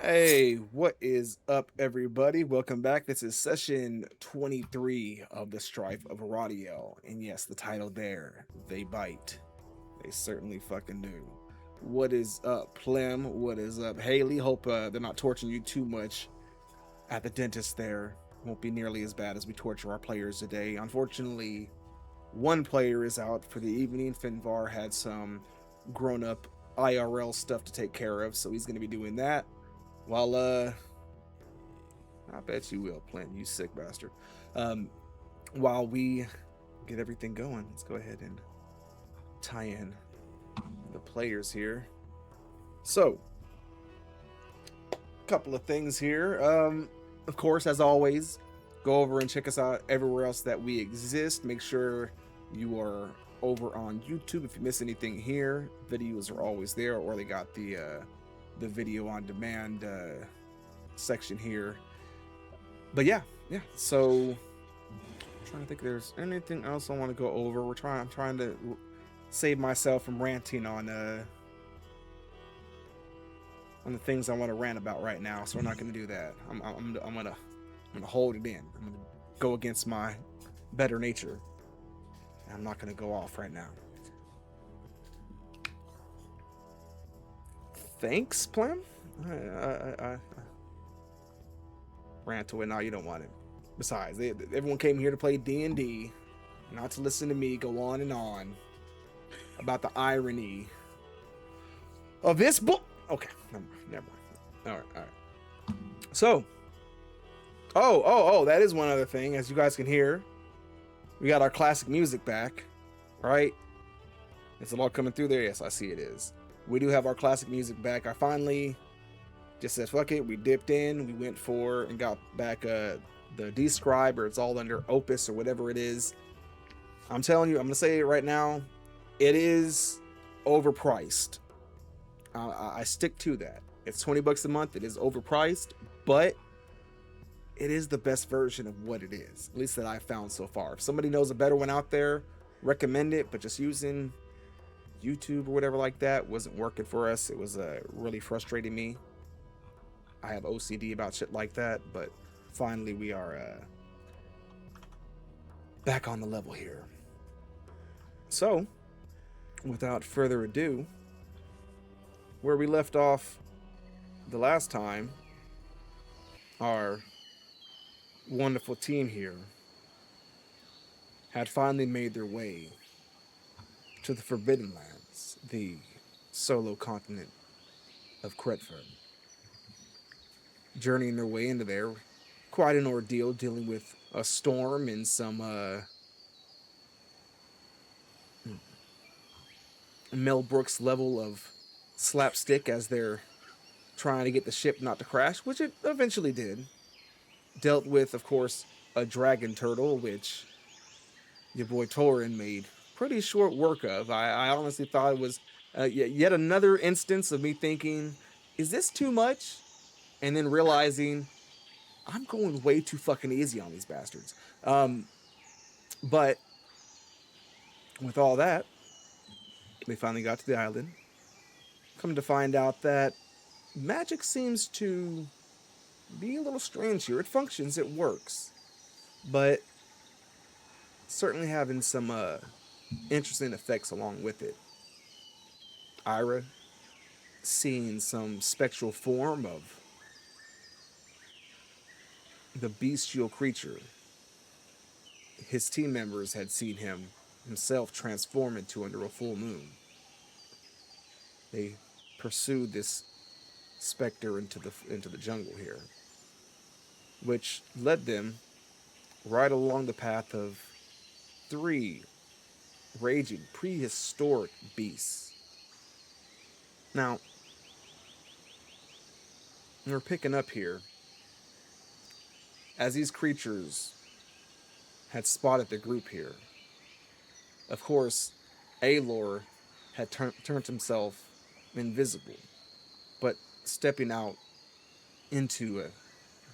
Hey, what is up, everybody? Welcome back. This is session 23 of the Strife of Aradiel. And yes, the title there, they bite. They certainly fucking do. What is up, Plem? What is up, Haley? Hope they're not torturing you too much at the dentist there. Won't be nearly as bad as we torture our players today. Unfortunately, one player is out for the evening. Finvar had some grown up IRL stuff to take care of, so he's going to be doing that. While I bet you will, Plin, you sick bastard. Um, while we get everything going, let's go ahead and tie in the players here. So, a couple of things here. Of course, as always, go over and check us out everywhere else that we exist. Make sure you are over on YouTube. If you miss anything here, videos are always there, or they got the video on demand section here. But yeah. So I'm trying to think if there's anything else I want to go over. I'm trying to save myself from ranting on the things I want to rant about right now. So we're not going to do that. I'm gonna hold it in. I'm gonna go against my better nature. I'm not going to go off right now. Thanks, Plum. I rant to it now. You don't want it. Besides, everyone came here to play D&D, not to listen to me go on and on about the irony of this book. Okay, never mind. All right. So, that is one other thing. As you guys can hear, we got our classic music back, right? Is it all coming through there? Yes, I see it is. We do have our classic music back. I finally just said, fuck it. We dipped in. We went for and got back the Describe, or it's all under Opus or whatever it is. I'm telling you, I'm going to say it right now. It is overpriced. I stick to that. It's $20 a month. It is overpriced, but it is the best version of what it is, at least that I've found so far. If somebody knows a better one out there, recommend it, but just using YouTube or whatever like that wasn't working for us. It was really frustrating me. I have OCD about shit like that, but finally we are back on the level here. So, without further ado, where we left off the last time, our wonderful team here had finally made their way to the Forbidden Lands, the solo continent of Cretvyrn. Journeying their way into there, quite an ordeal, dealing with a storm and some Mel Brooks level of slapstick as they're trying to get the ship not to crash, which it eventually did. Dealt with, of course, a dragon turtle, which your boy Torin made pretty short work of. I honestly thought it was yet another instance of me thinking, is this too much? And then realizing I'm going way too fucking easy on these bastards. But with all that, we finally got to the island. Come to find out that magic seems to be a little strange here. It functions, it works, but certainly having some interesting effects along with it. Ira seeing some spectral form of the bestial creature. His team members had seen him himself transform into under a full moon. They pursued this specter into the jungle here, which led them right along the path of 3 raging prehistoric beasts. Now, we're picking up here as these creatures had spotted the group here. Of course, Alor had turned himself invisible, but stepping out into a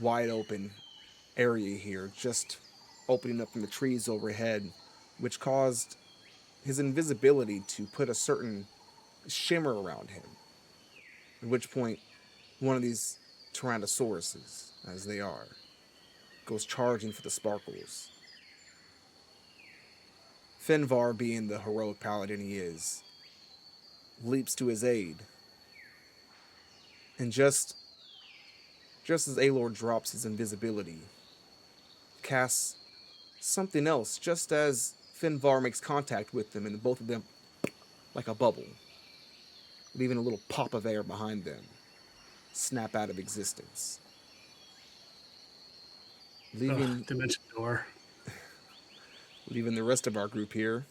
wide open area here, just opening up from the trees overhead, which caused his invisibility to put a certain shimmer around him. At which point, one of these Tyrannosauruses, as they are, goes charging for the sparkles. Finvar, being the heroic paladin he is, leaps to his aid. And just as Aelor drops his invisibility, casts something else just as Finvar makes contact with them, and both of them, like a bubble, leaving a little pop of air behind them, snap out of existence. Leaving dimension door. Leaving the rest of our group here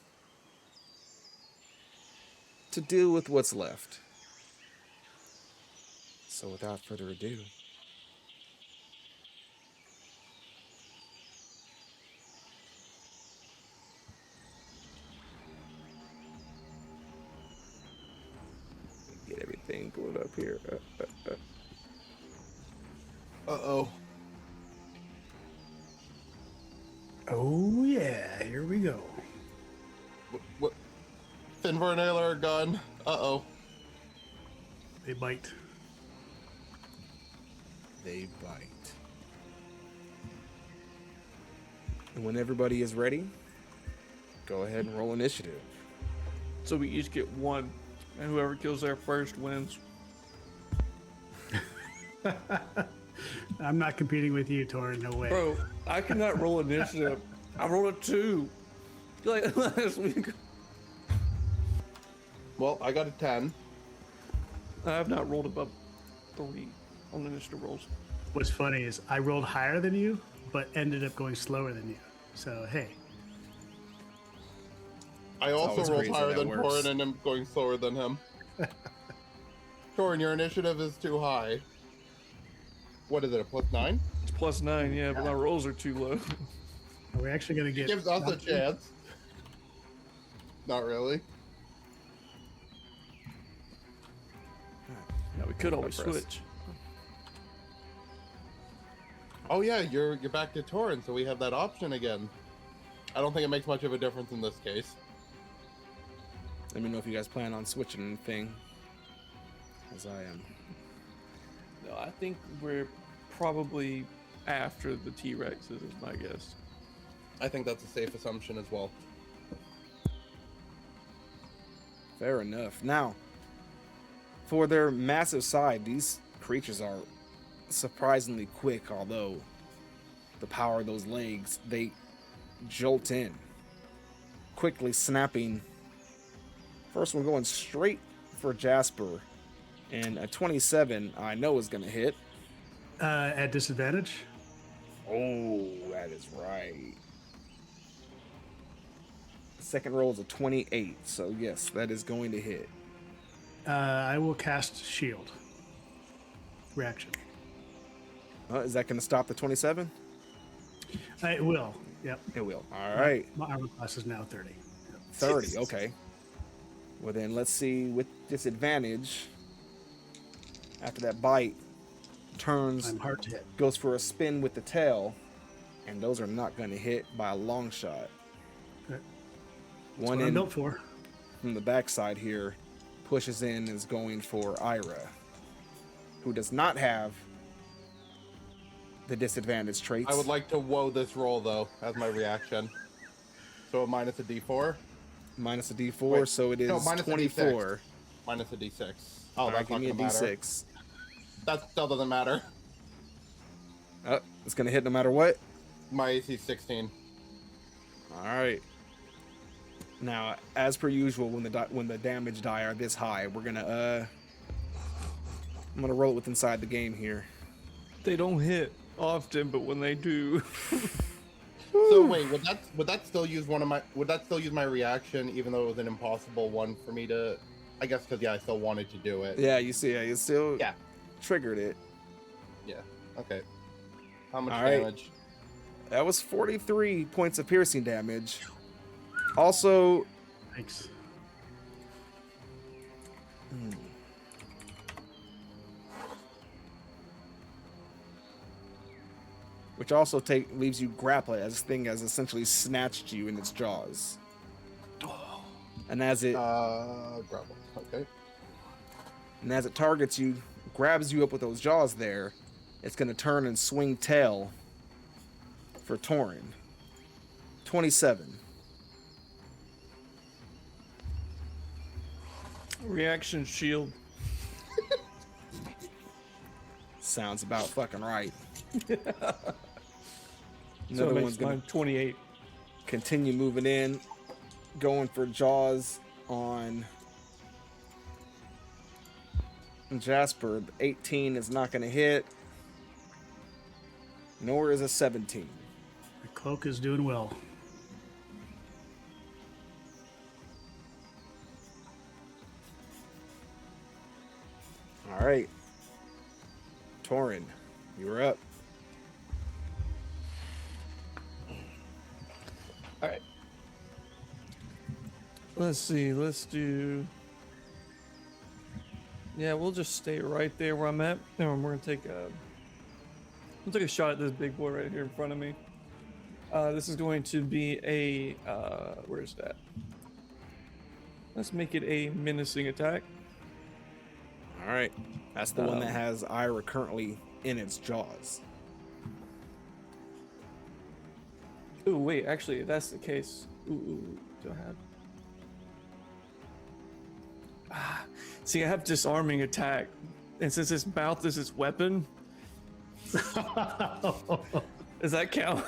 to deal with what's left. So without further ado, get everything pulled up here. Uh-oh. Oh yeah, here we go. What? Finvar and Ayla are gone. Uh-oh. They bite. They bite. And when everybody is ready, go ahead and roll initiative. So we each get one, and whoever kills there first wins. I'm not competing with you, Torin. No way. Bro, I cannot roll initiative. I rolled a 2. Like last week. Well, I got a 10. I have not rolled above 3 on initiative rolls. What's funny is I rolled higher than you, but ended up going slower than you. So hey, I also always rolled crazy higher that than works. Torin and I'm going slower than him. Torin, your initiative is too high. What is it, a +9? It's +9, yeah, but my rolls are too low. are we actually gonna get? Gives us a chance. Not really. Yeah, we could always press. switch. Oh yeah, you're back to Torin, so we have that option again. I don't think it makes much of a difference in this case. Let me know if you guys plan on switching anything, as I am. No, I think we're probably after the T-Rexes is my guess. I think that's a safe assumption as well. Fair enough. Now, for their massive size, these creatures are surprisingly quick, although the power of those legs, they jolt in, quickly snapping. First one going straight for Jasper, and a 27 I know is going to hit. At disadvantage. Oh, that is right. Second roll is a 28, so yes, that is going to hit. I will cast shield. Reaction. Is that going to stop the 27? It will. Yep. It will. All right. My armor class is now 30. 30, okay. Well then, let's see, with disadvantage, after that bite, turns, I'm hard to hit. goes for a spin with the tail, and those are not going to hit by a long shot. Okay. One What I'm in built for. from the backside here pushes in and is going for Ira, who does not have the disadvantage traits. I would like to woe this roll though, as my reaction. So a minus a d4, minus a d4, Wait, so it is no, minus a 24. minus a d6. Oh, All right, that's give not me a gonna matter. d6. That still doesn't matter. Oh, it's going to hit no matter what. My AC is 16. All right. Now, as per usual, when the damage die are this high, we're gonna I'm gonna roll it with inside the game here. They don't hit often, but when they do, So wait, would that still use my reaction, even though it was an impossible one for me to? I guess because I still wanted to do it. Yeah, you see, you still Yeah. triggered it. Yeah. Okay. How much All right. damage? That was 43 points of piercing damage. Also, Thanks. which also leaves you grappled, as this thing has essentially snatched you in its jaws. And as it Grapple. Okay. targets you, grabs you up with those jaws there, It's going to turn and swing tail for Torin. 27. Reaction shield. Sounds about fucking right. So Another it one's makes going mine to 28. continue moving in, going for jaws on Jasper. 18 is not going to hit, nor is a 17. The cloak is doing well. All right. Torin, you're up. All right. Let's see. Let's do. Yeah, we'll just stay right there where I'm at, and we're gonna take a. We'll take a shot at this big boy right here in front of me. This is going to be a. Where's that? Let's make it a menacing attack. All right. That's the one that has Ira currently in its jaws. Ooh, wait. Actually, if that's the case. Ooh, do I have? See, I have disarming attack, and since its mouth is its weapon, does that count?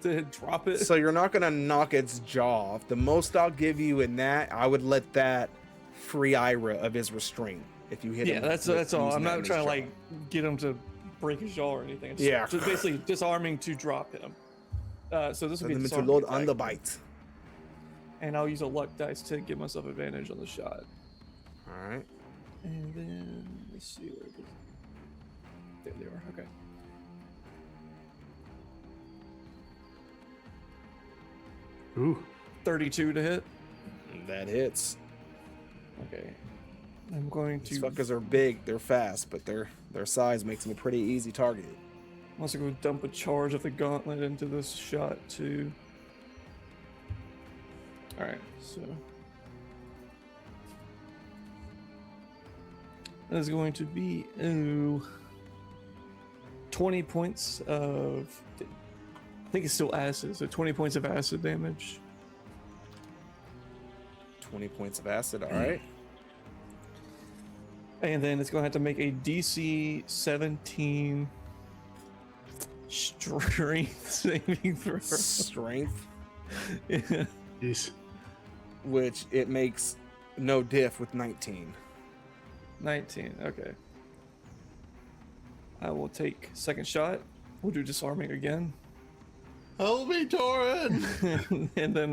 To drop it? So you're not gonna knock its jaw off. The most I'll give you in that, I would let that free Ira of his restraint. If you hit him, Yeah, that's with all. using I'm that not in his trying to jaw. like get him to break his jaw or anything. It's Yeah. just basically disarming to drop him. So this will be a Send them to disarming load on attack. the bite. And I'll use a luck dice to give myself advantage on the shot. All right. And then let's see where it is. There they are. Okay. Ooh. 32 to hit. That hits. Okay. I'm going These to. fuckers are big. They're fast, but their size makes them a pretty easy target. I'm also going to dump a charge of the gauntlet into this shot too. All right. So. That is going to be 20 points of. I think it's still acid, so 20 points of acid damage. 20 points of acid. All right. And then it's going to have to make a DC 17 strength saving throw. Strength, Yeah. Jeez. which it makes no diff with 19. 19. Okay. I will take second shot. We'll do disarming again. Help me, Torin! And then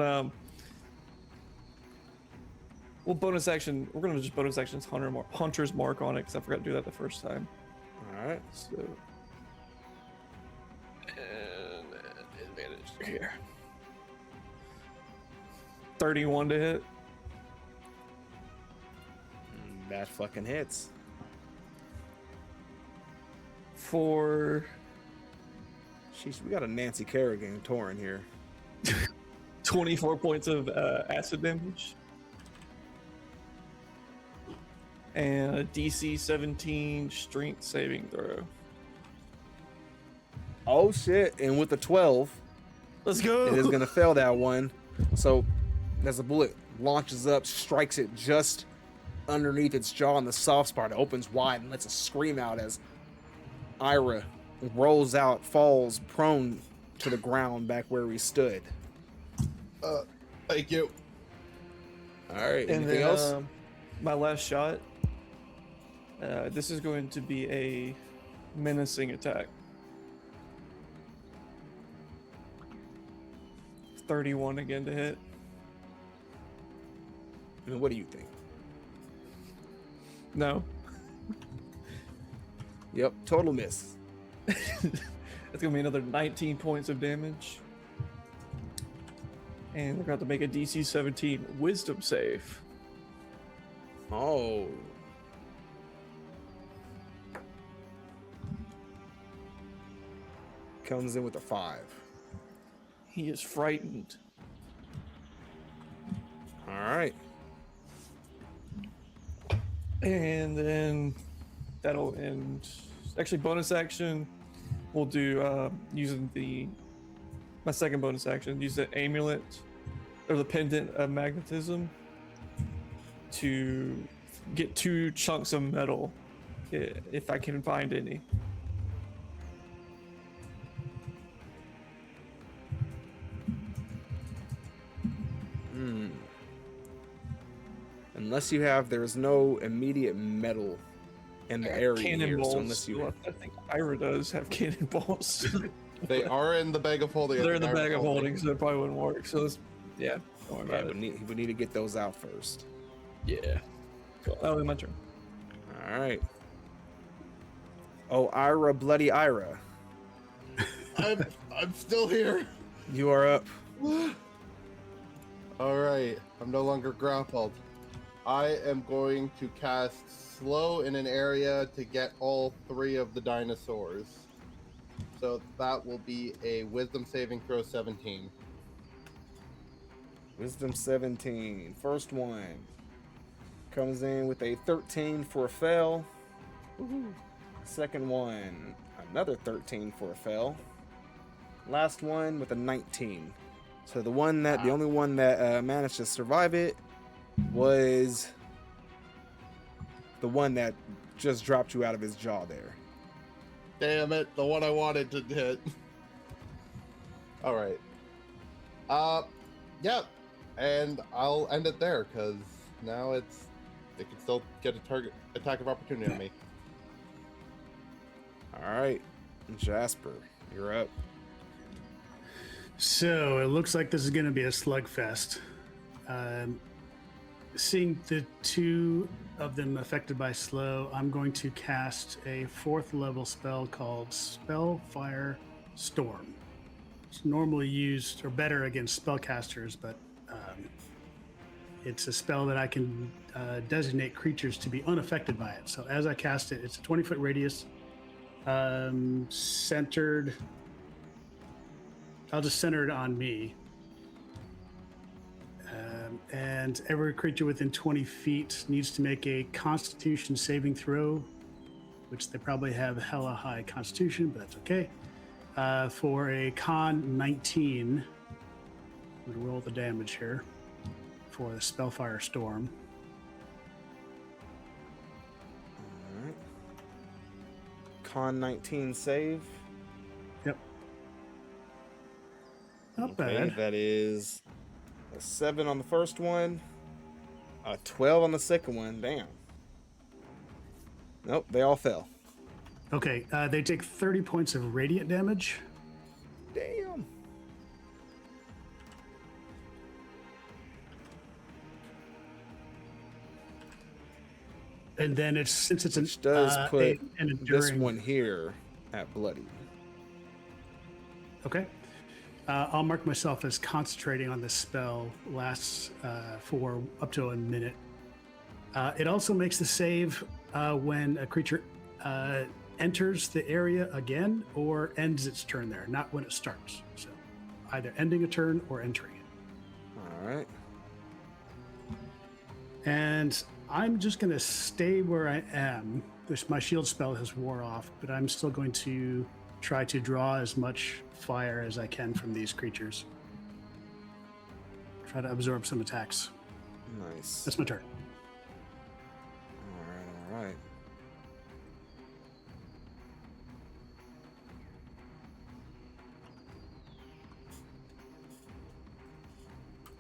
we'll bonus action. We're gonna just bonus actions Hunter's Mark on it because I forgot to do that the first time. All right. So and advantage here. 31 to hit. That fucking hits. For Sheesh, we got a Nancy Kerrigan Torin here. 24 points of acid damage. And a DC 17 strength saving throw. Oh shit! And with the 12, Let's go! it is gonna fail that one. So, as the bullet launches up, strikes it just underneath its jaw in the soft spot, it opens wide and lets a scream out as Ira rolls out, falls prone to the ground back where we stood. Thank you. All right. And Anything then, else? my last shot. This is going to be a menacing attack. 31 again to hit. And what do you think? No. Yep, total miss. It's gonna be another 19 points of damage. And we're gonna have to make a DC 17 wisdom save. Oh. Comes in with a 5. He is frightened. All right. And then that'll end. Actually, bonus action, we'll do using my second bonus action. Use the amulet or the pendant of magnetism to get 2 chunks of metal, if I can find any. Unless you have, there's no immediate metal in the area here. Cannonballs. So unless you, I think Ira does have cannonballs. They are in the bag of holding. They're in the bag of holding, so it probably wouldn't work. So let's, yeah, don't worry about it. we need to get those out first. Yeah. Cool. That'll be my turn. All right. Oh, Ira, bloody Ira, I'm still here. you are up. All right, I'm no longer grappled. I am going to cast slow in an area to get all 3 of the dinosaurs. So that will be a wisdom saving throw 17. Wisdom 17. First one comes in with a 13 for a fail. Second one, another 13 for a fail. Last one with a 19. So the only one that managed to survive it was the one that just dropped you out of his jaw there. Damn it, the one I wanted to hit. All right. Yeah, and I'll end it there because now it can still get a target attack of opportunity on me. All right, Jasper, you're up. So it looks like this is going to be a slugfest. Seeing the 2 of them affected by slow, I'm going to cast a 4th level spell called Spellfire Storm. It's normally used or better against spellcasters, but it's a spell that I can designate creatures to be unaffected by it. So as I cast it, it's a 20-foot radius, centered. I'll just center it on me. And every creature within 20 feet needs to make a Constitution saving throw, which they probably have hella high Constitution, but that's okay. For a Con 19, I'm going to roll the damage here for the Spellfire Storm. All right. Con 19 save. Yep. Not Okay, bad. that is a 7 on the first one, a 12 on the second one. Damn. Nope, they all fell. Okay, they take 30 points of radiant damage. Damn. And then since it's Which does put an this enduring one here at bloody. Okay. I'll mark myself as concentrating on this spell. Lasts for up to a minute. It also makes the save when a creature enters the area again or ends its turn there, not when it starts. So either ending a turn or entering it. All right. And I'm just going to stay where I am. My shield spell has wore off, but I'm still going to try to draw as much fire as I can from these creatures. Try to absorb some attacks. Nice. That's my turn. All right.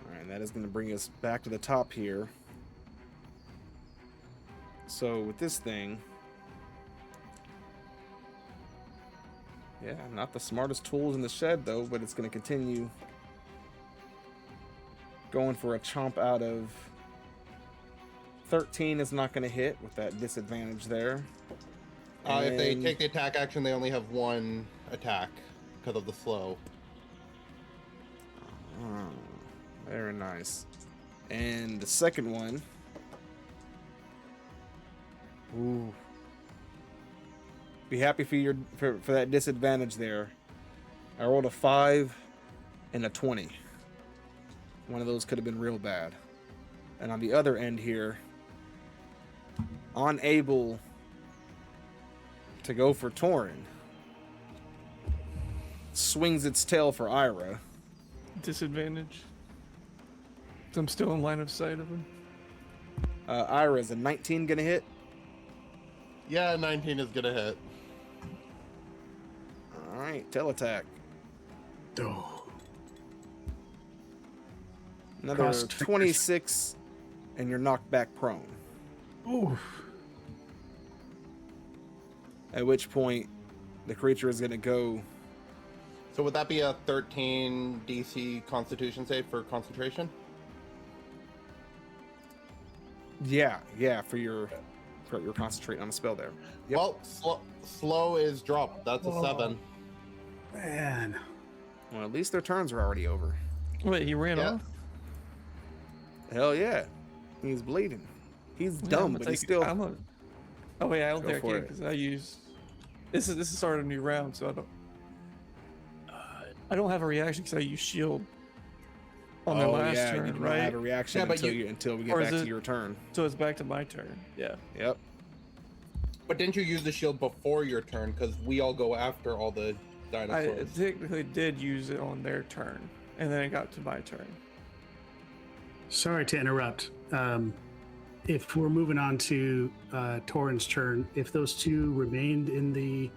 All right, that is going to bring us back to the top here. So with this thing, yeah, not the smartest tools in the shed though, but it's going to continue going for a chomp out of 13 is not going to hit with that disadvantage there. If they take the attack action, they only have 1 attack because of the slow. Oh, very nice. And the second one. Ooh. Be happy for that disadvantage there. I rolled a 5 and a 20. One of those could have been real bad. And on the other end here, unable to go for Torin. Swings its tail for Ira. Disadvantage. So I'm still in line of sight of him. Ira, is a 19 gonna hit? Yeah, 19 is gonna hit. All right, tail attack. Oh. Another Cross fingers. 26, and you're knocked back prone. Oof. At which point, the creature is gonna go. So would that be a 13 DC Constitution save for concentration? Yeah, for your concentrating on the spell there. Yep. Well, slow is dropped. That's a Oh. 7. Man. Well, at least their turns are already over. Wait, he ran Yeah. off? Hell yeah, he's bleeding. He's Yeah, dumb, I'm but gonna he's take- still. Oh wait, I don't Go think I for can it. because I use. This is start a new round, so I don't have a reaction because I use shield on their last yeah, turn, you don't right? have a reaction Yeah, but until we get or back is to it- your turn. So it's back to my turn. Yeah. Yep. But didn't you use the shield before your turn? Because we all go after all the I dinosaurs. technically did use it on their turn, and then it got to my turn. Sorry to interrupt. If we're moving on to Torin's turn, if those two remained in the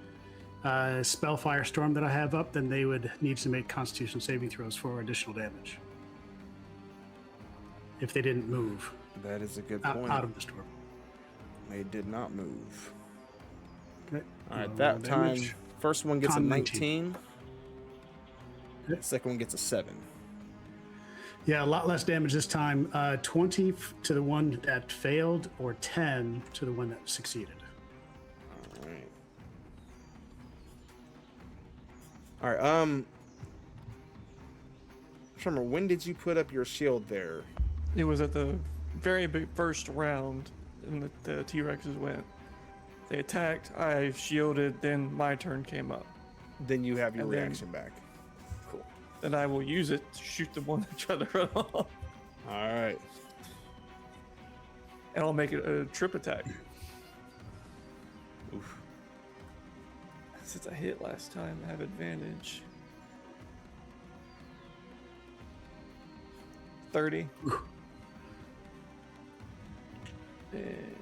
spell firestorm that I have up, then they would need to make Constitution saving throws for additional damage. If they didn't move That is a good out, point. out of the storm. They did not move. Okay. All right, Roll that time, damage. first one gets a Con 19. Okay. Second one gets a 7. Yeah, a lot less damage this time. 20 to the one that failed, or 10 to the one that succeeded. All right. Tremor, when did you put up your shield there? It was at the very big first round, and the T-Rexes went. They attacked. I shielded. Then my turn came up, Then you have your And then- reaction back. Cool. and I will use it to shoot the one that tried to run off, All right. and I'll make it a trip attack. Oof. Since I hit last time, I have advantage. 30. And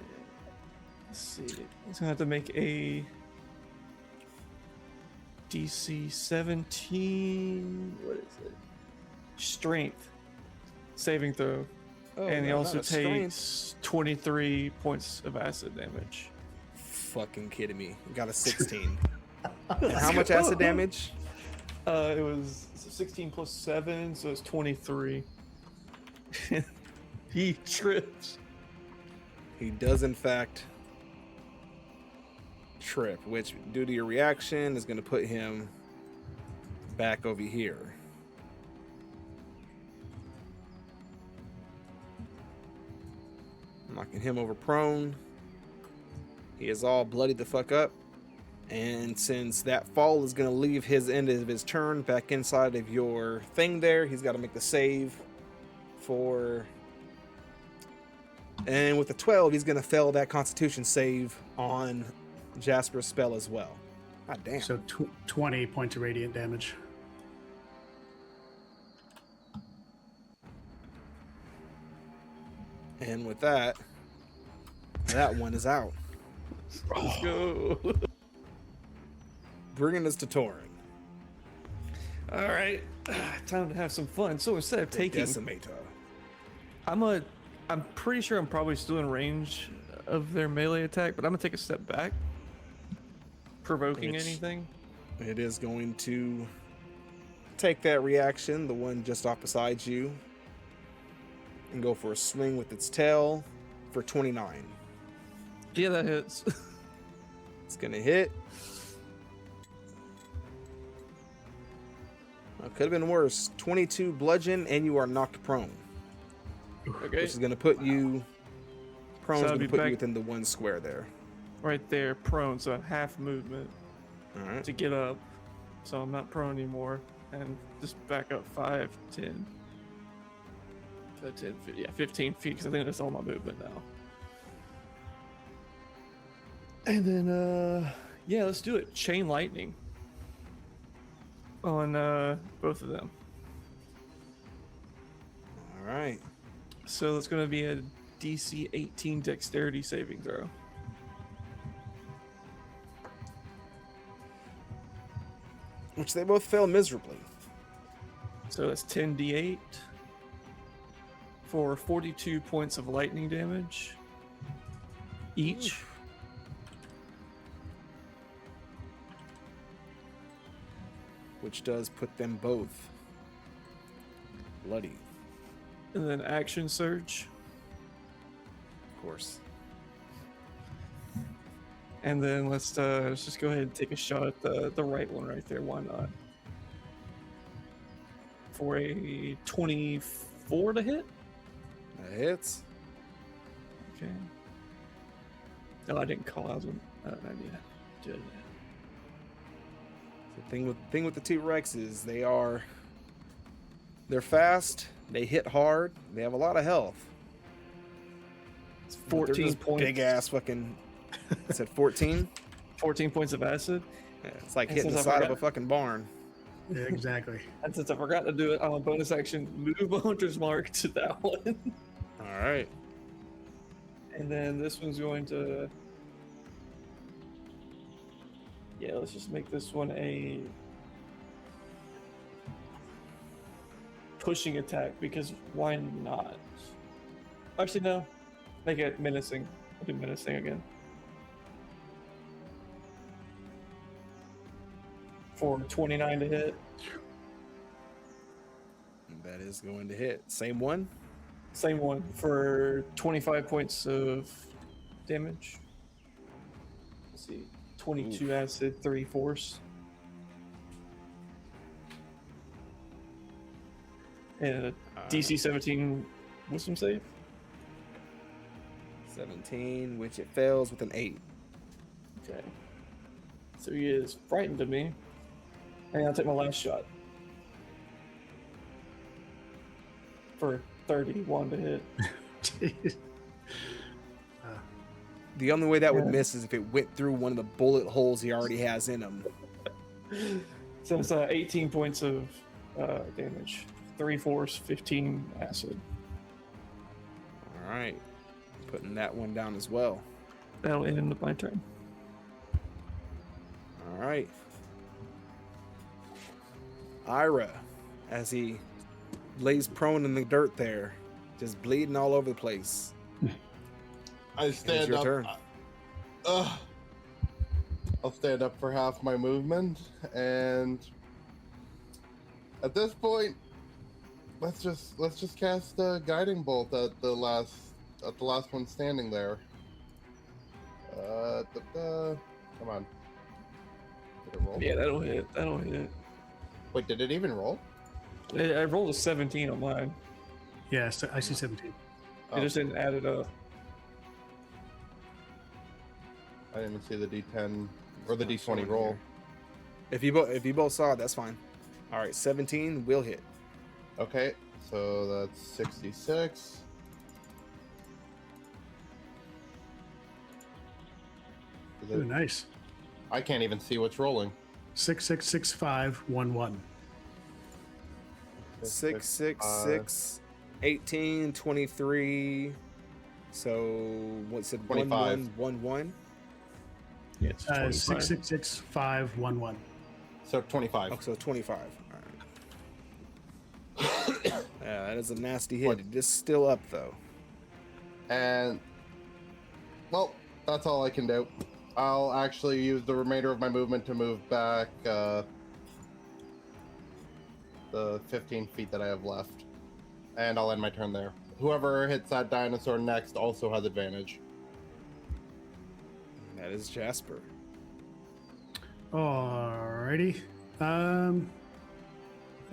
let's see. He's gonna have to make a DC 17. What is it? Strength saving throw. Oh, And he no, also not a strength. takes 23 points of acid damage. Fucking kidding me. You got a 16. And how much acid damage? It was 16 plus 7, so it's 23. He trips. He does, in fact, trip, which, due to your reaction, is going to put him back over here. Knocking him over prone. He is all bloodied the fuck up. And since that fall is going to leave his end of his turn back inside of your thing there, he's got to make the save for... And with the 12, he's going to fail that constitution save on Jasper's spell as well. God damn. So 20 points of radiant damage. And with that, that one is out. Let's go. Bringing us to Torin. All right, time to have some fun. So instead of The taking, Decimator. I'm pretty sure I'm probably still in range of their melee attack, but I'm gonna take a step back. Provoking Which- anything? It is going to take that reaction, the one just off beside you, and go for a swing with its tail for 29. Yeah, that hits. It's going to hit. Could have been worse. 22 bludgeon, and you are knocked prone. Okay, Which is going to put you... Prone So is I'll going be to put back- you within the one square there. right there, prone. So half movement All right. to get up, so I'm not prone anymore, and just back up 5, 10, 10, yeah, 15 feet, because I think that's all my movement now. And then, Yeah, let's do it. Chain lightning on both of them. All right. So it's going to be a DC 18 dexterity saving throw. Which they both fail miserably. So that's 10d8 for 42 points of lightning damage each. Which does put them both bloody, And then action surge. of course. And then let's just go ahead and take a shot at the right one right there. Why not? For a 24 to hit. That hits. Okay. No, I didn't call out them. I need to do it. The thing with the T-Rex is they're fast, they hit hard, they have a lot of health. It's But they're 14 just points. big ass fucking. I said 14. 14 points of acid. Yeah, it's like And hitting the since I side of a forgot- fucking barn. Yeah, exactly. And since I forgot to do it on a bonus action, move Hunter's Mark to that one. All right. And then this one's going to. Yeah, let's just make this one a pushing attack because why not? Actually, no. Make it menacing. I'll do menacing again. For 29 to hit. That is going to hit. Same one. Same one for 25 points of damage. Let's see. 22 acid, 3 force. And a DC 17 wisdom save. 17, which it fails with an 8. Okay. So he is frightened of me. And I'll take my last shot. For 31 to hit. Jeez. The only way that would Yeah. miss is if it went through one of the bullet holes he already has in him. So it's 18 points of damage. 3 force, 15 acid. All right. Putting that one down as well. That'll end my turn. All right. Ira, as he lays prone in the dirt there, just bleeding all over the place. I It's stand your up. turn. I'll stand up for half my movement, and at this point, let's just cast a guiding bolt at the last one standing there. Come on. Did it roll? Yeah, that'll hit. That'll hit. Wait, did it even roll? I rolled a 17 on mine. Yeah, so I see 17. I just didn't add it up. I didn't even see the D10 or the Not showing D20 roll. here. If you both saw it, that's fine. All right, 17 will hit. Okay, so that's 66. Is Ooh, it- nice. I can't even see what's rolling. 666511. 6, 6, 6, 18, 23. So what's it? 1, 25. 1, 1, 1. Yeah, it's 25. 666511. So 25. Oh, so 25. All right. Yeah, that is a nasty hit. What? It is still up though. And well, that's all I can do. I'll actually use the remainder of my movement to move back the 15 feet that I have left. And I'll end my turn there. Whoever hits that dinosaur next also has advantage. That is Jasper. Alrighty. I don't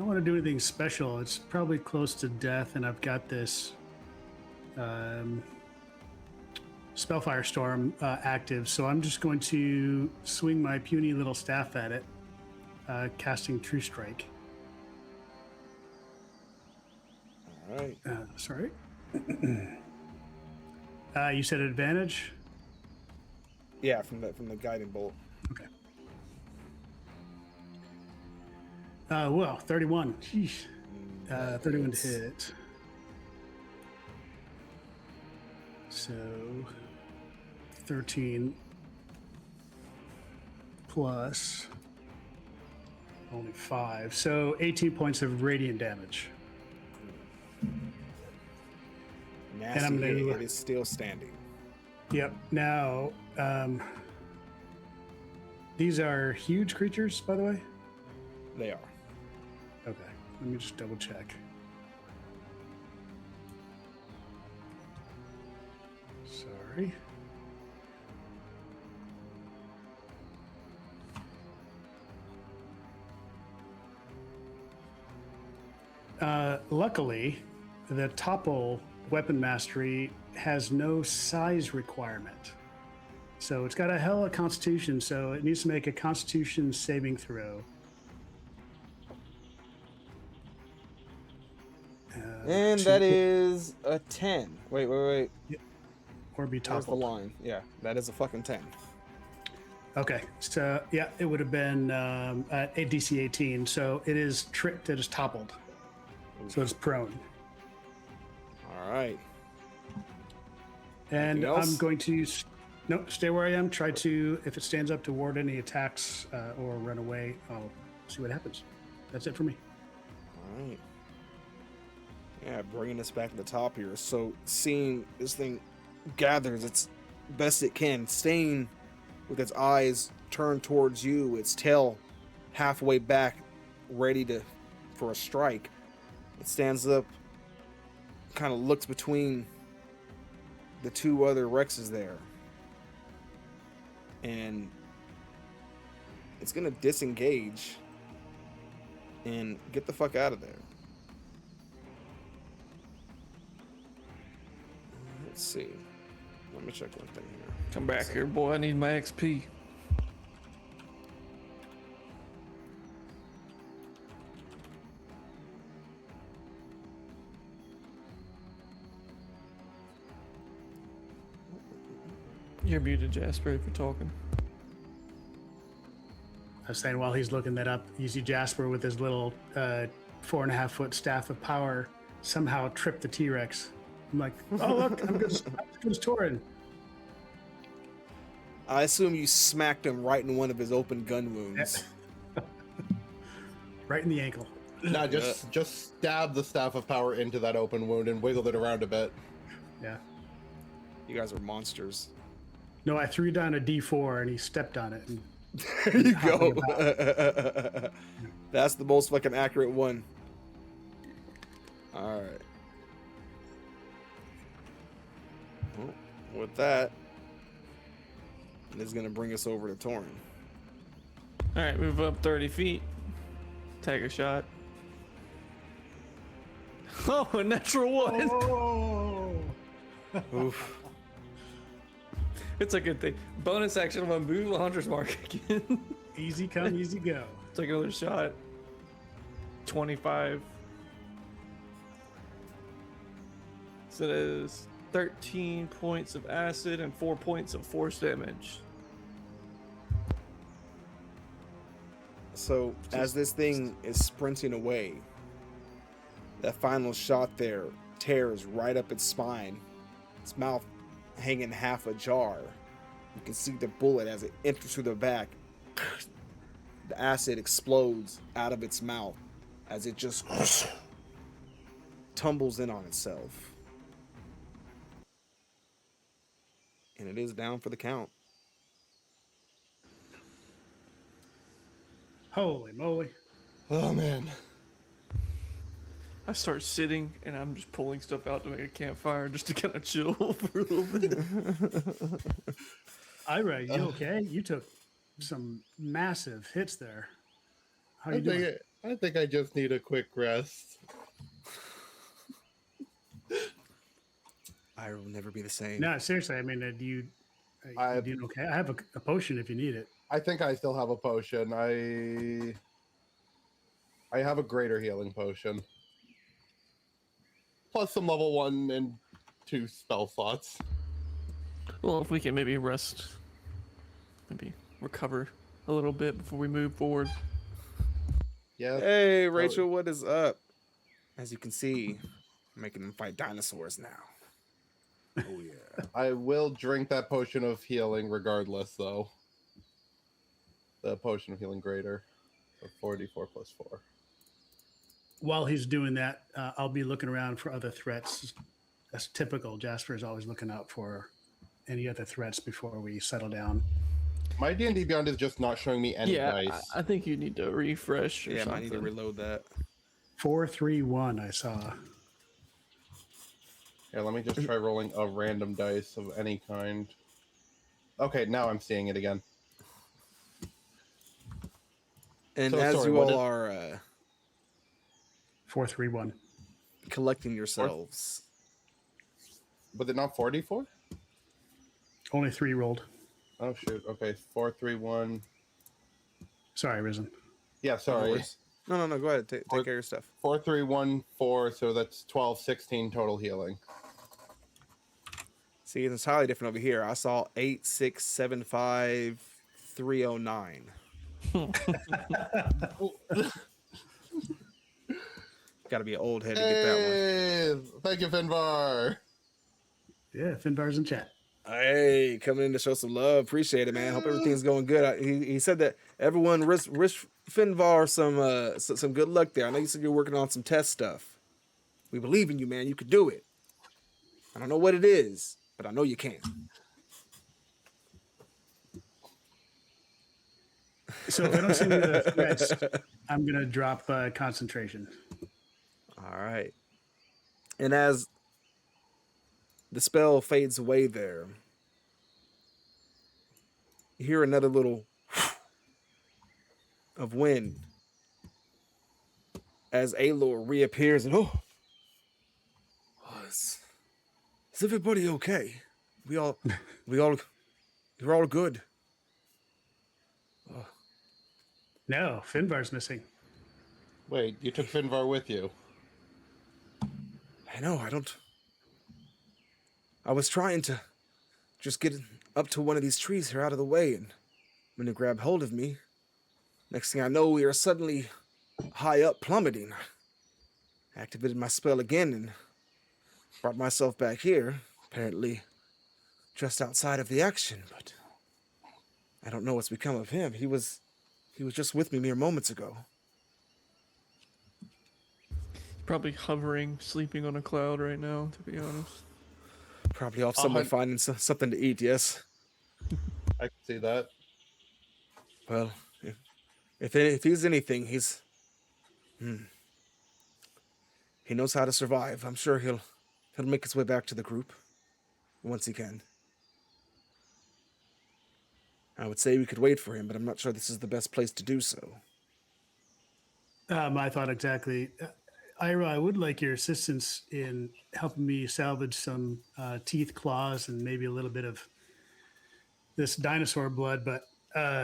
want to do anything special. It's probably close to death, and I've got this Spellfire Storm active, so I'm just going to swing my puny little staff at it, casting True Strike. All right. Sorry. You said advantage? Yeah, from the guiding bolt. Okay. Well, 31. Sheesh. 31 to hits. hit. So 13 plus only 5. So 18 points of radiant damage. Nasty I'm hit. gonna- It is still standing. Yep. Now, these are huge creatures, by the way. They are. Okay. Let me just double check. Sorry. Luckily, the topple weapon mastery has no size requirement. So it's got a hell of a constitution, so it needs to make a constitution saving throw. And to- that is a 10. Wait. Or be Where's the toppled. line? Yeah, that is a fucking 10. Okay, so yeah, it would have been at DC 18. So it is tripped, it is toppled. So it's prone. All right. And Anything else? I'm going to stay where I am. Try to, if it stands up to ward any attacks or run away, I'll see what happens. That's it for me. All right. Yeah, bringing us back to the top here. So seeing this thing gathers its best it can, staying with its eyes turned towards you, its tail halfway back, ready for a strike. It stands up, kind of looks between the two other Rexes there, and it's gonna disengage and get the fuck out of there. Let's see. Let me check one thing here. Come back here, boy. I need my XP. You're muted, Jasper, if you're talking. I was saying while he's looking that up, you see Jasper with his little 4.5 foot staff of power somehow trip the T-Rex. I'm like, oh look, I'm good as Torin. I assume you smacked him right in one of his open gun wounds. Right in the ankle. Nah, just stab the staff of power into that open wound and wiggle it around a bit. Yeah. You guys are monsters. No, I threw down a D4 and he stepped on it. And There you go. That's the most fucking accurate one. All right. Well, with that, this is gonna bring us over to Torin. All right, move up 30 feet. Take a shot. Oh, a natural one. oh! Oof. It's a good thing. Bonus action, I'm gonna move the hunter's mark again. Easy come, easy go. Take another shot. 25. So that is 13 points of acid and 4 points of force damage. So as this thing is sprinting away, that final shot there tears right up its spine, its mouth hanging half ajar. You can see the bullet as it enters through the back. The acid explodes out of its mouth as it just tumbles in on itself. And it is down for the count. Holy moly. Oh man. I start sitting and I'm just pulling stuff out to make a campfire just to kind of chill for a little bit. Ira, you okay? You took some massive hits there. How you I doing? think I just need a quick rest. I will never be the same. No, seriously. I mean, do you doing okay? I have a potion if you need it. I think I still have a potion. I have a greater healing potion. Plus some level 1 and 2 spell slots. Well, if we can maybe rest, maybe recover a little bit before we move forward. Yeah. Hey, Rachel, what is up? As you can see, I'm making them fight dinosaurs now. Oh, yeah. I will drink that potion of healing regardless, though. The potion of healing greater. So 44 plus 4. While he's doing that, I'll be looking around for other threats. That's typical. Jasper is always looking out for any other threats before we settle down. My D&D Beyond is just not showing me any Yeah, dice. I think you need to refresh or Yeah, something. I need to reload that. 431, I saw. Here, let me just try rolling a random dice of any kind. Okay, now I'm seeing it again. And So, as sorry, you what all is- are 431. collecting yourselves, Was it not 44? Only 3 rolled. Oh, shoot. Okay, 431. Sorry, Risen. Yeah, sorry. no, go ahead. Take care of your stuff. 4314, so that's 12, 16 total healing. See, it's entirely different over here. I saw 8675309. Got to be an old head to get that one. Hey, thank you, Finbar. Yeah, Finbar's in chat. Hey, coming in to show some love. Appreciate it, man. Hope everything's going good. He said that everyone wish Finvar some good luck there. I know you said you're working on some test stuff. We believe in you, man. You could do it. I don't know what it is, but I know you can. So if I don't see any other threats, I'm going to drop concentration. All right. And as the spell fades away there, you hear another little of wind as Alor reappears and is everybody okay? You're all good. No, Finbar's missing. Wait, you took Finvar with you? I know, I was trying to just get up to one of these trees here out of the way, and when it grabbed hold of me, next thing I know, we are suddenly high up plummeting. I activated my spell again and brought myself back here, apparently just outside of the action, but I don't know what's become of him. He was just with me mere moments ago. Probably hovering, sleeping on a cloud right now, to be honest. Probably off somewhere finding something to eat, yes? I can see that. Well, if he's anything, he knows how to survive. I'm sure he'll make his way back to the group once he can. I would say we could wait for him, but I'm not sure this is the best place to do so. I thought exactly. Ira, I would like your assistance in helping me salvage some teeth, claws, and maybe a little bit of this dinosaur blood. But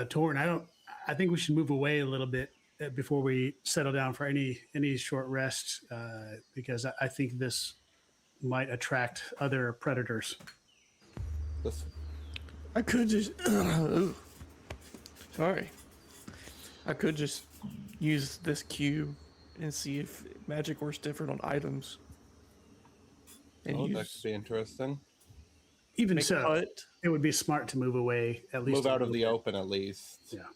Torn, I think we should move away a little bit before we settle down for any short rest, because I think this might attract other predators. I could just. Sorry. I could just use this cube and see if magic works different on items. And That could be interesting. Even make a so, cut. it would be smart to move away at least. Move a out of little the bit. open at least. Yeah.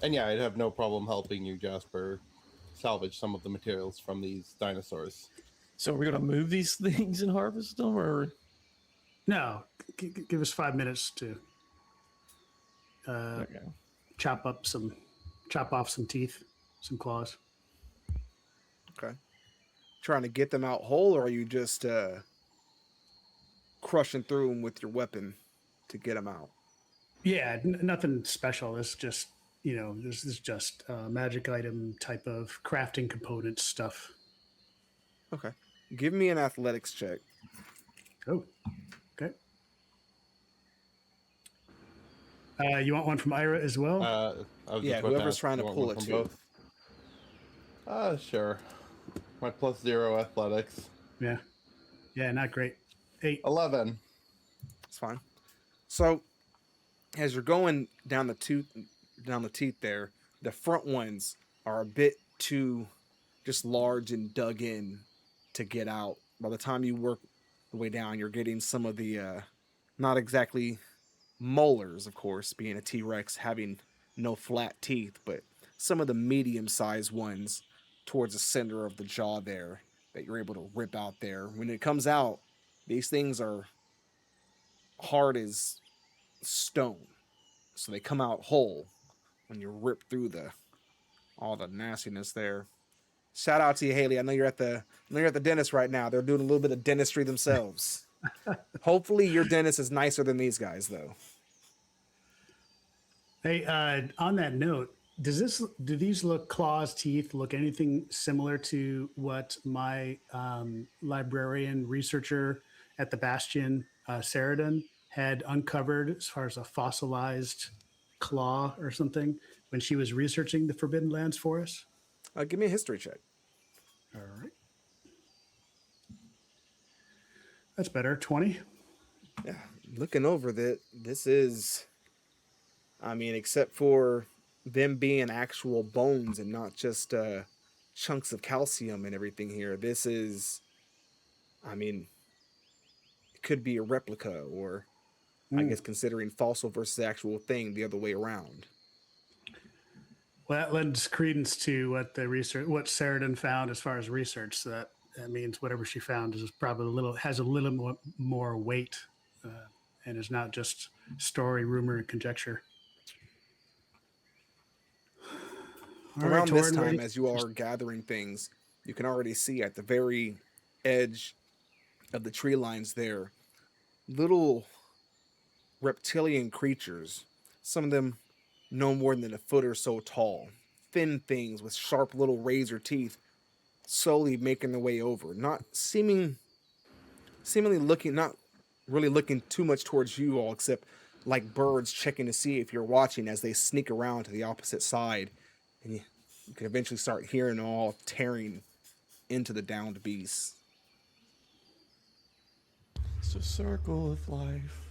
And yeah, I'd have no problem helping you, Jasper, salvage some of the materials from these dinosaurs. So we're gonna move these things and harvest them, or No, give us 5 minutes to okay. chop off some teeth, some claws. Okay. Trying to get them out whole, or are you just crushing through them with your weapon to get them out? Yeah, nothing special. It's just, this is just magic item type of crafting components stuff. Okay. Give me an athletics check. Oh, okay. You want one from Ira as well? I was Yeah, just about to whoever's ask, trying to you want pull one it from too. both? Sure. My +0 athletics. Yeah, not great. 8. 11. It's fine. So, as you're going down the teeth there, The front ones are a bit too just large and dug in to get out. By the time you work the way down, you're getting some of the not exactly molars, of course, being a T-Rex having no flat teeth, but some of the medium-sized ones towards the center of the jaw there that you're able to rip out there. When it comes out, these things are hard as stone, so they come out whole when you rip through the all the nastiness there. Shout out to you, Haley. I know you're at the dentist right now. They're doing a little bit of dentistry themselves. Hopefully, your dentist is nicer than these guys, though. Hey, on that note, do these claws, teeth look anything similar to what my librarian researcher at the Bastion, Saradin, had uncovered as far as a fossilized claw or something when she was researching the Forbidden Lands for us? Give me a history check. All right. That's better. 20. Yeah, looking over that, this is, I mean, except for them being actual bones and not just chunks of calcium and everything here, this is, I mean, it could be a replica or, I guess, considering fossil versus actual thing the other way around. Well, that lends credence to what Saradin found as far as research. So that means whatever she found is probably has a little more weight, and is not just story, rumor, and conjecture. Around this time, as you all are gathering things, you can already see at the very edge of the tree lines there, little reptilian creatures, some of them no more than a foot or so tall, thin things with sharp little razor teeth, slowly making their way over, seemingly looking, not really looking too much towards you all, except like birds checking to see if you're watching as they sneak around to the opposite side, and you can eventually start hearing them all tearing into the downed beasts. It's a circle of life.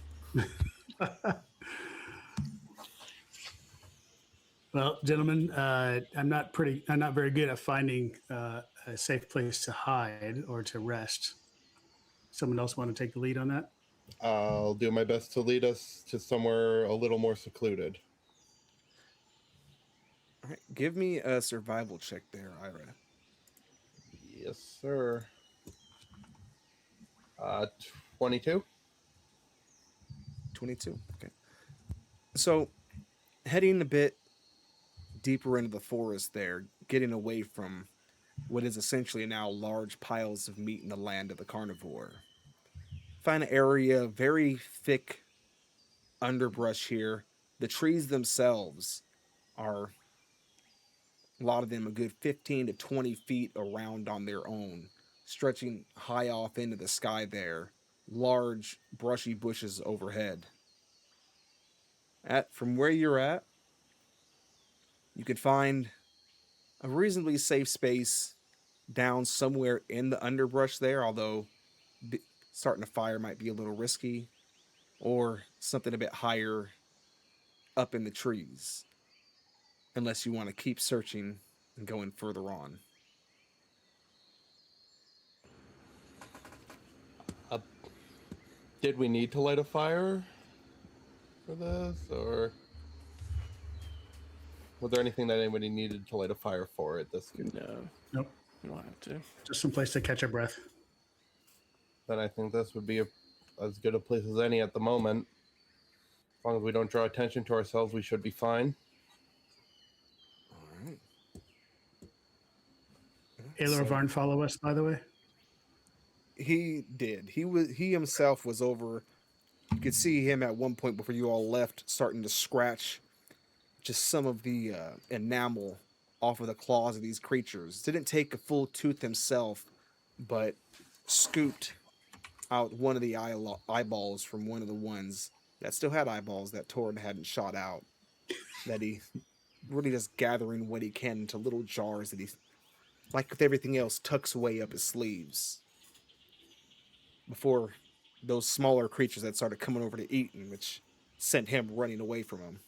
Well, gentlemen, I'm not very good at finding a safe place to hide or to rest. Someone else want to take the lead on that? I'll do my best to lead us to somewhere a little more secluded. All right, give me a survival check there, Ira. Yes, sir. 22. 22. Okay. So, heading a bit deeper into the forest there, getting away from what is essentially now large piles of meat in the land of the carnivore. Find an area, very thick underbrush here. The trees themselves are, a lot of them, a good 15 to 20 feet around on their own, stretching high off into the sky there. Large, brushy bushes overhead. From where you're at, you could find a reasonably safe space down somewhere in the underbrush there, although starting a fire might be a little risky, or something a bit higher up in the trees, unless you want to keep searching and going further on. Did we need to light a fire for this, or was there anything that anybody needed to light a fire for at this? No, Nope. you don't have to. Just some place to catch a breath. Then I think this would be as good a place as any at the moment. As long as we don't draw attention to ourselves, we should be fine. All right. Aelor Varn follow us, by the way? He did. He himself was over. You could see him at one point before you all left, starting to scratch just some of the enamel off of the claws of these creatures. Didn't take a full tooth himself, but scooped out one of the eyeballs from one of the ones that still had eyeballs that Torrin hadn't shot out. That he really just gathering what he can into little jars that he, like with everything else, tucks away up his sleeves. Before those smaller creatures that started coming over to eat him, which sent him running away from him.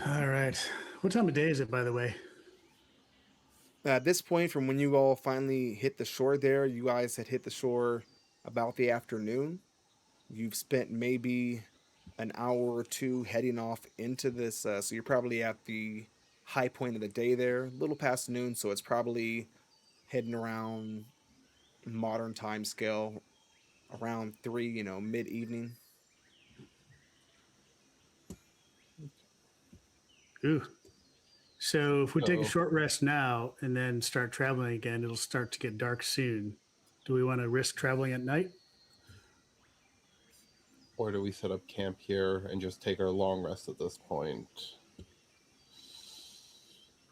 All right. What time of day is it, by the way? At this point, from when you all finally hit the shore there, you guys had hit the shore about the afternoon. You've spent maybe an hour or two heading off into this, so you're probably at the high point of the day there, a little past noon, so it's probably heading around modern time scale around 3, mid evening. Ooh. So if we take a Uh-oh. short rest now and then start traveling again, it'll start to get dark soon. Do we want to risk traveling at night? Or do we set up camp here and just take our long rest at this point?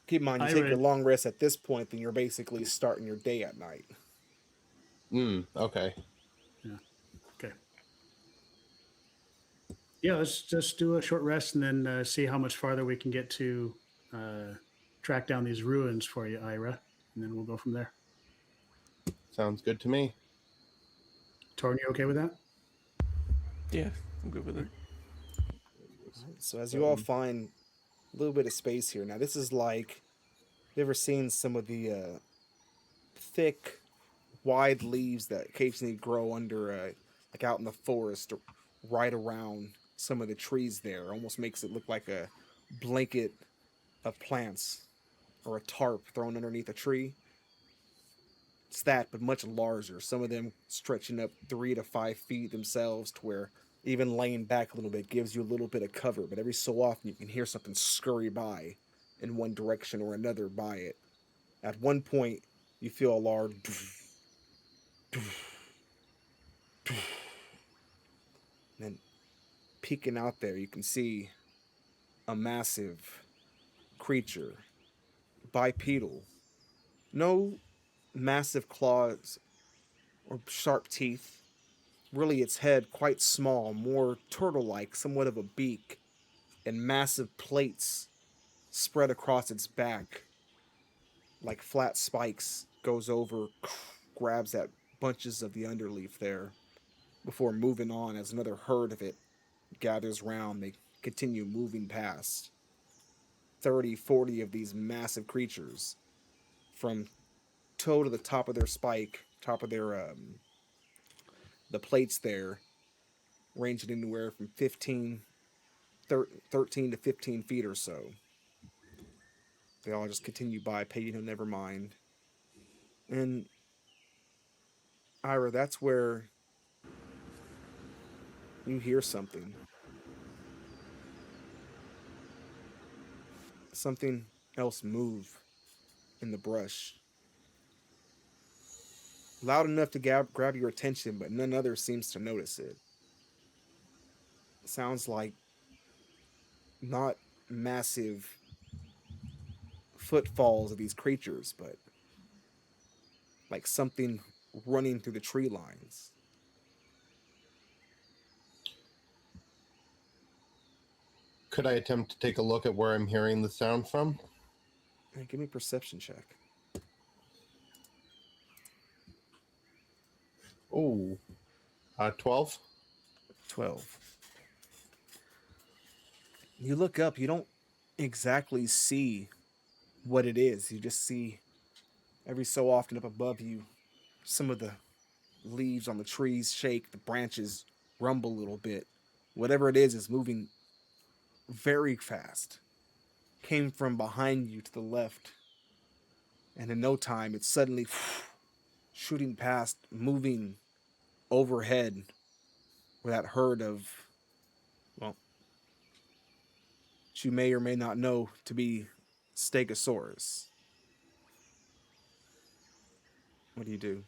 Keep in mind, you I take your would. long rest at this point, then you're basically starting your day at night. Okay. Yeah. Okay. Yeah, let's just do a short rest and then see how much farther we can get to track down these ruins for you, Ira, and then we'll go from there. Sounds good to me. Torn, you okay with that? Yeah, I'm good with it. So as you all find a little bit of space here, now this is like, you ever seen some of the thick, wide leaves that occasionally grow under, like out in the forest, right around some of the trees there? Almost makes it look like a blanket of plants or a tarp thrown underneath a tree. It's that, but much larger. Some of them stretching up 3 to 5 feet themselves, to where even laying back a little bit gives you a little bit of cover. But every so often you can hear something scurry by in one direction or another by it. At one point, you feel a large. And then peeking out there, you can see a massive creature, bipedal. No massive claws or sharp teeth. Really, its head quite small, more turtle like, somewhat of a beak, and massive plates spread across its back like flat spikes, goes over, grabs at bunches of the underleaf there before moving on as another herd of it gathers round. They continue moving past 30, 40 of these massive creatures from toe to the top of their spike, top of their the plates there, ranging anywhere from 13 to 15 feet or so. They all just continue by, paying him never mind. And Ira, that's where you hear something. Something else move in the brush. Loud enough to grab your attention, but none other seems to notice it. Sounds like not massive footfalls of these creatures, but like something running through the tree lines. Could I attempt to take a look at where I'm hearing the sound from? Hey, give me a perception check. Oh, 12? 12. You look up, you don't exactly see what it is. You just see every so often up above you some of the leaves on the trees shake, the branches rumble a little bit. Whatever it is moving very fast. Came from behind you to the left. And in no time, it's suddenly shooting past, moving overhead with that herd of, well, you may or may not know to be Stegosaurus. What do you do?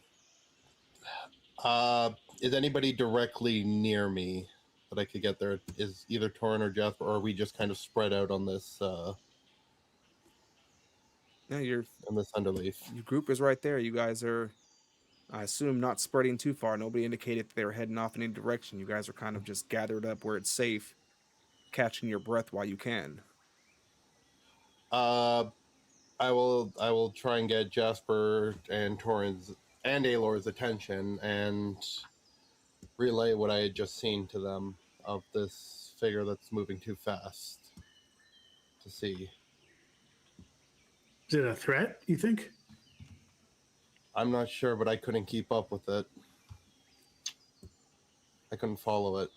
Is anybody directly near me that I could get there? Is either Torin or Jasper, or are we just kind of spread out on this Yeah, on this underleaf? your group is right there. You guys are, I assume, not spreading too far. Nobody indicated that they were heading off in any direction. You guys are kind of just gathered up where it's safe, catching your breath while you can. Uh, I will try and get Jasper and Torin's and Aelor's attention and relay what I had just seen to them of this figure that's moving too fast. to see. Is it a threat, you think? I'm not sure, but I couldn't keep up with it. I couldn't follow it.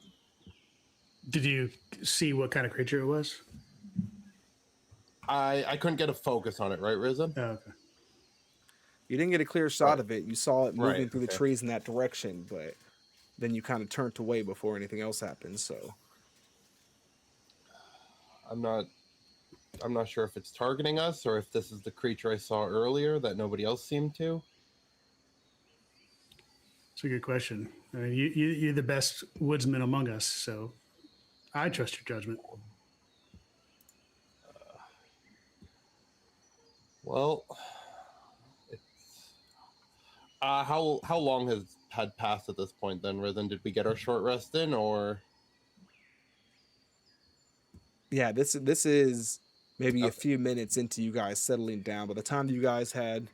Did you see what kind of creature it was? I couldn't get a focus on it, right, Risen? Oh, okay. You didn't get a clear shot Right. of it. You saw it moving Right, through the okay. trees in that direction, but then you kind of turned away before anything else happened. So I'm not sure if it's targeting us or if this is the creature I saw earlier that nobody else seemed to. It's a good question. I mean, you're the best woodsman among us, so I trust your judgment. Well, it's how long had passed at this point then, Risen? Did we get our short rest in, or yeah, this is maybe a Okay. few minutes into you guys settling down. By the time you guys had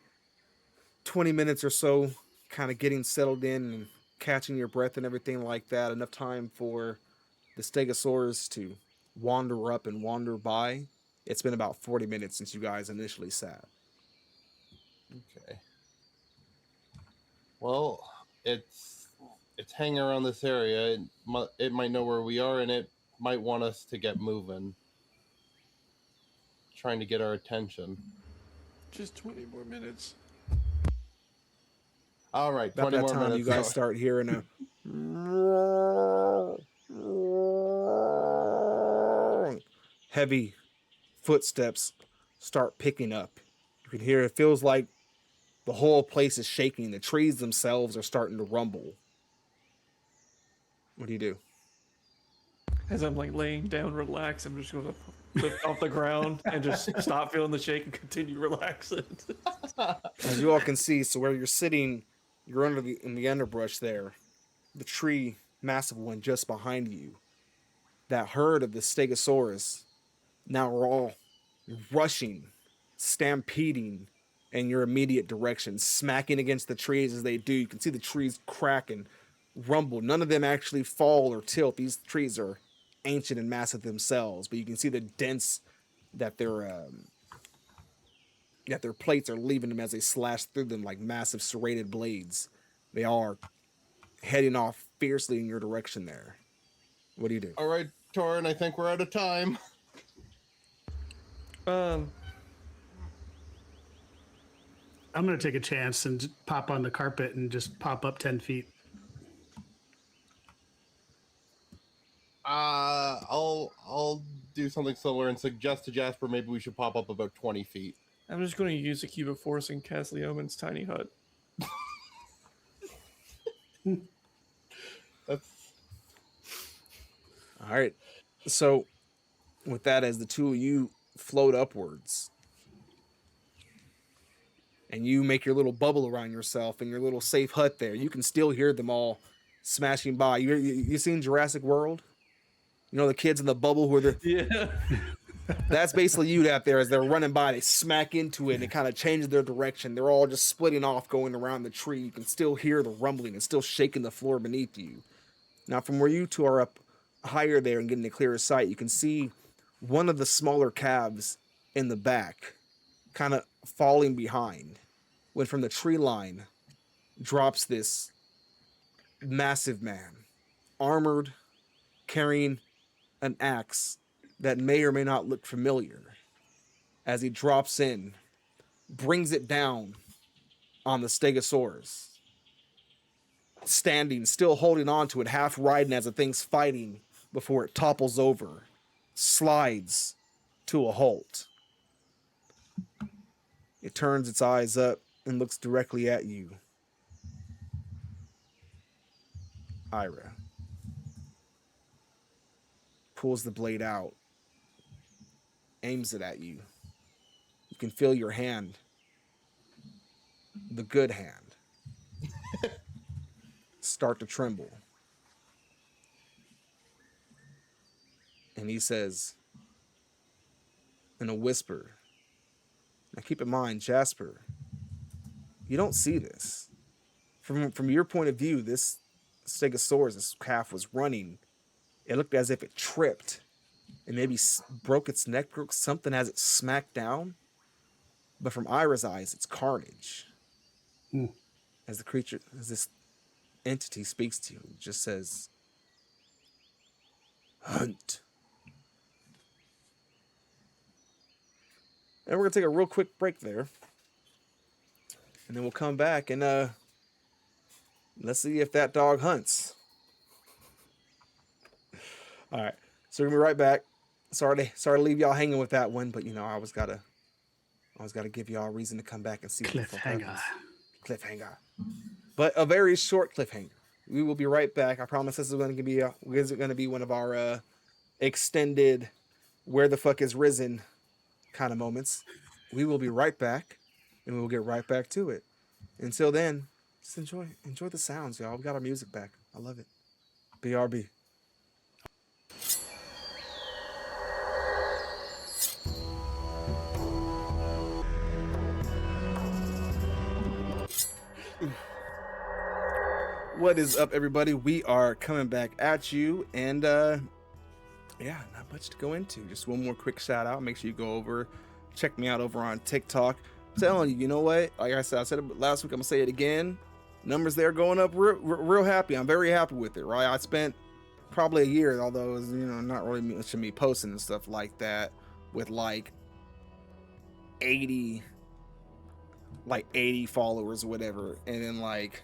20 minutes or so, kind of getting settled in and catching your breath and everything like that, enough time for the Stegosaurus to wander up and wander by. It's been about 40 minutes since you guys initially sat. okay? Well, it's hanging around this area. It might know where we are, and it might want us to get moving, trying to get our attention. Just 20 more minutes. All right, About 20 that more time, minutes. you guys So- start hearing a heavy footsteps start picking up. You can hear it feels like the whole place is shaking. The trees themselves are starting to rumble. What do you do? As I'm like laying down, relax, I'm just going to lift off the ground and just stop feeling the shake and continue relaxing. As you all can see, so where you're sitting, you're in the underbrush there. The tree, massive one just behind you. That herd of the Stegosaurus now are all rushing, stampeding in your immediate direction, smacking against the trees as they do. You can see the trees crack and rumble. None of them actually fall or tilt. These trees are ancient and massive themselves, but you can see the dents that their plates are leaving them as they slash through them like massive serrated blades. They are heading off fiercely in your direction there. What do you do? All right, Torin, I think we're out of time. I'm going to take a chance and pop on the carpet and just pop up 10 feet. I'll do something similar and suggest to Jasper maybe we should pop up about 20 feet. I'm just going to use a cube of force and cast Leoman's tiny hut. That's All right. So, with that, as the two of you float upwards and you make your little bubble around yourself in your little safe hut there, you can still hear them all smashing by. You seen Jurassic World? You know the kids in the bubble who are the Yeah. that's basically you out there as they're running by. They smack into it and it kind of changes their direction. They're all just splitting off, going around the tree. You can still hear the rumbling and still shaking the floor beneath you. Now, from where you two are up higher there and getting a clearer sight, you can see one of the smaller calves in the back kind of falling behind when from the tree line drops this massive man, armored, carrying an axe that may or may not look familiar. As he drops in, brings it down on the Stegosaurus. Standing, still holding on to it, half riding as the thing's fighting before it topples over, slides to a halt. It turns its eyes up and looks directly at you. Ira pulls the blade out, aims it at you. You can feel your hand, the good hand, start to tremble. And he says, in a whisper, now keep in mind, Jasper, you don't see this. From your point of view, this Stegosaurus, this calf was running. It looked as if it tripped and maybe broke its neck, broke something as it smacked down. But from Ira's eyes, it's carnage. Hmm. As the creature, as this entity speaks to you, it just says, "Hunt." And we're gonna take a real quick break there, and then we'll come back and let's see if that dog hunts. All right, so we're gonna be right back. Sorry to leave y'all hanging with that one, but you know I always gotta give y'all a reason to come back and see what the fuck Cliffhanger. happens. Cliffhanger, but a very short cliffhanger. We will be right back. I promise this is going to be one of our extended "Where the fuck is Risen" kind of moments. We will be right back, and we will get right back to it. Until then, just enjoy the sounds, y'all. We got our music back. I love it. BRB. What is up, everybody? We are coming back at you, and yeah, not much to go into. Just one more quick shout out. Make sure you go over, check me out over on TikTok. I'm telling you, you know what? Like I said it last week. I'm gonna say it again. Numbers there going up real happy. I'm very happy with it. Right? I spent probably a year, although it was, not really much of me posting and stuff like that, with like 80 followers or whatever, and then like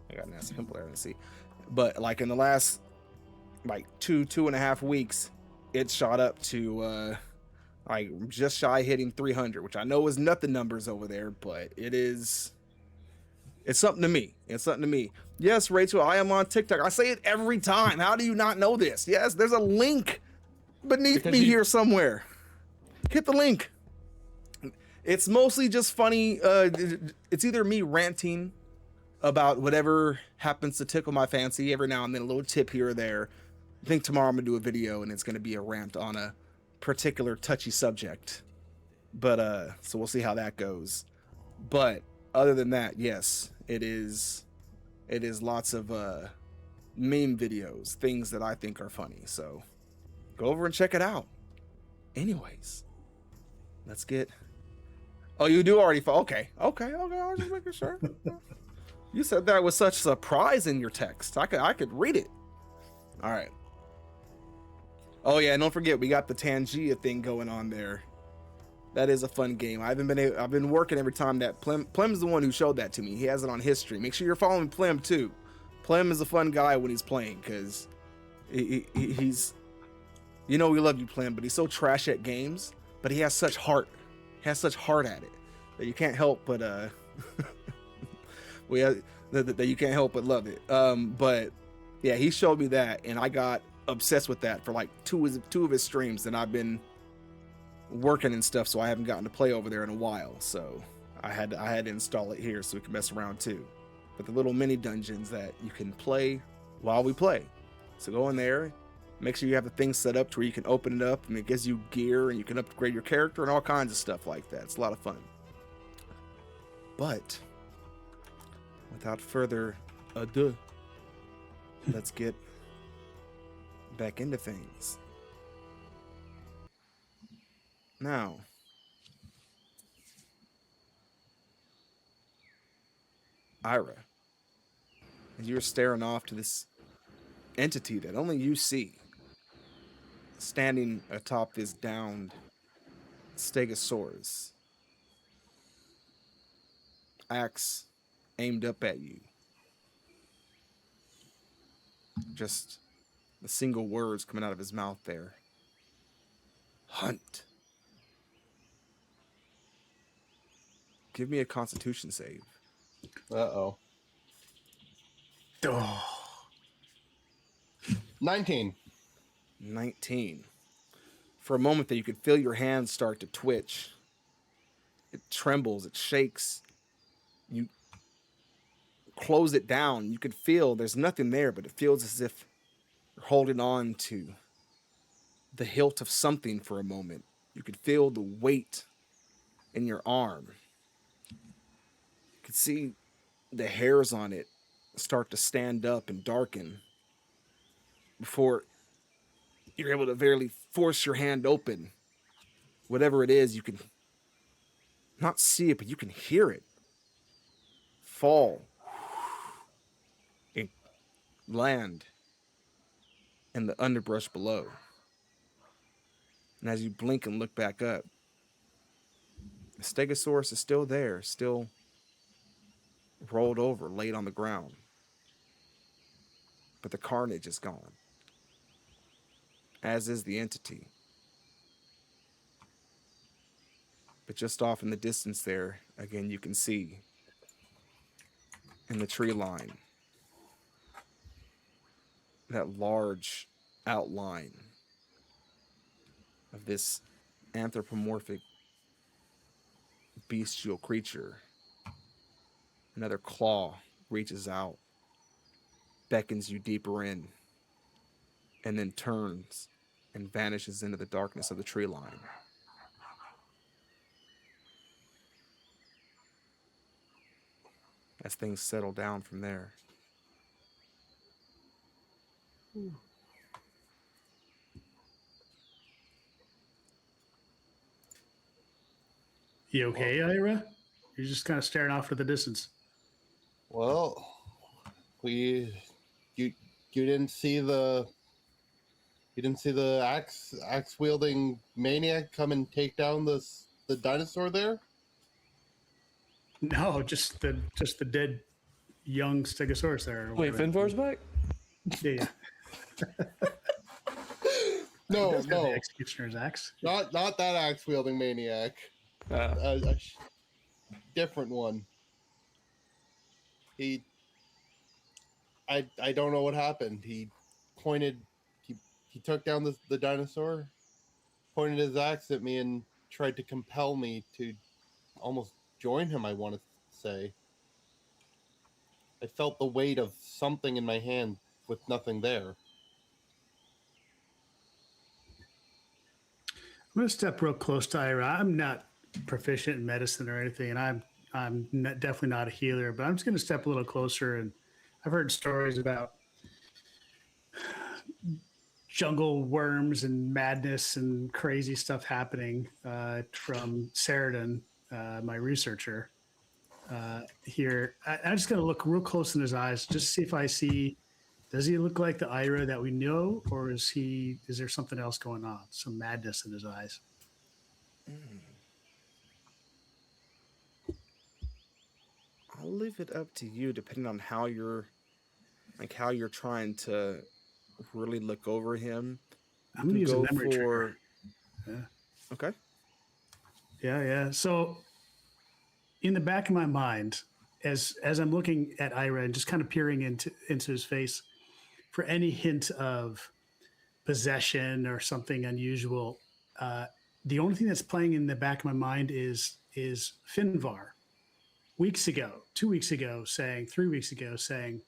I got a nice pimple there to see, but like in the last like two and a half weeks, it shot up to like just shy hitting 300, which I know is nothing numbers over there, but it's something to me. It's something to me. Yes, Rachel, I am on TikTok. I say it every time. How do you not know this? Yes, there's a link beneath me here somewhere. Hit the link. It's mostly just funny. It's either me ranting about whatever happens to tickle my fancy every now and then, a little tip here or there. I think tomorrow I'm gonna do a video and it's gonna be a rant on a particular touchy subject, but so we'll see how that goes. But other than that, yes, it is lots of meme videos, things that I think are funny, so go over and check it out. Anyways, let's get... Oh, you do already okay, I was just making sure. You said that with such surprise in your text. I could read it. All right. Oh yeah, and don't forget we got the Tangia thing going on there. That is a fun game. I've been working every time that Plem's the one who showed that to me. He has it on history. Make sure you're following Plem too. Plem is a fun guy when he's playing, because he's, we love you, Plem, but he's so trash at games, but he has such heart. He has such heart at it that you can't help but that you can't help but love it. But yeah, he showed me that, and I got obsessed with that for like two of his streams, and I've been working and stuff, so I haven't gotten to play over there in a while. So I had to install it here so we can mess around too. But the little mini dungeons that you can play while we play. So go in there, make sure you have the thing set up to where you can open it up, and it gives you gear, and you can upgrade your character and all kinds of stuff like that. It's a lot of fun. But without further ado, let's get back into things. Now, Ira, as you're staring off to this entity that only you see, standing atop this downed stegosaurus, axe aimed up at you. Just the single words coming out of his mouth there. Hunt. Give me a Constitution save. Uh-oh. Oh. 19. 19. For a moment there, you could feel your hands start to twitch. It trembles, it shakes. You close it down. You could feel there's nothing there, but it feels as if you're holding on to the hilt of something for a moment. You could feel the weight in your arm. You could see the hairs on it start to stand up and darken before you're able to force your hand open, whatever it is, you can not see it, but you can hear it fall and land in the underbrush below. And as you blink and look back up, the Stegosaurus is still there, still rolled over, laid on the ground. But the carnage is gone, as is the entity. But just off in the distance there, again, you can see in the tree line that large outline of this anthropomorphic bestial creature. Another claw reaches out, beckons you deeper in, and then turns and vanishes into the darkness of the tree line. As things settle down from there. You okay, Ira? You're just kind of staring off to the distance. Well, you didn't see the axe wielding maniac come and take down the dinosaur there? No, just the dead young Stegosaurus there. or Wait, whatever. Finvar's back? Yeah. No, That's got no, the executioner's axe. not that axe wielding maniac. A different one. I don't know what happened. He took down the dinosaur, pointed his axe at me, and tried to compel me to almost join him, I want to say. I felt the weight of something in my hand with nothing there. I'm gonna step real close to Ira. I'm not proficient in medicine or anything, and I'm definitely not a healer. But I'm just gonna step a little closer. And I've heard stories about jungle worms and madness and crazy stuff happening from Sheridan, my researcher here. I'm just gonna look real close in his eyes, just see if I see. Does he look like the Ira that we know, or is there something else going on? Some madness in his eyes. I'll leave it up to you, depending on how you're trying to really look over him. I'm gonna use a memory for trigger. Yeah. Okay. Yeah. So in the back of my mind, as I'm looking at Ira and just kind of peering into his face for any hint of possession or something unusual, the only thing that's playing in the back of my mind is Finvar. 2 weeks ago, 3 weeks ago, saying,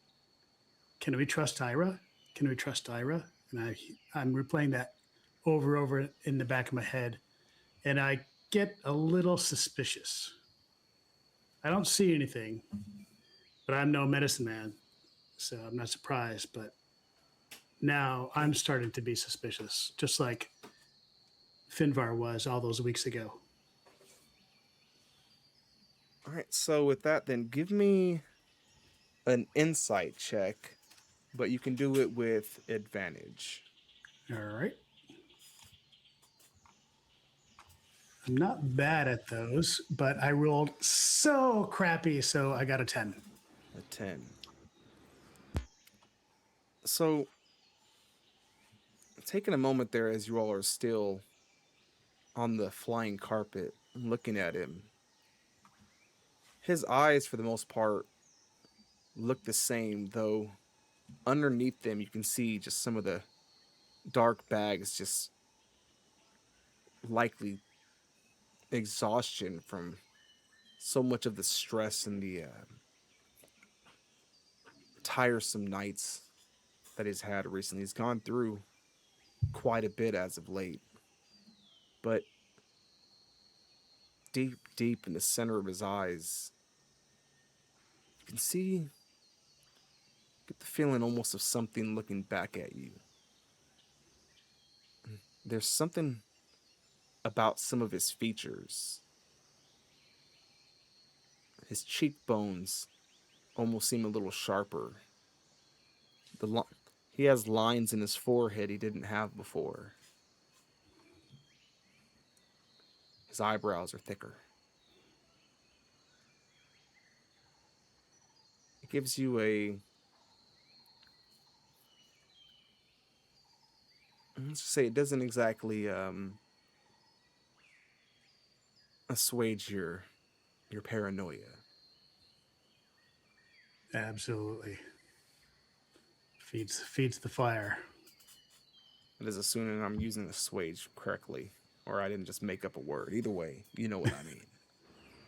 "Can we trust Ira? Can we trust Ira?" And I'm replaying that over in the back of my head, and I get a little suspicious. I don't see anything, but I'm no medicine man, so I'm not surprised. But now I'm starting to be suspicious, just like Finvar was all those weeks ago. All right. So with that, then give me an insight check, but you can do it with advantage. All right. I'm not bad at those, but I rolled so crappy, so I got a 10. A 10. So, taking a moment there as you all are still on the flying carpet looking at him, his eyes, for the most part, look the same, though underneath them you can see just some of the dark bags, just likely exhaustion from so much of the stress and the tiresome nights that he's had recently. He's gone through quite a bit as of late. But deep in the center of his eyes, you can get the feeling almost of something looking back at you. there's something about some of his features. His cheekbones almost seem a little sharper. He has lines in his forehead he didn't have before. His eyebrows are thicker. It gives you let's just say it doesn't exactly assuage your paranoia. Absolutely. Feeds the fire. It is assuming I'm using assuage correctly, or I didn't just make up a word. Either way, you know what I mean.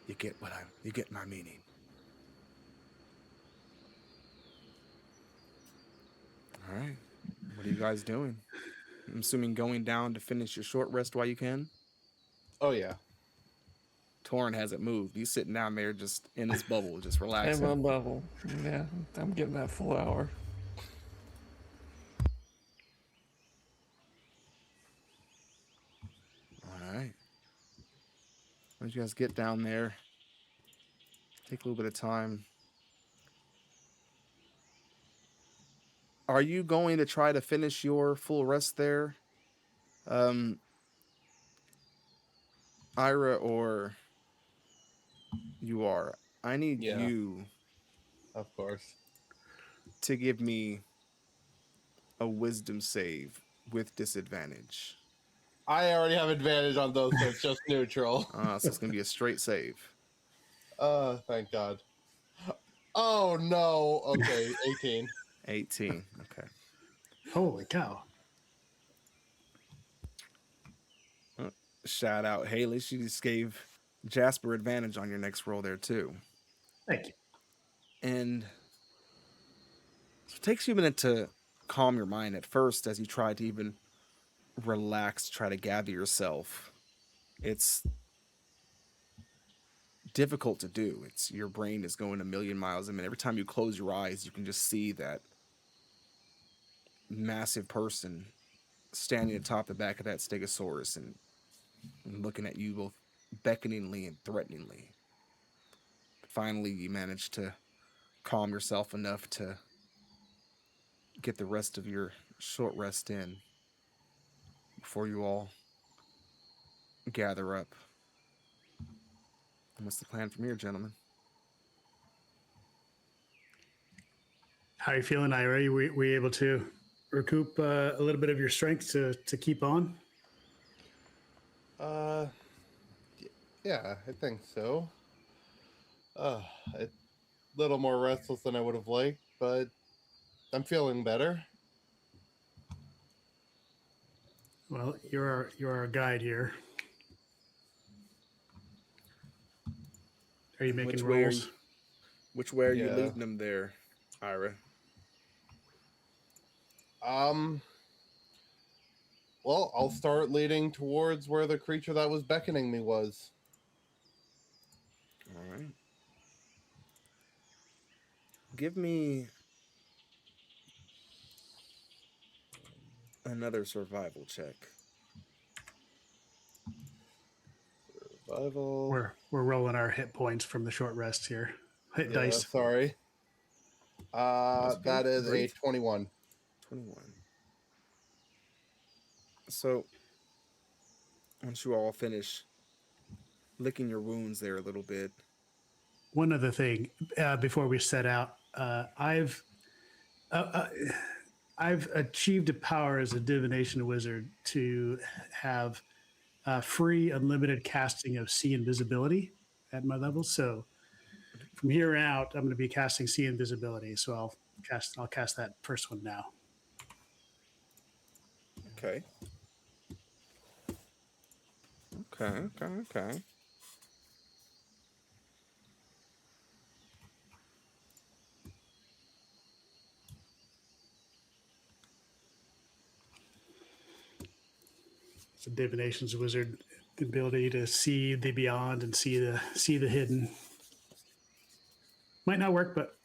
You get my meaning. All right. What are you guys doing? I'm assuming going down to finish your short rest while you can. Oh yeah. Torrin hasn't moved. He's sitting down there just in his bubble, just And relaxing. my bubble. Yeah, I'm getting that full hour. All right. Once you guys get down there, take a little bit of time. Are you going to try to finish your full rest there, Ira, or you are? I need Yeah. you Of course. to give me a wisdom save with disadvantage. I already have advantage on those, so it's just neutral. So it's gonna be a straight save. Thank God. Oh no. Okay, 18. 18. Okay. Holy cow. Shout out Haley. She just gave Jasper advantage on your next roll there too. Thank you. And so it takes you a minute to calm your mind at first as you try to even relax, try to gather yourself. It's difficult to do. It's your brain is going a million miles a minute. Every time you close your eyes, you can just see that massive person standing atop the back of that stegosaurus and looking at you both beckoningly and threateningly. Finally, you manage to calm yourself enough to get the rest of your short rest in before you all gather up. What's the plan from here, gentlemen? How are you feeling, Ira? Were you able to recoup a little bit of your strength to keep on? Yeah, I think so. A little more restless than I would have liked, but I'm feeling better. Well, you're our guide here. Are you making rolls? Which way are you Yeah. leading them there, Ira? Well, I'll start leading towards where the creature that was beckoning me was. All right. Give me another survival check. Survival. We're rolling our hit points from the short rest here. Hit Yeah, dice. sorry. Okay. That is Breathe. a 21. 21. So, once you all finish licking your wounds there a little bit, One other thing before we set out, I've achieved a power as a divination wizard to have free, unlimited casting of see invisibility at my level. So from here out, I'm going to be casting see invisibility. So I'll cast that first one now. okay. Okay. It's a divination's wizard, the ability to see the beyond and see the hidden. Might not work, but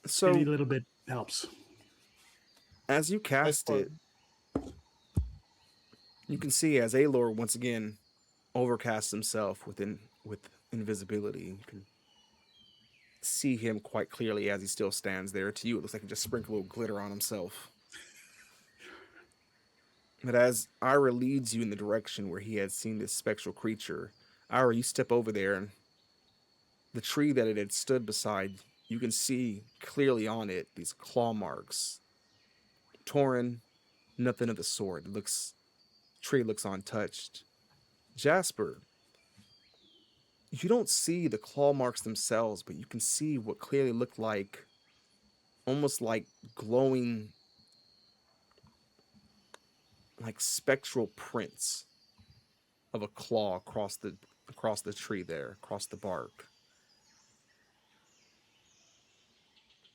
So, any little bit helps. as you cast fun. it, You can see as Aelor once again overcasts himself with invisibility. You can see him quite clearly as he still stands there. To you, it looks like he just sprinkled a little glitter on himself. But as Ira leads you in the direction where he had seen this spectral creature, Ira, you step over there, and the tree that it had stood beside, you can see clearly on it these claw marks. Torin, nothing of the sort. Tree looks untouched. Jasper, you don't see the claw marks themselves, but you can see what clearly looked like almost like glowing, like spectral prints of a claw across the tree there, across the bark.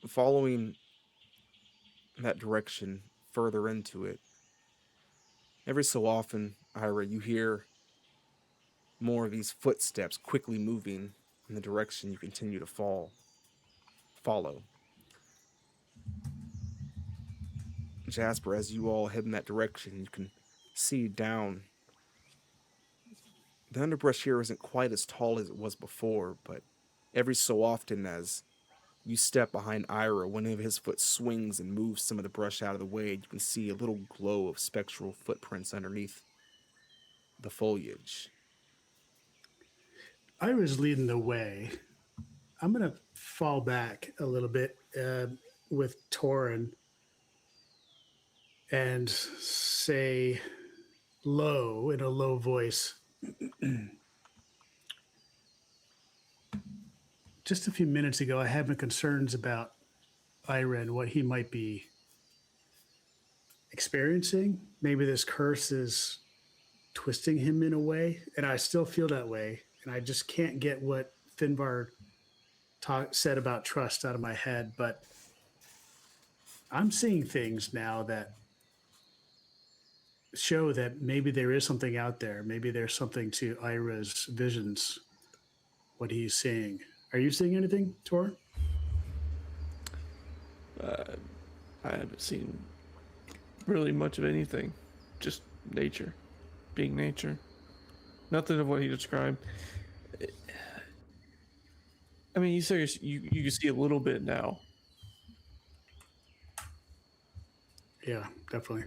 Following that direction further into it, every so often, Ira, you hear more of these footsteps quickly moving in the direction you continue to follow. Jasper, as you all head in that direction, you can see down. The underbrush here isn't quite as tall as it was before, but every so often as you step behind Ira, one of his foot swings and moves some of the brush out of the way, you can see a little glow of spectral footprints underneath the foliage. Ira's leading the way. I'm going to fall back a little bit with Torin and say in a low voice, just a few minutes ago, I had my concerns about Ira and what he might be experiencing. Maybe this curse is twisting him in a way, and I still feel that way. And I just can't get what Finbar said about trust out of my head, but I'm seeing things now that show that maybe there is something out there. Maybe there's something to Ira's visions, what he's seeing. Are you seeing anything, Tor? I haven't seen really much of anything. Just nature. Being nature. Nothing of what he described. I mean, you say you can see a little bit now. Yeah, definitely.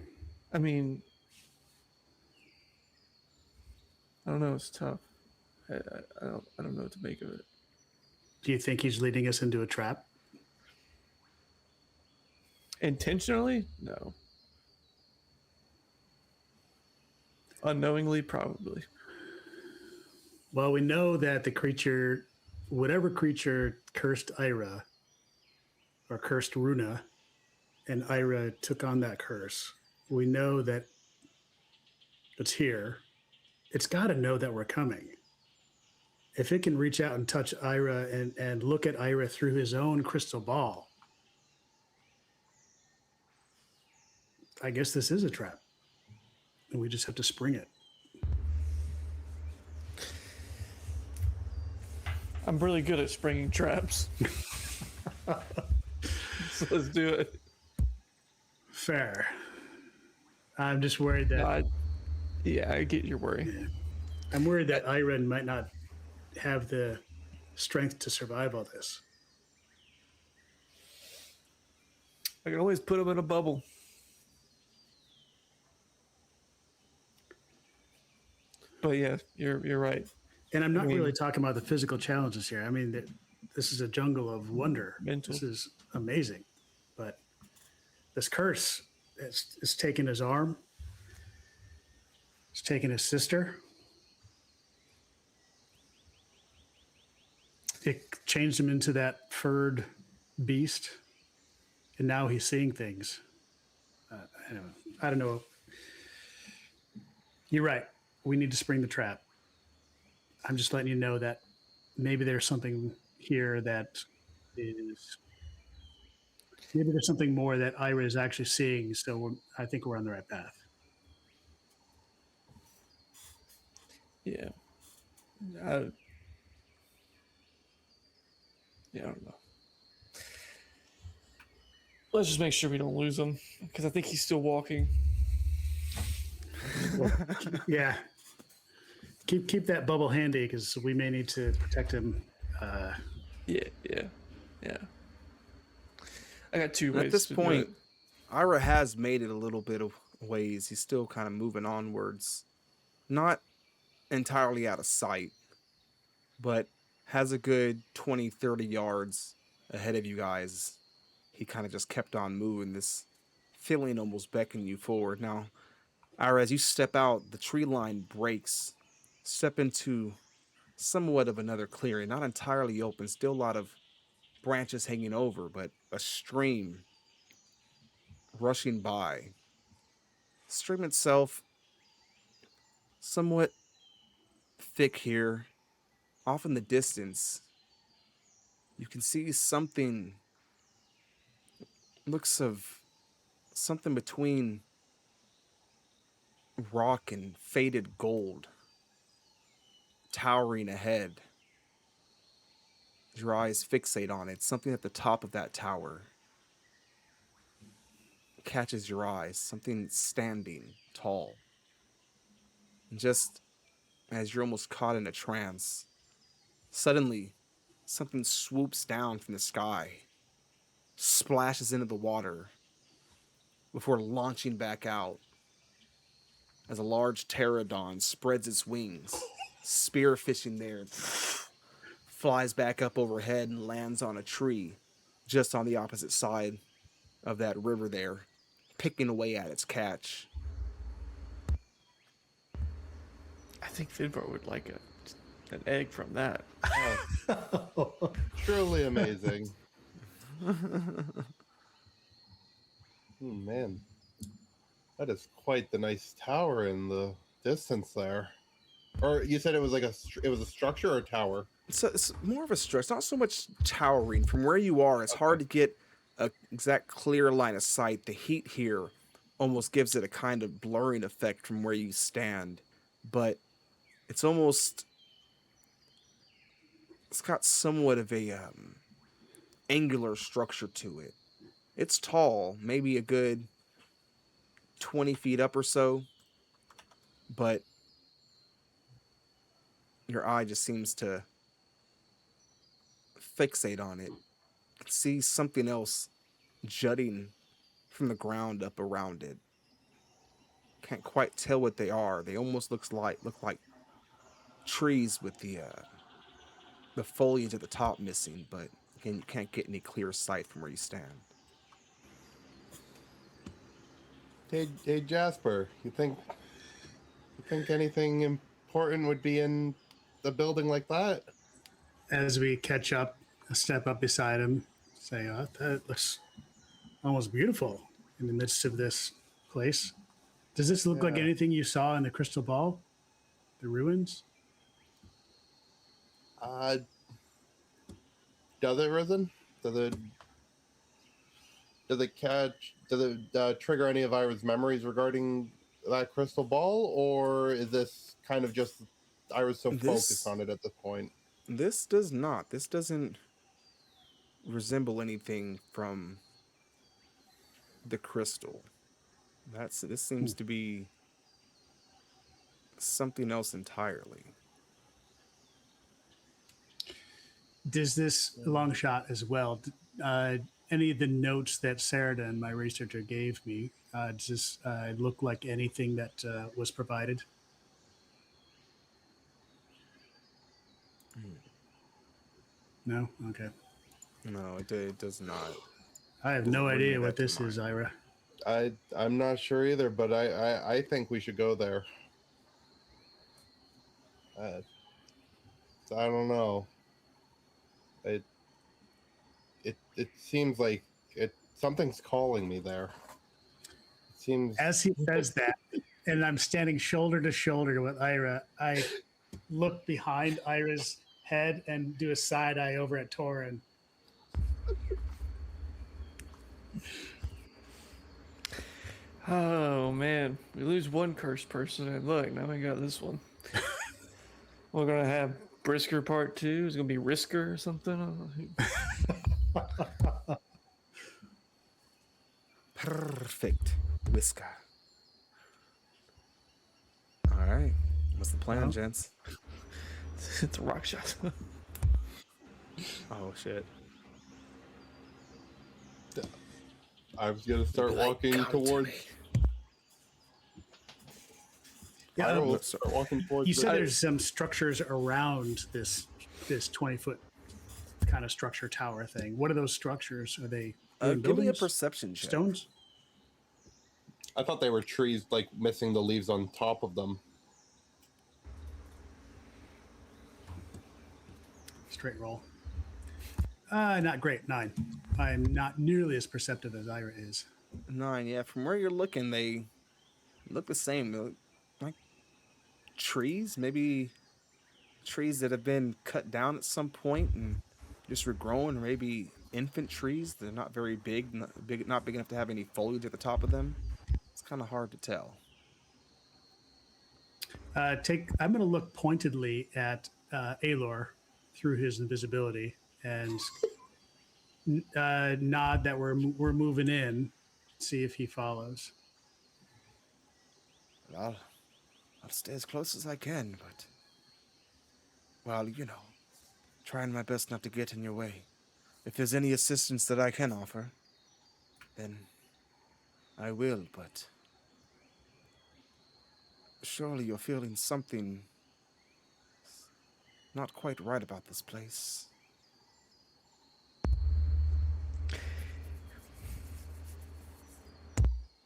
I mean, I don't know. It's tough. I don't know what to make of it. Do you think he's leading us into a trap? Intentionally? No. Unknowingly, probably. Well, we know that the creature, whatever creature cursed Ira or cursed Runa, and Ira took on that curse, we know that it's here. It's got to know that we're coming. If it can reach out and touch Ira and look at Ira through his own crystal ball, I guess this is a trap. And we just have to spring it. I'm really good at springing traps. So let's do it. Fair. I'm just worried that... I get your worry. Yeah. I'm worried that Ira might not have the strength to survive all this. I can always put him in a bubble. But yeah, you're right. And I'm not really talking about the physical challenges here. I mean, this is a jungle of wonder. Mental. This is amazing. But this curse is taking his arm. It's taking his sister. It changed him into that furred beast. And now he's seeing things. I don't know. You're right. We need to spring the trap. I'm just letting you know that maybe there's something here that is... Maybe there's something more that Ira is actually seeing, so I think we're on the right path. Yeah. I don't know. Let's just make sure we don't lose him, because I think he's still walking. Yeah. Keep that bubble handy because we may need to protect him. Yeah. I got two And ways at this to do it. point, Ira has made it a little bit of ways. He's still kind of moving onwards. Not entirely out of sight, but has a good 20, 30 yards ahead of you guys. He kind of just kept on moving, this feeling almost beckoning you forward. Now, Ira, as you step out, the tree line breaks. Step into somewhat of another clearing, not entirely open, still a lot of branches hanging over, but a stream rushing by. The stream itself, somewhat thick here. Off in the distance, you can see something, looks of something between rock and faded gold, towering ahead. Your eyes fixate on it. Something at the top of that tower catches your eyes. Something standing tall. And just as you're almost caught in a trance, suddenly something swoops down from the sky, splashes into the water before launching back out as a large pterodon spreads its wings, spearfishing there, flies back up overhead and lands on a tree just on the opposite side of that river there, picking away at its catch. I think Finbar would like an egg from that. Truly amazing. Man, that is quite the nice tower in the distance there. Or you said it was like it was a structure or a tower? It's more of a stretch, not so much towering. From where you are, it's hard to get a exact clear line of sight. The heat here almost gives it a kind of blurring effect from where you stand, but it's almost, it's got somewhat of a angular structure to it. It's tall, maybe a good 20 feet up or so, but your eye just seems to fixate on it. See something else jutting from the ground up around it. Can't quite tell what they are. They almost look like trees with the foliage at the top missing, but again, you can't get any clear sight from where you stand. Hey Jasper, you think anything important would be in a building like that? As we catch up, a step up beside him, say, that looks almost beautiful in the midst of this place. Does this look like Yeah. anything you saw in the crystal ball? The ruins? Does it, Risen? Does it trigger any of Ira's memories regarding that crystal ball, or is this kind of just Ira's so focused on it at this point? This does not. This doesn't resemble anything from the crystal. This seems to be something else entirely. Does this long shot as well? Any of the notes that Sarada, my researcher, gave me, does this look like anything that was provided? No? Okay. No, it does not. I have no idea what this is, Ira. I'm not sure either, but I think we should go there. I don't know. It seems like something's calling me there. It seems. As he says that, and I'm standing shoulder to shoulder with Ira, I look behind Ira's head and do a side eye over at Torin. Oh man, we lose one cursed person, and look, now we got this one. We're gonna have Brisker Part 2. It's gonna be Risker or something. Perfect. Whisker. What's the plan, Well. gents? It's a rock shot. Oh shit. I was gonna start walking towards. Yeah, I will look, so- start walking towards. you said the- there's some structures around this 20-foot kind of structure tower thing. What are those structures? Are they wooden Give me a buildings? perception check. Stones? I thought they were trees, like missing the leaves on top of them. Straight roll. Not great. 9. I'm not nearly as perceptive as Ira is. 9. Yeah, from where you're looking, they look the same. They look like trees, maybe trees that have been cut down at some point and just regrown, or maybe infant trees. They're not very big, not big enough to have any foliage at the top of them. It's kind of hard to tell. I'm going to look pointedly at Alor through his invisibility and nod that we're moving in. See if he follows. I'll stay as close as I can, but well, you know, trying my best not to get in your way. If there's any assistance that I can offer, then I will, but surely you're feeling something not quite right about this place.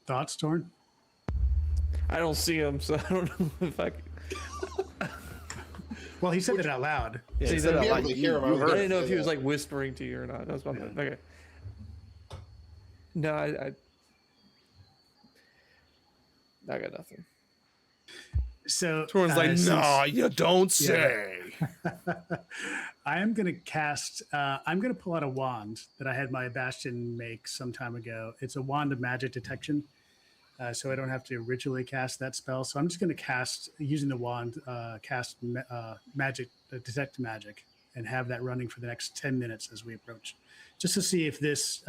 Thoughts, Torn? I don't see him, so I don't know if I can. Well, he said it out loud. Yeah, See, he said then it be like able to you- hear him. I you was heard I it. didn't know if he was Yeah. like whispering to you or not. That's my bad. Okay. No, I got nothing. So Torn's like, since- no, you don't say. I am going to cast. I'm going to pull out a wand that I had my Bastion make some time ago. It's a wand of magic detection, so I don't have to ritually cast that spell. So I'm just going to cast using the wand, magic, detect magic, and have that running for the next 10 minutes as we approach, just to see if this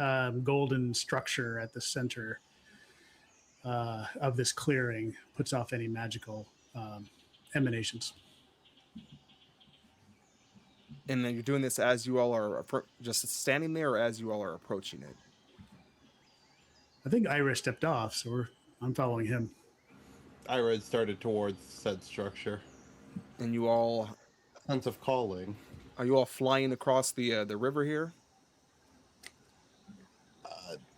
golden structure at the center of this clearing puts off any magical emanations. And then you're doing this as you all are just standing there, or as you all are approaching it. I think Ira stepped off, so I'm following him. Ira had started towards said structure. And you all Sense of calling. are you all flying across the river here?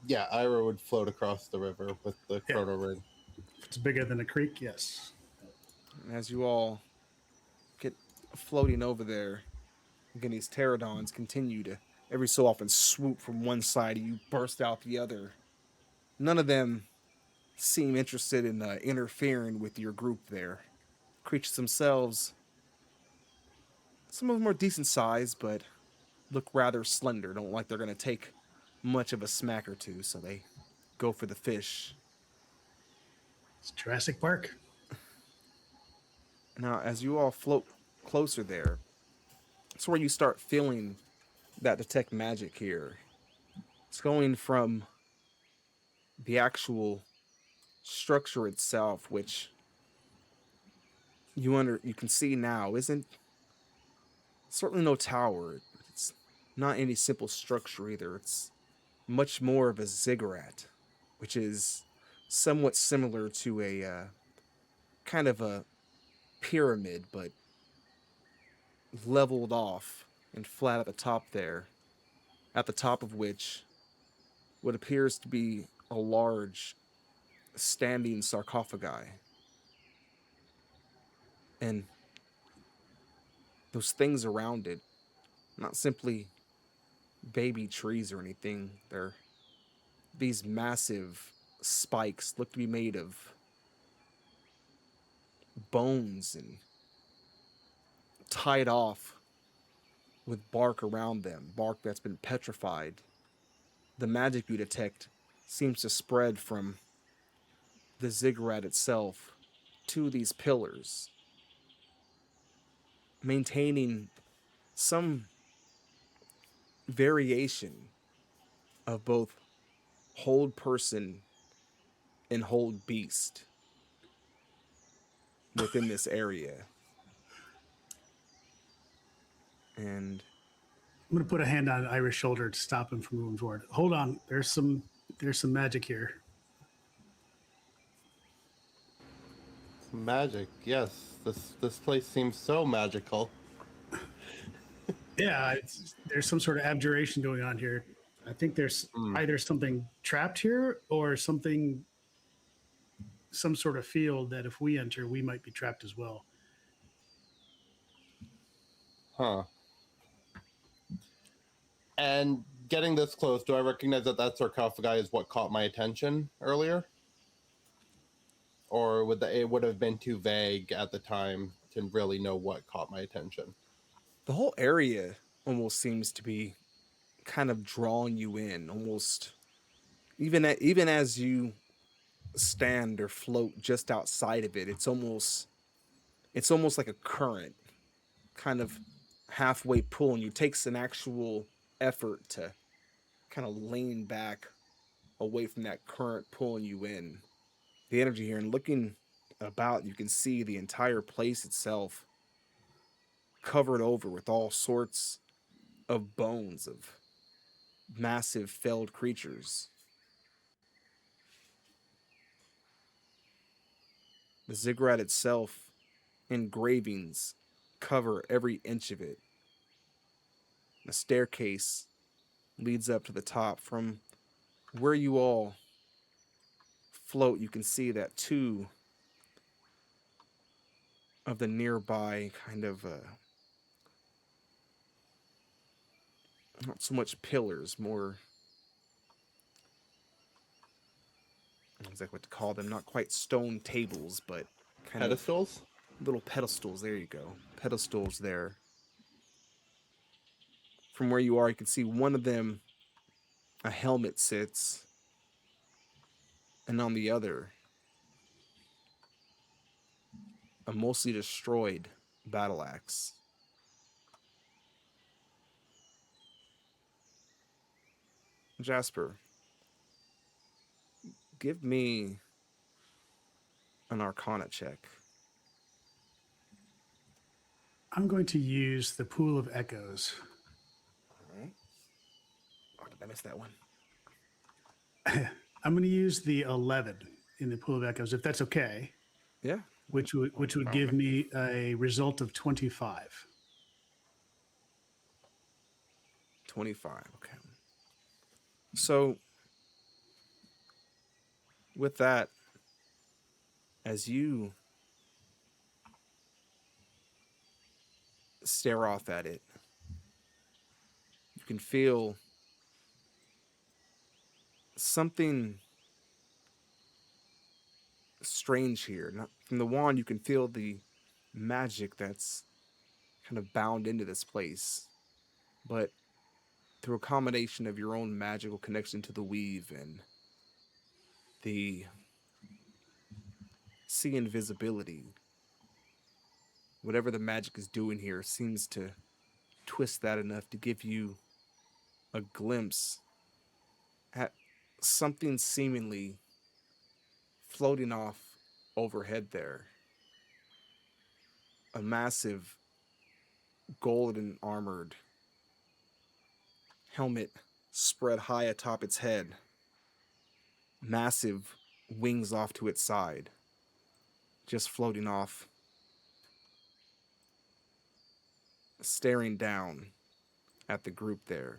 Yeah, Ira would float across the river with the Yeah. chrono ring. If it's bigger than a creek, yes. And as you all get floating over there, again, these pterodons continue to every so often swoop from one side, you burst out the other. None of them seem interested in interfering with your group there. Creatures themselves, some of them are decent size, but look rather slender. Don't like they're going to take much of a smack or two, so they go for the fish. It's Jurassic Park. Now, as you all float closer there, it's where you start feeling that detect magic here. It's going from the actual structure itself, which you can see now isn't certainly no tower, but it's not any simple structure either. It's much more of a ziggurat, which is somewhat similar to a kind of a pyramid, but leveled off and flat at the top there, at the top of which what appears to be a large standing sarcophagi. And those things around it, not simply baby trees or anything, they're these massive spikes, look to be made of bones and tied off with bark around them, bark that's been petrified. The magic you detect seems to spread from the ziggurat itself to these pillars, maintaining some variation of both hold person and hold beast. within this area. And I'm gonna put a hand on Ira's shoulder to stop him from moving forward. Hold on, there's some magic here. Magic, yes. This place seems so magical. Yeah, there's some sort of abjuration going on here. I think there's either something trapped here or some sort of field that if we enter, we might be trapped as well. Huh. And getting this close, do I recognize that sarcophagi is what caught my attention earlier? Or it would have been too vague at the time to really know what caught my attention? the whole area almost seems to be kind of drawing you in, almost even as you stand or float just outside of it. It's almost like a current kind of halfway pulling you. It takes an actual effort to kind of lean back away from that current pulling you in. The energy here, and looking about, you can see the entire place itself covered over with all sorts of bones of massive felled creatures. The ziggurat itself, engravings cover every inch of it. The staircase leads up to the top. From where you all float, you can see that two of the nearby kind of not so much pillars, more, I don't know exactly what to call them, not quite stone tables, but kind Pedestals? of little pedestals. There you go. Pedestals there. From where you are, you can see one of them, a helmet sits, and on the other, a mostly destroyed battle axe. Jasper, give me an Arcana check. I'm going to use the Pool of Echoes. All right. Oh, did I miss that one? I'm going to use the 11 in the Pool of Echoes, if that's okay, Yeah. which would give me a result of 25. 25. Okay. So, with that, as you stare off at it, you can feel something strange here. Not, from the wand, you can feel the magic that's kind of bound into this place, but through a combination of your own magical connection to the weave and the see invisibility, whatever the magic is doing here seems to twist that enough to give you a glimpse at something seemingly floating off overhead there. A massive golden armored helmet spread high atop its head, massive wings off to its side, just floating off, staring down at the group there.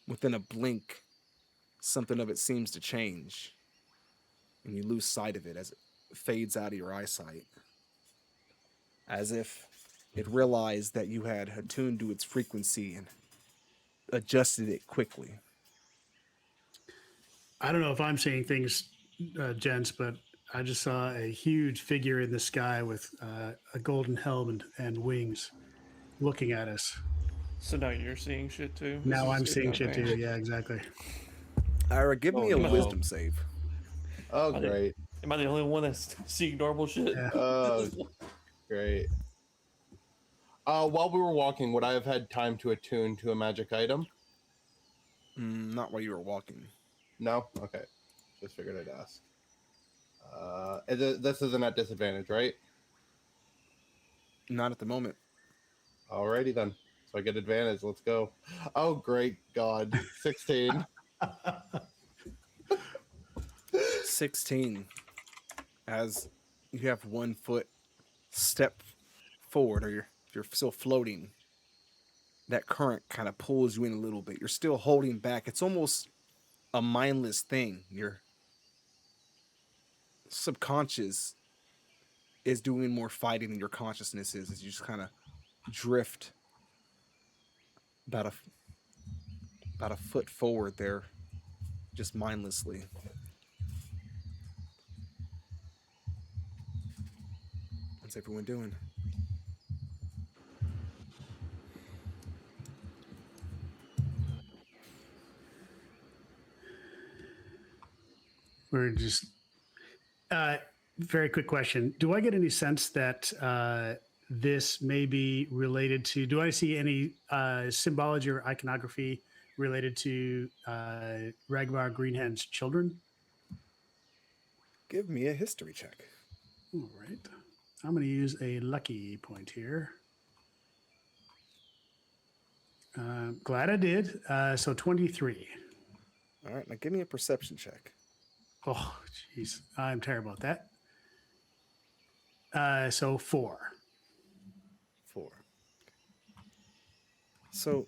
Within a blink, something of it seems to change, and you lose sight of it as it fades out of your eyesight, as if it realized that you had attuned to its frequency and adjusted it quickly. I don't know if I'm seeing things, gents, but I just saw a huge figure in the sky with a golden helmet and wings looking at us. So now you're seeing shit too? Now I'm seeing shit too. Yeah, exactly. Ira, give me a no. wisdom save. Oh, great. Am I the only one that's seeing normal shit? Yeah. Oh, great. While we were walking, would I have had time to attune to a magic item? Not while you were walking. No? Okay. Just figured I'd ask. This isn't at disadvantage, right? Not at the moment. Alrighty then. So I get advantage. Let's go. Oh, great God. 16. 16. As you have 1 foot step forward, or you're still floating, that current kind of pulls you in a little bit. You're still holding back. It's almost a mindless thing. Your subconscious is doing more fighting than your consciousness is, as you just kind of drift about a foot forward there, just mindlessly. What's everyone doing? We're just very quick question. Do I get any sense that this may be related to? Do I see any symbology or iconography related to Ragvar Greenhand's children? Give me a history check. All right. I'm going to use a lucky point here. Glad I did. So 23. All right, now give me a perception check. Oh, jeez. I'm terrible at that. So 4. 4. So,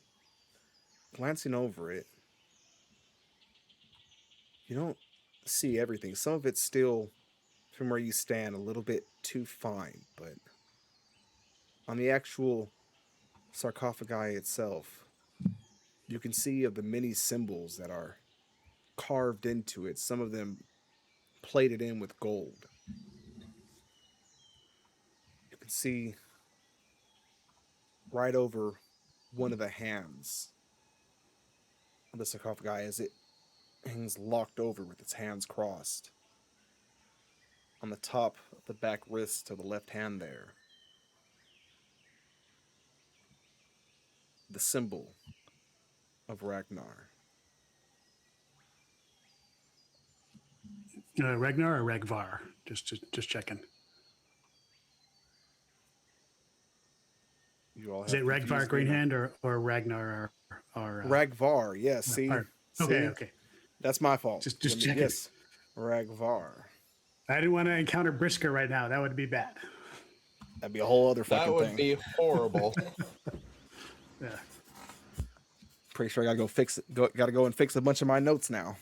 glancing over it, you don't see everything. Some of it's still, from where you stand, a little bit too fine, but on the actual sarcophagi itself, you can see of the many symbols that are carved into it, some of them plated in with gold. You can see right over one of the hands of the sarcophagi as it hangs locked over with its hands crossed. On the top of the back wrist to the left hand there, the symbol of Ragnar. Ragnar or Ragvar? Just checking. You all Is it Ragvar Greenhand or Ragnar or Ragvar? Yeah. See. Okay. That's my fault. Just checking. Yes, Ragvar. I didn't want to encounter Brisker right now. That would be bad. That'd be a whole other fucking That would thing. be horrible. Yeah. Pretty sure I gotta go and fix a bunch of my notes now.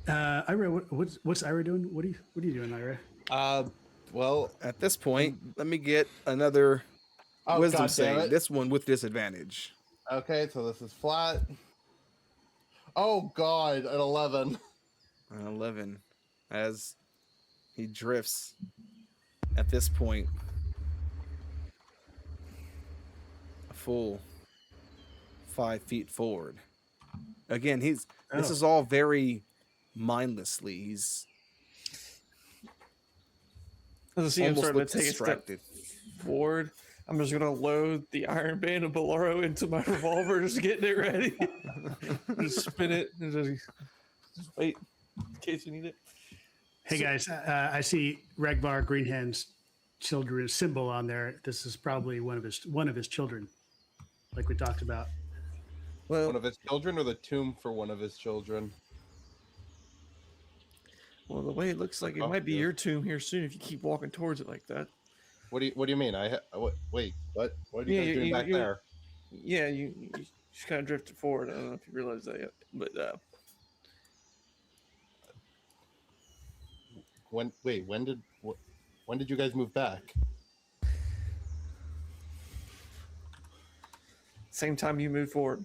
Ira, what's Ira doing? What are you doing, Ira? Well, At this point, let me get another wisdom God damn save. it. This one with disadvantage. Okay, so this is flat. Oh God, an 11. An 11. As he drifts at this point a full 5 feet forward. Again, this is all very mindlessly. He's As I see him almost starting to looked take a step distracted. forward, I'm just gonna load the Iron Band of Bolero into my revolver, just getting it ready. Just spin it and just wait in case you need it. Hey guys, I see Ragvar Greenhand's children symbol on there. This is probably one of his children, like we talked about. Well, One of his children, or the tomb for one of his children? the way it looks like it might be your tomb here soon if you keep walking towards it like that. What do you mean? Wait, what? What are you guys doing back there? Yeah, you just kind of drifted forward. I don't know if you realize that yet, but When did you guys move back? same time you move forward.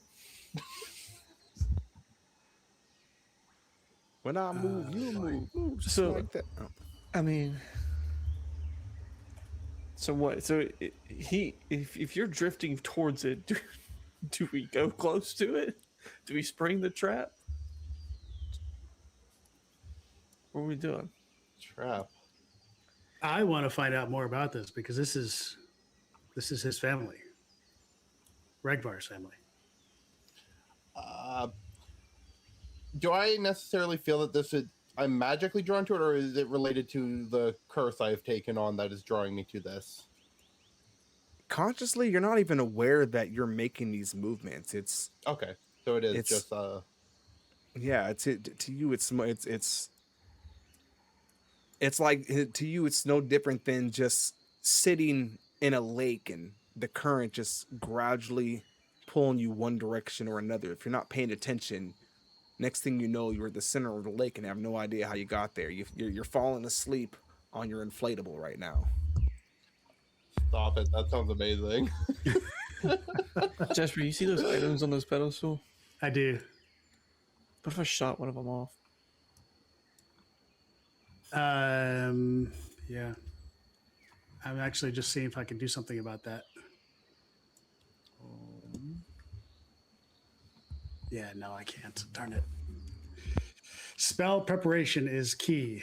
When I move, you move. Just So, like that. Oh. I mean, so what? So if you're drifting towards it, do we go close to it? Do we spring the trap? What are we doing? Trap. I want to find out more about this because this is his family, Ragvar's family. do I necessarily feel that I'm magically drawn to it, or is it related to the curse I've taken on that is drawing me to this? Consciously, you're not even aware that you're making these movements. Okay, so it is It's just yeah. To you, it's like to you, it's no different than just sitting in a lake and the current just gradually pulling you one direction or another. If you're not paying attention, next thing you know, you're at the center of the lake and have no idea how you got there. You're falling asleep on your inflatable right now. stop it. That sounds amazing. Jasper, you see those items on this pedestal? I do. What if I shot one of them off? Yeah. I'm actually just seeing if I can do something about that. Yeah, no, I can't. Darn it. Spell preparation is key.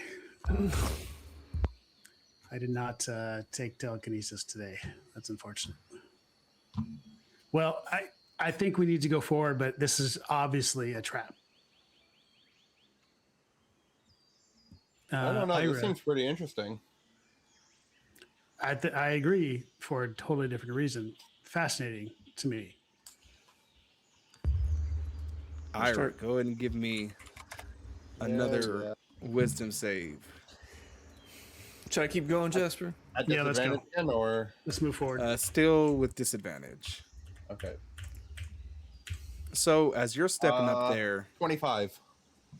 I did not take telekinesis today. That's unfortunate. Well, I think we need to go forward, but this is obviously a trap. I don't know. Ira, This seems pretty interesting. I agree for a totally different reason. Fascinating to me. Ira, go ahead and give me another wisdom save. Should I keep going, Jasper? At Yeah, let's disadvantage go. again, or Let's move forward. Still with disadvantage. okay. So as you're stepping up there, 25.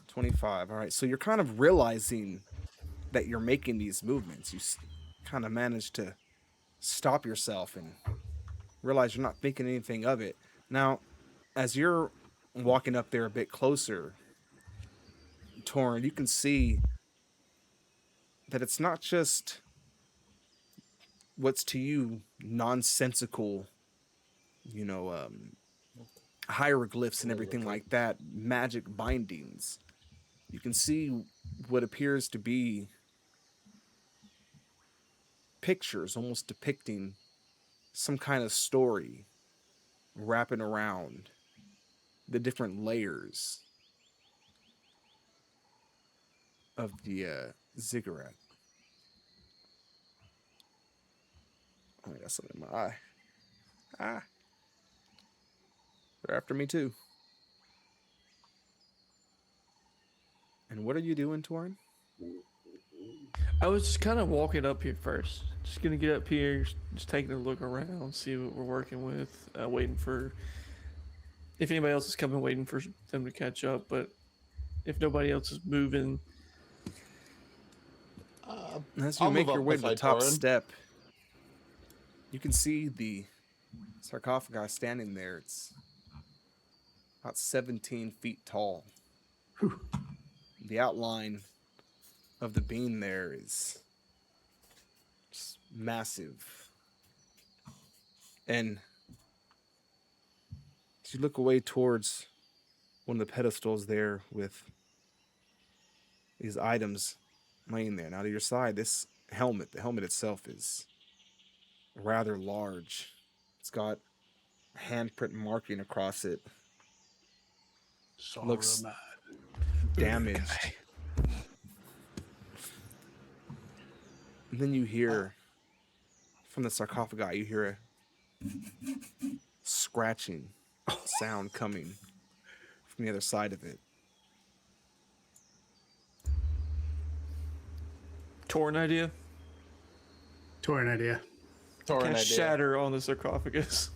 25. All right. So you're kind of realizing that you're making these movements. You kind of manage to stop yourself and realize you're not thinking anything of it. Now, as you're walking up there a bit closer, Torrin, you can see that it's not just what's to you nonsensical, you know, hieroglyphs and everything like that, magic bindings. You can see what appears to be pictures almost depicting some kind of story wrapping around the different layers of the ziggurat. Oh, I got something in my eye. Ah. They're after me too. And what are you doing, Torrin? I was just kind of walking up here first. Just gonna get up here, just taking a look around, see what we're working with, waiting for if anybody else is coming, waiting for them to catch up. But if nobody else is moving, As you I'll make move your up way to the beside top Torrin. step, you can see the sarcophagus standing there. It's about 17 feet tall. The outline of the beam there is just massive. And as you look away towards one of the pedestals there with these items laying there. Now to your side, this helmet, the helmet itself is rather large. It's got handprint marking across it. Looks damaged. And then you hear from the sarcophagi, you hear a scratching sound coming from the other side of it. Torn idea. Torn idea. Torrin Cast idea. shatter on the sarcophagus.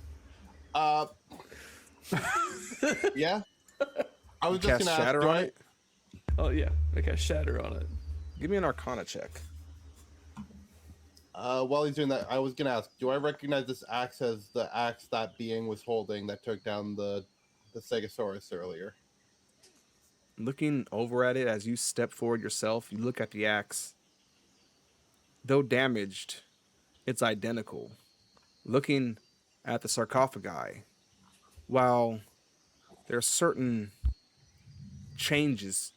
Yeah. I was just Cast gonna ask. shatter do on I- it. Oh yeah, I cast shatter on it. Give me an Arcana check. While he's doing that, I was gonna ask: do I recognize this axe as the axe that being was holding that took down the Stegosaurus earlier? Looking over at it as you step forward yourself, you look at the axe. Though damaged, it's identical. Looking at the sarcophagi, while there are certain changes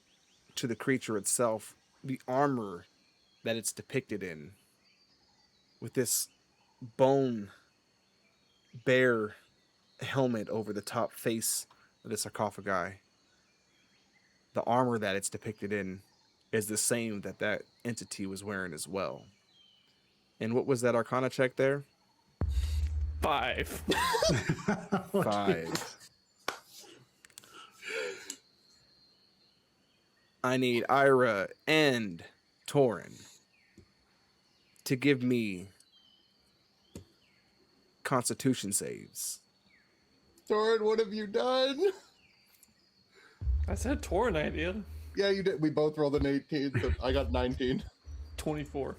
to the creature itself, the armor that it's depicted in, with this bone bare helmet over the top face of the sarcophagi, the armor that it's depicted in is the same that that entity was wearing as well. And what was that Arcana check there? 5. 5. I need Ira and Torin to give me Constitution saves. Torin, what have you done? I said Torn idea. Yeah, you did. We both rolled an 18, so I got 19. 24.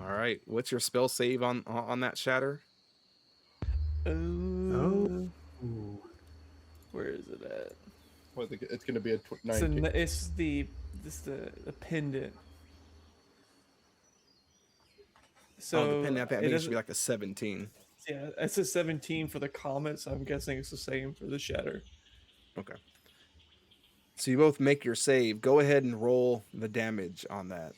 All right. What's your spell save on that shatter? Ooh. Where is it at? Well, I think it's going to be a 19. It's the pendant. So the pendant, I think it should be like a 17. Yeah, it's a 17 for the comet, so I'm guessing it's the same for the shatter. Okay. So you both make your save. Go ahead and roll the damage on that.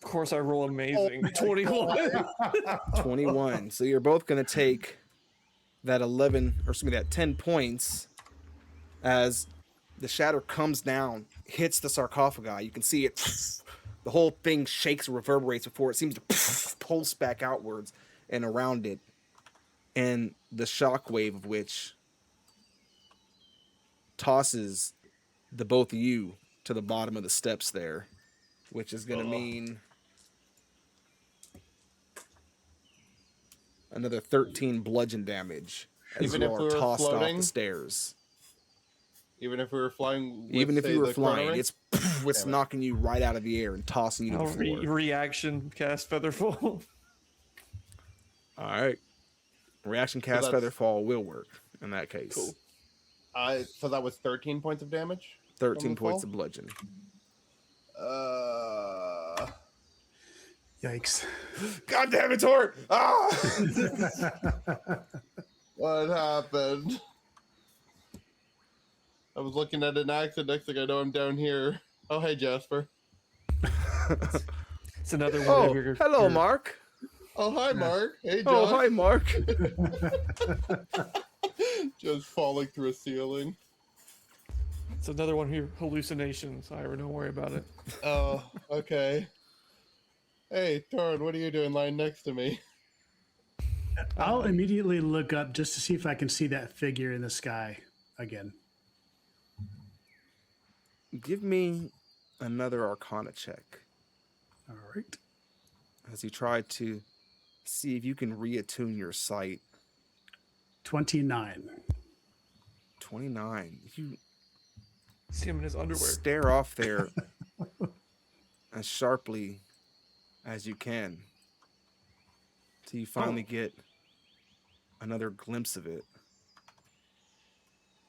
Of course, I roll amazing. 21. 21. So you're both going to take that 10 points as the shatter comes down, hits the sarcophagi. You can see it. The whole thing shakes and reverberates before it seems to pulse back outwards and around it. And the shockwave of which tosses the both of you to the bottom of the steps there, which is going to mean another 13 bludgeon damage as Even you if are we were tossed off floating? the stairs. Even if we were flying, with, Even if say, you were the flying, corner? it's Damn it. knocking you right out of the air and tossing you to the I'll floor. reaction cast Featherfall. All right. Reaction cast that's- Featherfall will work in that case. Cool. So that was 13 points of damage? 13 the points fall? of bludgeon. Yikes. God damn it, Tor! Ah! What happened? I was looking at an accident. Next thing I know, I'm down here. Oh, hey, Jasper. It's another one Oh, of your. hello, your- Mark. Oh, hi, Mark. Hey, Josh. Oh, hi, Mark. Just falling through a ceiling. It's another one of your hallucinations, Ira. Don't worry about it. Oh, okay. Hey, Torin, what are you doing lying next to me? I'll immediately look up just to see if I can see that figure in the sky again. Give me another Arcana check All right. as you try to see if you can reattune your sight. 29. 29. You See him in his underwear. stare off there as sharply as you can till you finally get another glimpse of it.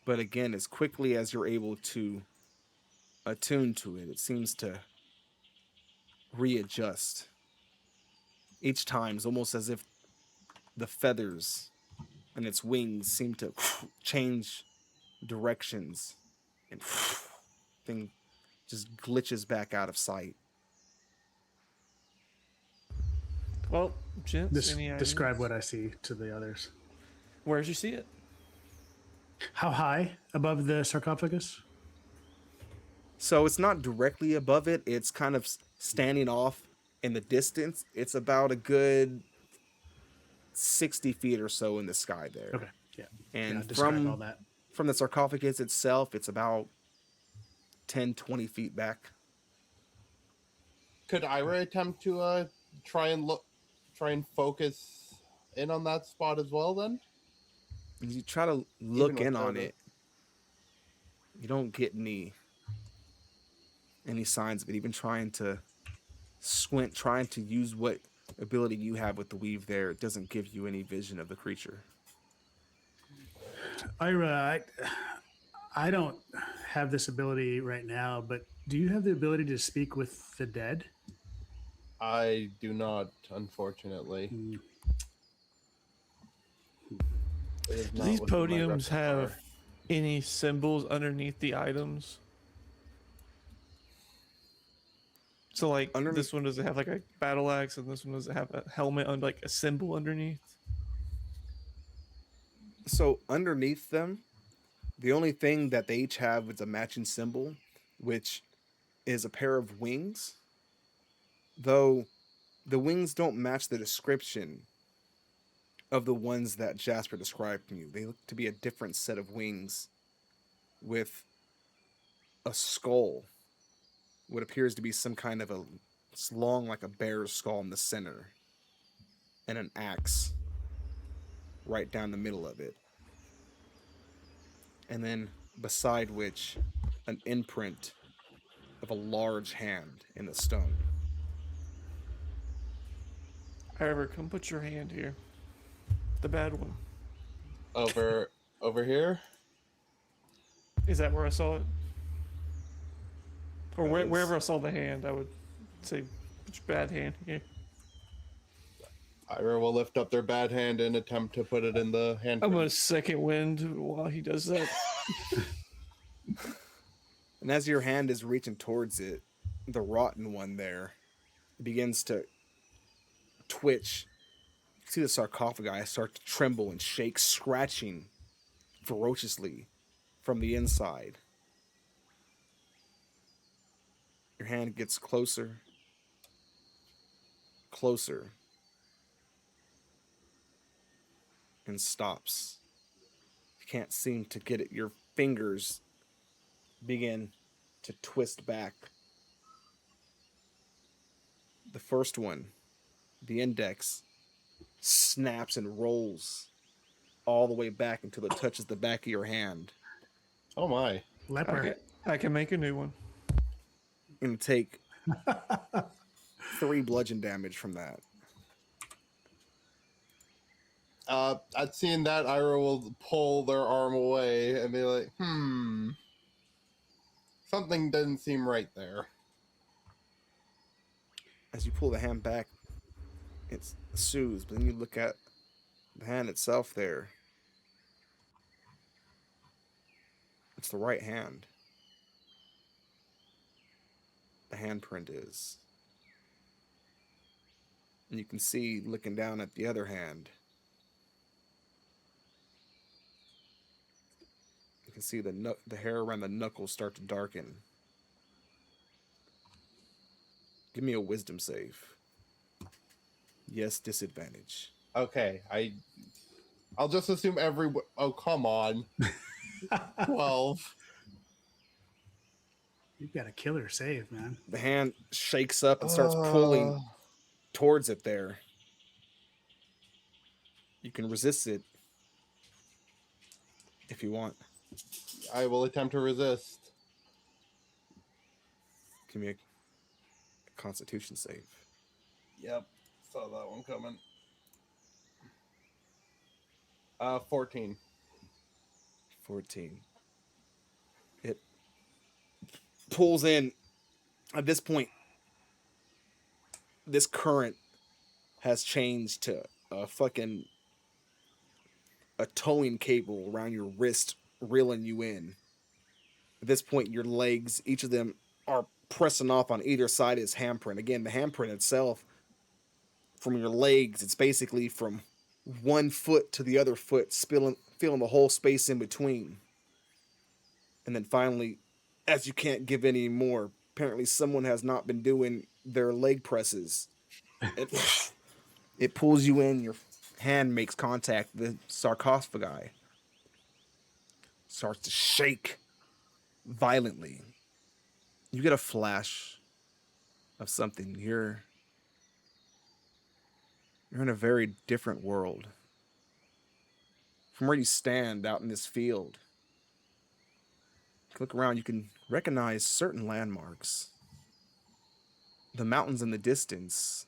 But again, as quickly as you're able to attune to it, it seems to readjust. Each time, it's almost as if the feathers and its wings seem to change directions and thing just glitches back out of sight. Well, gents, any ideas? Describe what I see to the others. Where did you see it? How high above the sarcophagus? So it's not directly above it. It's kind of standing off in the distance. It's about a good 60 feet or so in the sky there. Okay. Yeah. And Yeah, describe all from that. the sarcophagus itself, it's about 10, 20 feet back. Could Ira attempt to try and focus in on that spot as well then? As you try to look with in on photo. it, you don't get any signs of it. Even trying to squint, trying to use what ability you have with the weave there, it doesn't give you any vision of the creature. Ira, I don't have this ability right now, but do you have the ability to speak with the dead? I do not, unfortunately. Mm. It is Do not these within my podiums have repertoire. any symbols underneath the items? So, like, Underneath- this one does it have like a battle axe, and this one does it have a helmet on like a symbol underneath? So underneath them, The only thing that they each have is a matching symbol, which is a pair of wings, though the wings don't match the description of the ones that Jasper described to you. They look to be a different set of wings with a skull, what appears to be some kind of a, it's long like a bear's skull in the center, and an axe right down the middle of it. And then beside which, an imprint of a large hand in the stone. However, come put your hand here. The bad one. Over here. Is that where I saw it? Or That wherever I saw the hand, I would say put your bad hand here. Ira will lift up their bad hand and attempt to put it in the hand. I'm gonna second wind while he does that. And as your hand is reaching towards it, the rotten one there begins to twitch. You see the sarcophagi start to tremble and shake, scratching ferociously from the inside. Your hand gets closer, closer, and stops. You can't seem to get it. Your fingers begin to twist back. The first one, the index, snaps and rolls all the way back until it touches the back of your hand. Oh my. Leper. I can make a new one. You're going to take 3 bludgeon damage from that. At seeing that, Ira will pull their arm away and be like, something doesn't seem right there. As you pull the hand back, it soothes, but then you look at the hand itself there. It's the right hand. The handprint is. And you can see, looking down at the other hand, you can see the hair around the knuckles start to darken. Give me a wisdom save. Yes, disadvantage. Okay, I'll just assume oh, come on. 12. You've got a killer save, man. The hand shakes up and starts pulling towards it there. You can resist it if you want. I will attempt to resist. Give me a constitution save. Yep, saw that one coming. 14. 14. It pulls in. At this point, this current has changed to a towing cable around your wrist, reeling you in. At this point, your legs, each of them, are pressing off on either side of his handprint. Again, the handprint itself, from your legs, it's basically from one foot to the other foot, feeling the whole space in between. And then finally, as you can't give any more, apparently someone has not been doing their leg presses. It pulls you in, your hand makes contact with the sarcophagi. Starts to shake violently. You get a flash of something. You're in a very different world. From where you stand out in this field, look around, you can recognize certain landmarks. The mountains in the distance.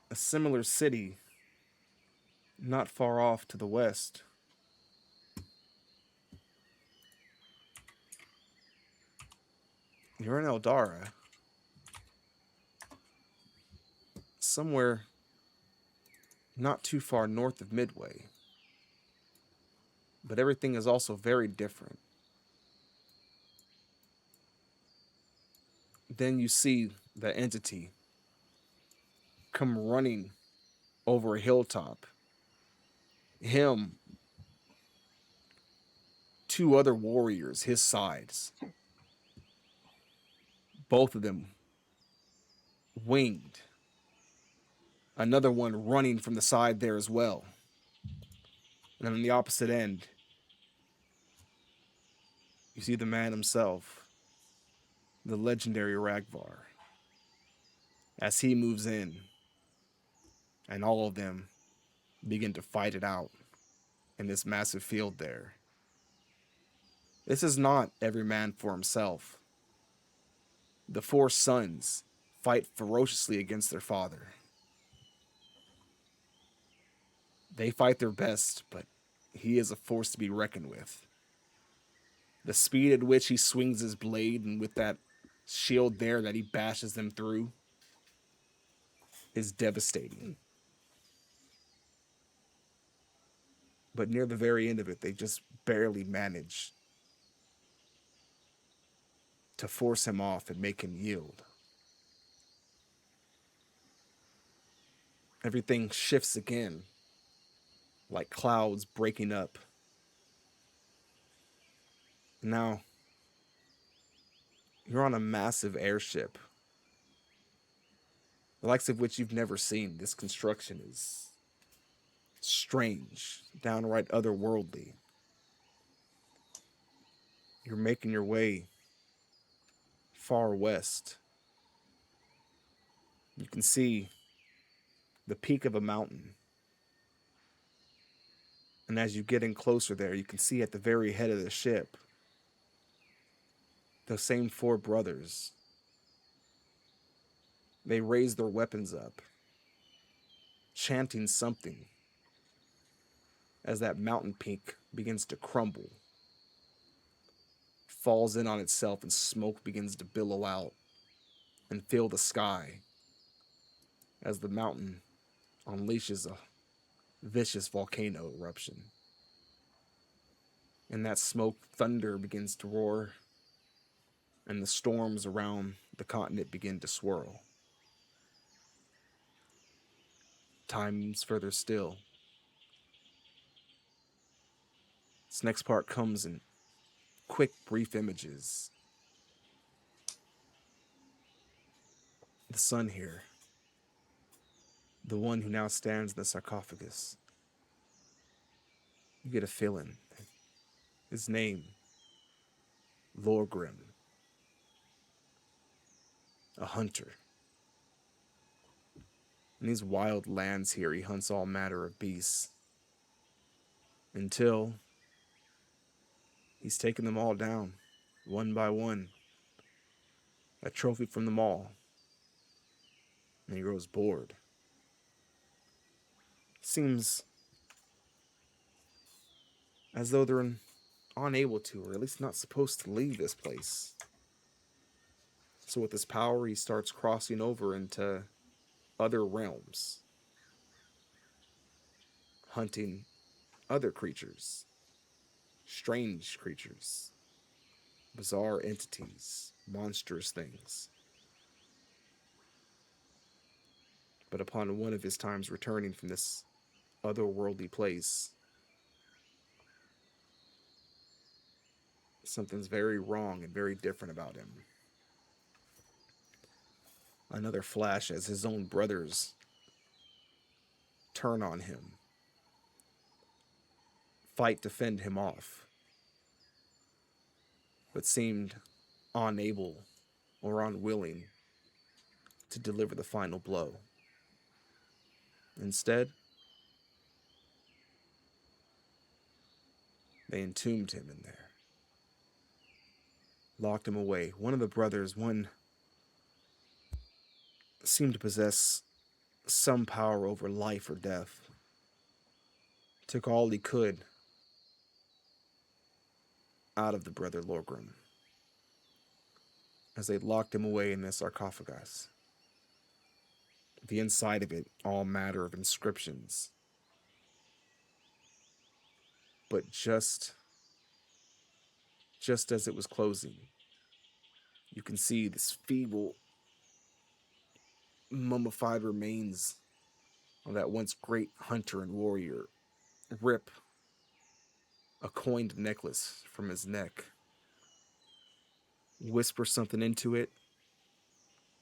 A similar city not far off to the west. You're in Eldara. Somewhere not too far north of Midway. But everything is also very different. Then you see the entity come running over a hilltop. him, two other warriors, his sides, both of them winged. Another one running from the side there as well. And then on the opposite end, you see the man himself, the legendary Ragvar, as he moves in, and all of them begin to fight it out in this massive field there. This is not every man for himself. The four sons fight ferociously against their father. They fight their best, but he is a force to be reckoned with. The speed at which he swings his blade and with that shield there that he bashes them through is devastating. But near the very end of it, they just barely manage to force him off and make him yield. Everything shifts again, like clouds breaking up. Now, you're on a massive airship, the likes of which you've never seen. This construction is strange, downright otherworldly. You're making your way far west. You can see the peak of a mountain. And as you get in closer there, you can see at the very head of the ship, those same four brothers. They raise their weapons up, chanting something as that mountain peak begins to crumble, falls in on itself, and smoke begins to billow out and fill the sky as the mountain unleashes a vicious volcano eruption. And that smoke, thunder begins to roar, and the storms around the continent begin to swirl. Time moves further still. This next part comes in quick, brief images. The son here, the one who now stands in the sarcophagus. You get a feeling. His name, Lorgrim, a hunter. In these wild lands here, he hunts all manner of beasts until he's taken them all down, one by one, a trophy from them all, and he grows bored. Seems as though they're unable to, or at least not supposed to leave this place. So with his power, he starts crossing over into other realms, hunting other creatures, strange creatures, bizarre entities, monstrous things. But upon one of his times returning from this otherworldly place, something's very wrong and very different about him. Another flash as his own brothers turn on him, fight to fend him off, but seemed unable or unwilling to deliver the final blow. Instead, they entombed him in there, locked him away. One of the brothers, one seemed to possess some power over life or death, took all he could out of the brother Lorgrim as they locked him away in this sarcophagus. The inside of it, all matter of inscriptions. But just as it was closing, you can see this feeble, mummified remains of that once great hunter and warrior rip a coined necklace from his neck, whisper something into it,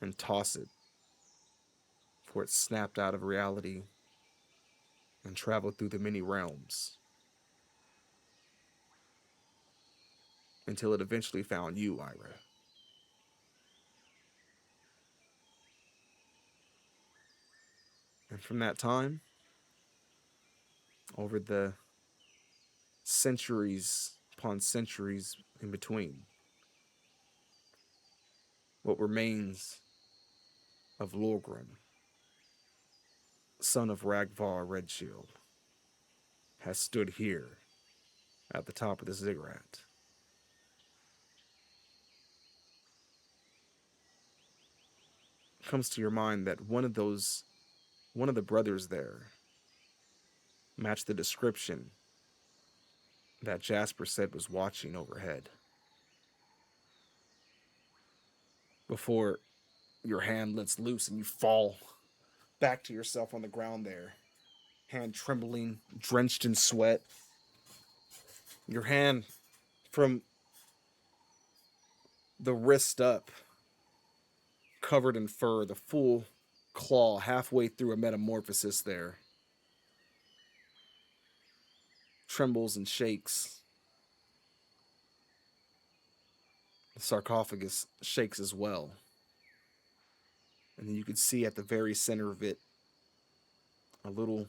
and toss it, for it snapped out of reality and traveled through the many realms until it eventually found you, Ira. And from that time, over the centuries upon centuries in between, what remains of Lorgrim, son of Ragvar Redshield, has stood here at the top of the ziggurat. Comes to your mind that one of the brothers there matched the description that Jasper said was watching overhead. Before your hand lets loose and you fall back to yourself on the ground there, hand trembling, drenched in sweat. Your hand from the wrist up, covered in fur, the full claw halfway through a metamorphosis there, trembles and shakes. The sarcophagus shakes as well. And then you can see at the very center of it, a little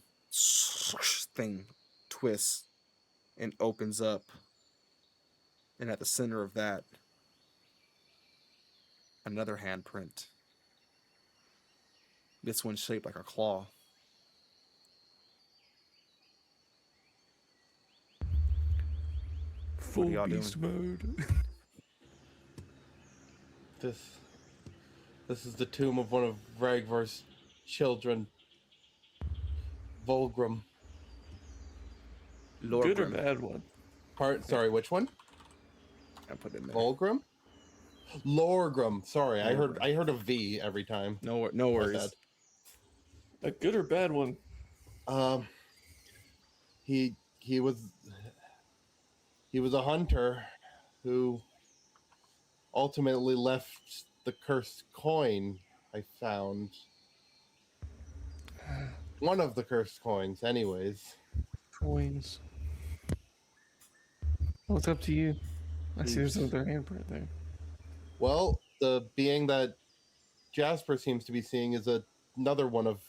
thing twists and opens up. And at the center of that, another handprint. This one's shaped like a claw. Full y'all beast mode. This is the tomb of one of Ragvar's children, Volgrim. Good or Lorgrim. bad one? Sorry, which one? I put it in there. Volgrim? Lorgrim. Sorry, I heard a V every time. No My worries. bad. A good or bad one? He was a hunter who ultimately left the cursed coin I found. One of the cursed coins, anyways. Coins. Well, it's up to you. I see there's another handprint there. Well, the being that Jasper seems to be seeing is another one of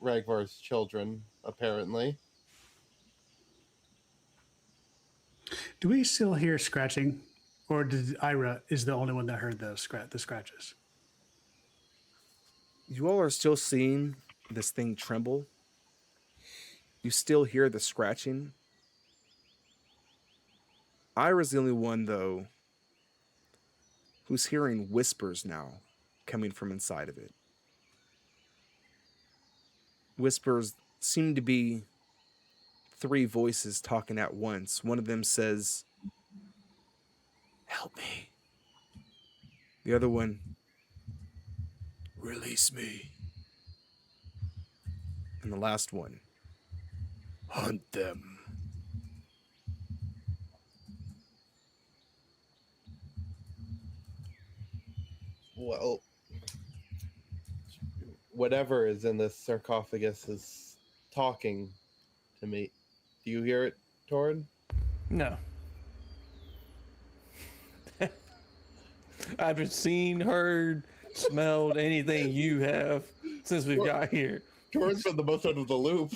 Ragvar's children, apparently. Do we still hear scratching, or did Ira is the only one that heard the scratches? You all are still seeing this thing tremble. You still hear the scratching. Ira's the only one, though, who's hearing whispers now coming from inside of it. Whispers seem to be 3 voices talking at once. One of them says, "Help me." The other one, "Release me." And the last one, "Hunt them." Well, whatever is in this sarcophagus is talking to me. Do you hear it, Torrid? No. I haven't seen, heard, smelled anything you have since we got here. Torrid's been the most out of the loop.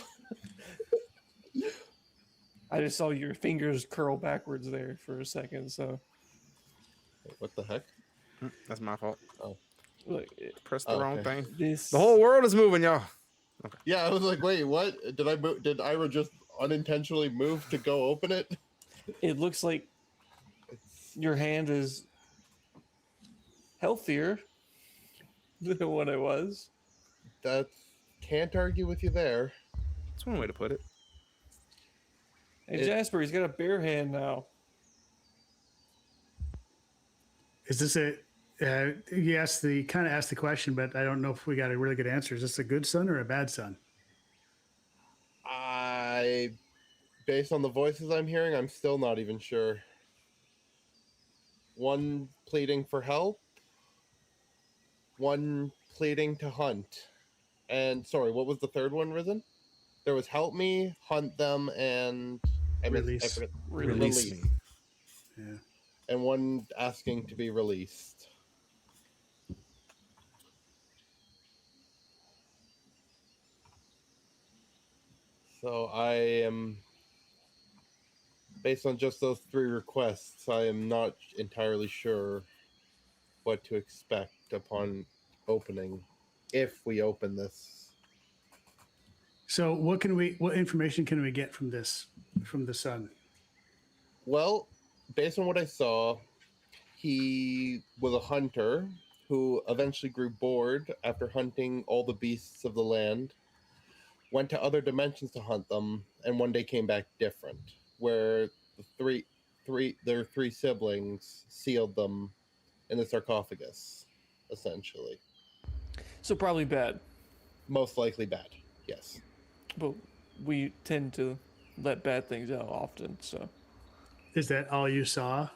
I just saw your fingers curl backwards there for a second, so. What the heck? That's my fault. Oh. Look, Press the wrong okay. thing. The whole world is moving, y'all. Okay. Yeah, I was like, wait, what? Did Ira just unintentionally move to go open it? It looks like your hand is healthier than what it was. Can't argue with you there. That's one way to put it. Hey, Jasper, he's got a bare hand now. Is this a? He asked kind of asked the question, but I don't know if we got a really good answer. Is this a good son or a bad son? I Based on the voices I'm hearing, I'm still not even sure. One pleading for help, one pleading to hunt. And sorry, what was the third one, Risen? There was help me, hunt them, and I Release. forget. Release me. Yeah. And one asking to be released. So I am, based on just those three requests, I am not entirely sure what to expect upon opening, if we open this. So what information can we get from the sun? Well, based on what I saw, he was a hunter who eventually grew bored after hunting all the beasts of the land, went to other dimensions to hunt them, and one day came back different, where their three siblings sealed them in the sarcophagus, essentially. So probably bad, Most likely bad, yes. but we tend to let bad things out often. So Is that all you saw?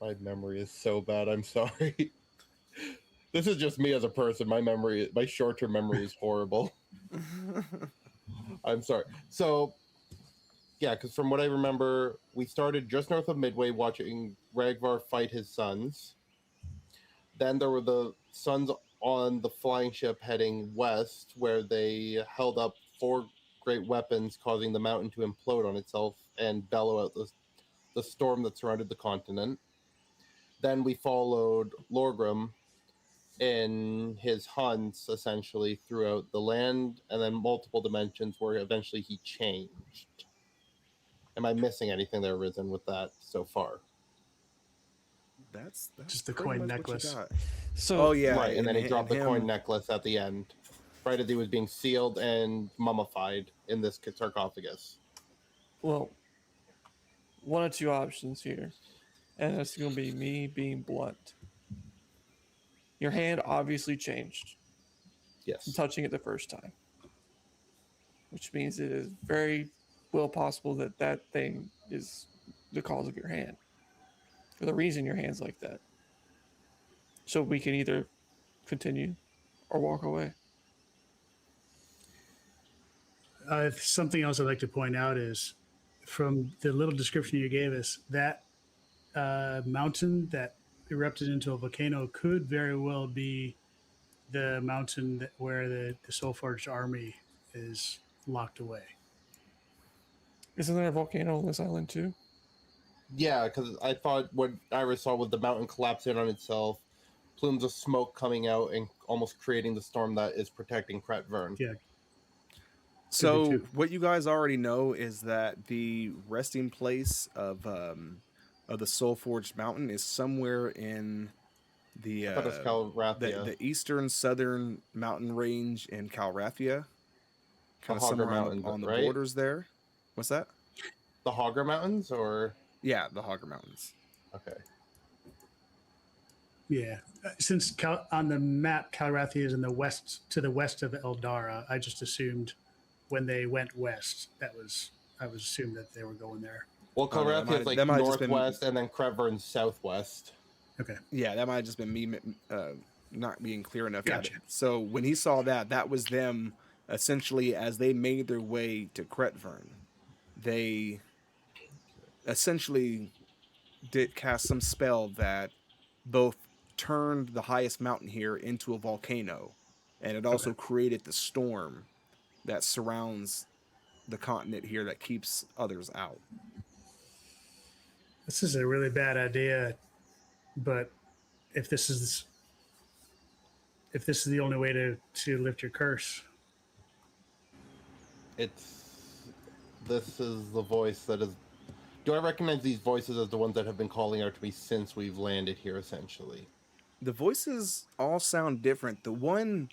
My memory is so bad, I'm sorry. This is just me as a person. My short-term memory is horrible. I'm sorry. So, yeah, because from what I remember, we started just north of Midway watching Ragvar fight his sons. Then there were the sons on the flying ship heading west, where they held up four great weapons, causing the mountain to implode on itself and bellow out the storm that surrounded the continent. Then we followed Lorgrim in his hunts, essentially, throughout the land, and then multiple dimensions where eventually he changed. Am I missing anything there, Risen, with that so far? That's Just the pretty coin much necklace. what you got. so Oh yeah, Right, and then he dropped the coin him. necklace at the end, right as he was being sealed and mummified in this sarcophagus. well, one or two options here, and it's going to be me being blunt. Your hand obviously changed from Yes. touching it the first time, which means it is very well possible that that thing is the cause of your hand, or the reason your hand's like that. So we can either continue or walk away. Something else I'd like to point out is from the little description you gave us, that mountain that erupted into a volcano could very well be the mountain where the Soulforged army is locked away. Isn't there a volcano on this island too? Yeah, because I thought what Iris saw was the mountain collapsing on itself, plumes of smoke coming out and almost creating the storm that is protecting Cretvyrn. Yeah. So too. what you guys already know is that the resting place of the Soulforged Mountain is somewhere in the I thought it was Calrathia. the eastern southern mountain range in Calrathia, kind of Hogger somewhere Mountains, on the right? borders there. What's that? The Hogger Mountains, or Yeah, the Hogger Mountains. okay. Yeah. Since on the map, Calrathia is in the west, to the west of Eldara, I just assumed when they went west, I would assume that they were going there. Well, Oh, no, that Calrathia might- is like that might have just been- northwest, and then Cretvyrn southwest. Okay. Yeah, that might have just been me not being clear enough at Gotcha. it. So when he saw that, that was them essentially as they made their way to Cretvyrn. They essentially did cast some spell that both turned the highest mountain here into a volcano, and it also created the storm that surrounds the continent here that keeps others out. This is a really bad idea, but if this is the only way to lift your curse, This is the voice that is. Do I recognize these voices as the ones that have been calling out to me since we've landed here, essentially? The voices all sound different. The one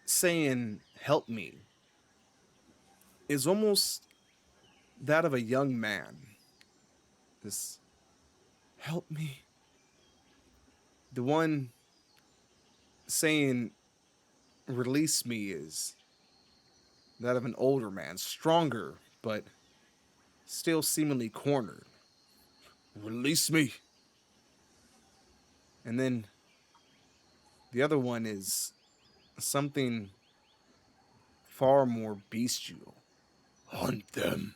saying "help me" is almost that of a young man. This "help me." The one saying "release me" is that of an older man, stronger, but still seemingly cornered. Release me. And then the other one is something far more bestial. Hunt them.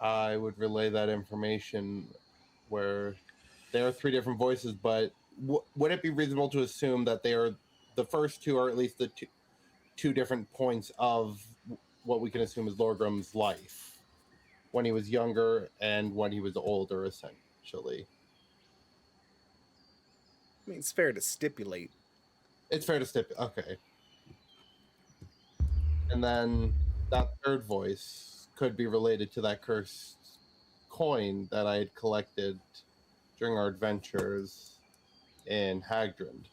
I would relay that information where there are three different voices, but would it be reasonable to assume that they are the first two are at least the two different points of what we can assume is Lorgrim's life when he was younger and when he was older, essentially? I mean, it's fair to stipulate. It's fair to stipulate. Okay. And then that third voice could be related to that cursed coin that I had collected during our adventures in Hadring.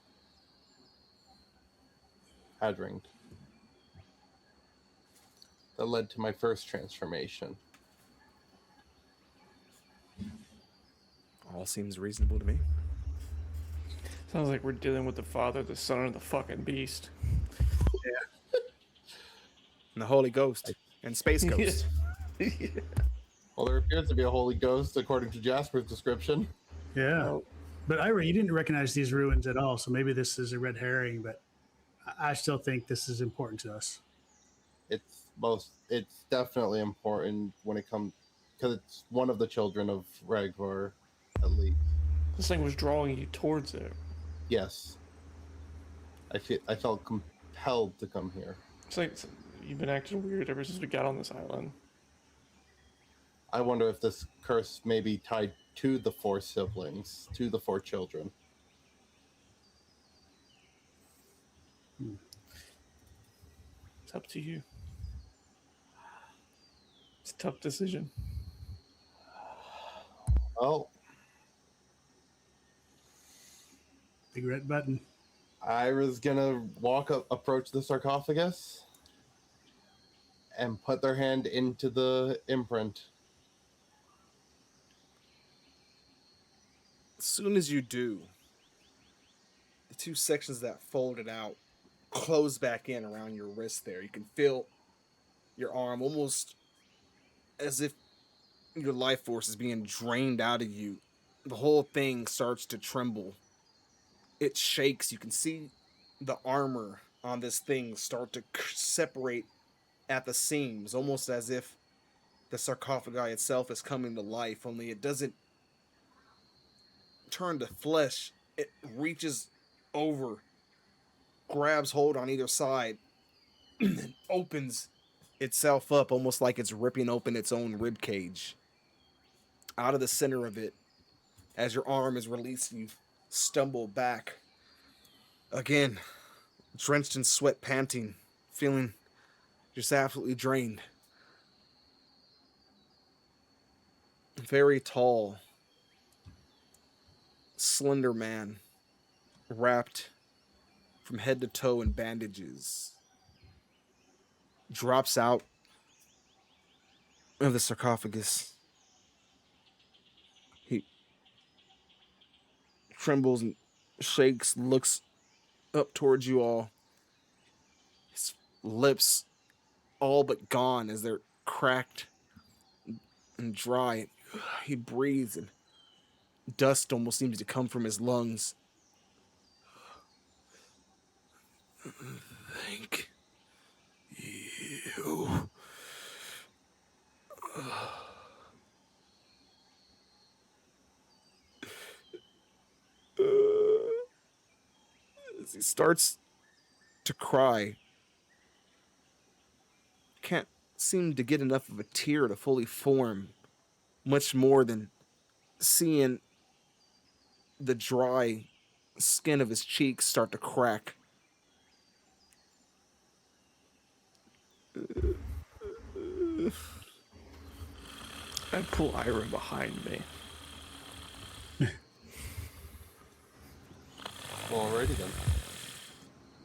That led to my first transformation. All seems reasonable to me. Sounds like we're dealing with the father, the son, and the fucking beast. And the Holy Ghost and Space Ghost. Well, there appears to be a holy ghost according to Jasper's description. Yeah. Oh. But Ira, you didn't recognize these ruins at all, so maybe this is a red herring, but I still think this is important to us. It's definitely important when it comes, because it's one of the children of Ragvar, at least. This thing was drawing you towards it. Yes. I felt compelled to come here. It's like you've been acting weird ever since we got on this island. I wonder if this curse may be tied to the four siblings, to the four children. It's up to you. It's a tough decision. Well, Big red button. Ira's gonna approach the sarcophagus and put their hand into the imprint. As soon as you do, the two sections that folded out close back in around your wrist there. You can feel your arm almost as if your life force is being drained out of you. The whole thing starts to tremble. It shakes. You can see the armor on this thing start to separate at the seams, almost as if the sarcophagi itself is coming to life, only it doesn't turn to flesh. It reaches over, grabs hold on either side, and opens itself up almost like it's ripping open its own rib cage. Out of the center of it, as your arm is released, you stumble back. Again, drenched in sweat, panting, feeling just absolutely drained. Very tall, slender man, wrapped from head to toe in bandages, drops out of the sarcophagus. He trembles and shakes, looks up towards you all. His lips all but gone as they're cracked and dry. He breathes and dust almost seems to come from his lungs. Thank you. As he starts to cry, can't seem to get enough of a tear to fully form, much more than seeing the dry skin of his cheeks start to crack. I pull Ira behind me. Alrighty then.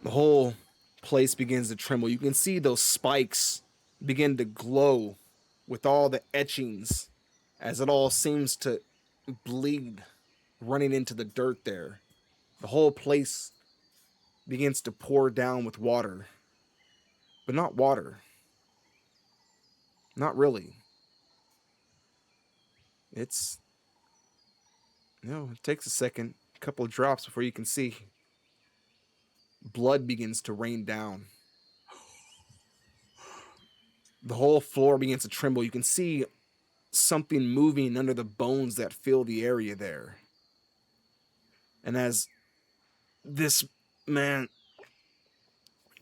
The whole place begins to tremble. You can see those spikes begin to glow with all the etchings as it all seems to bleed running into the dirt there. The whole place begins to pour down with water. But not water. Not really. It's... it takes a second, a couple of drops before you can see. Blood begins to rain down. The whole floor begins to tremble. You can see something moving under the bones that fill the area there. And as this man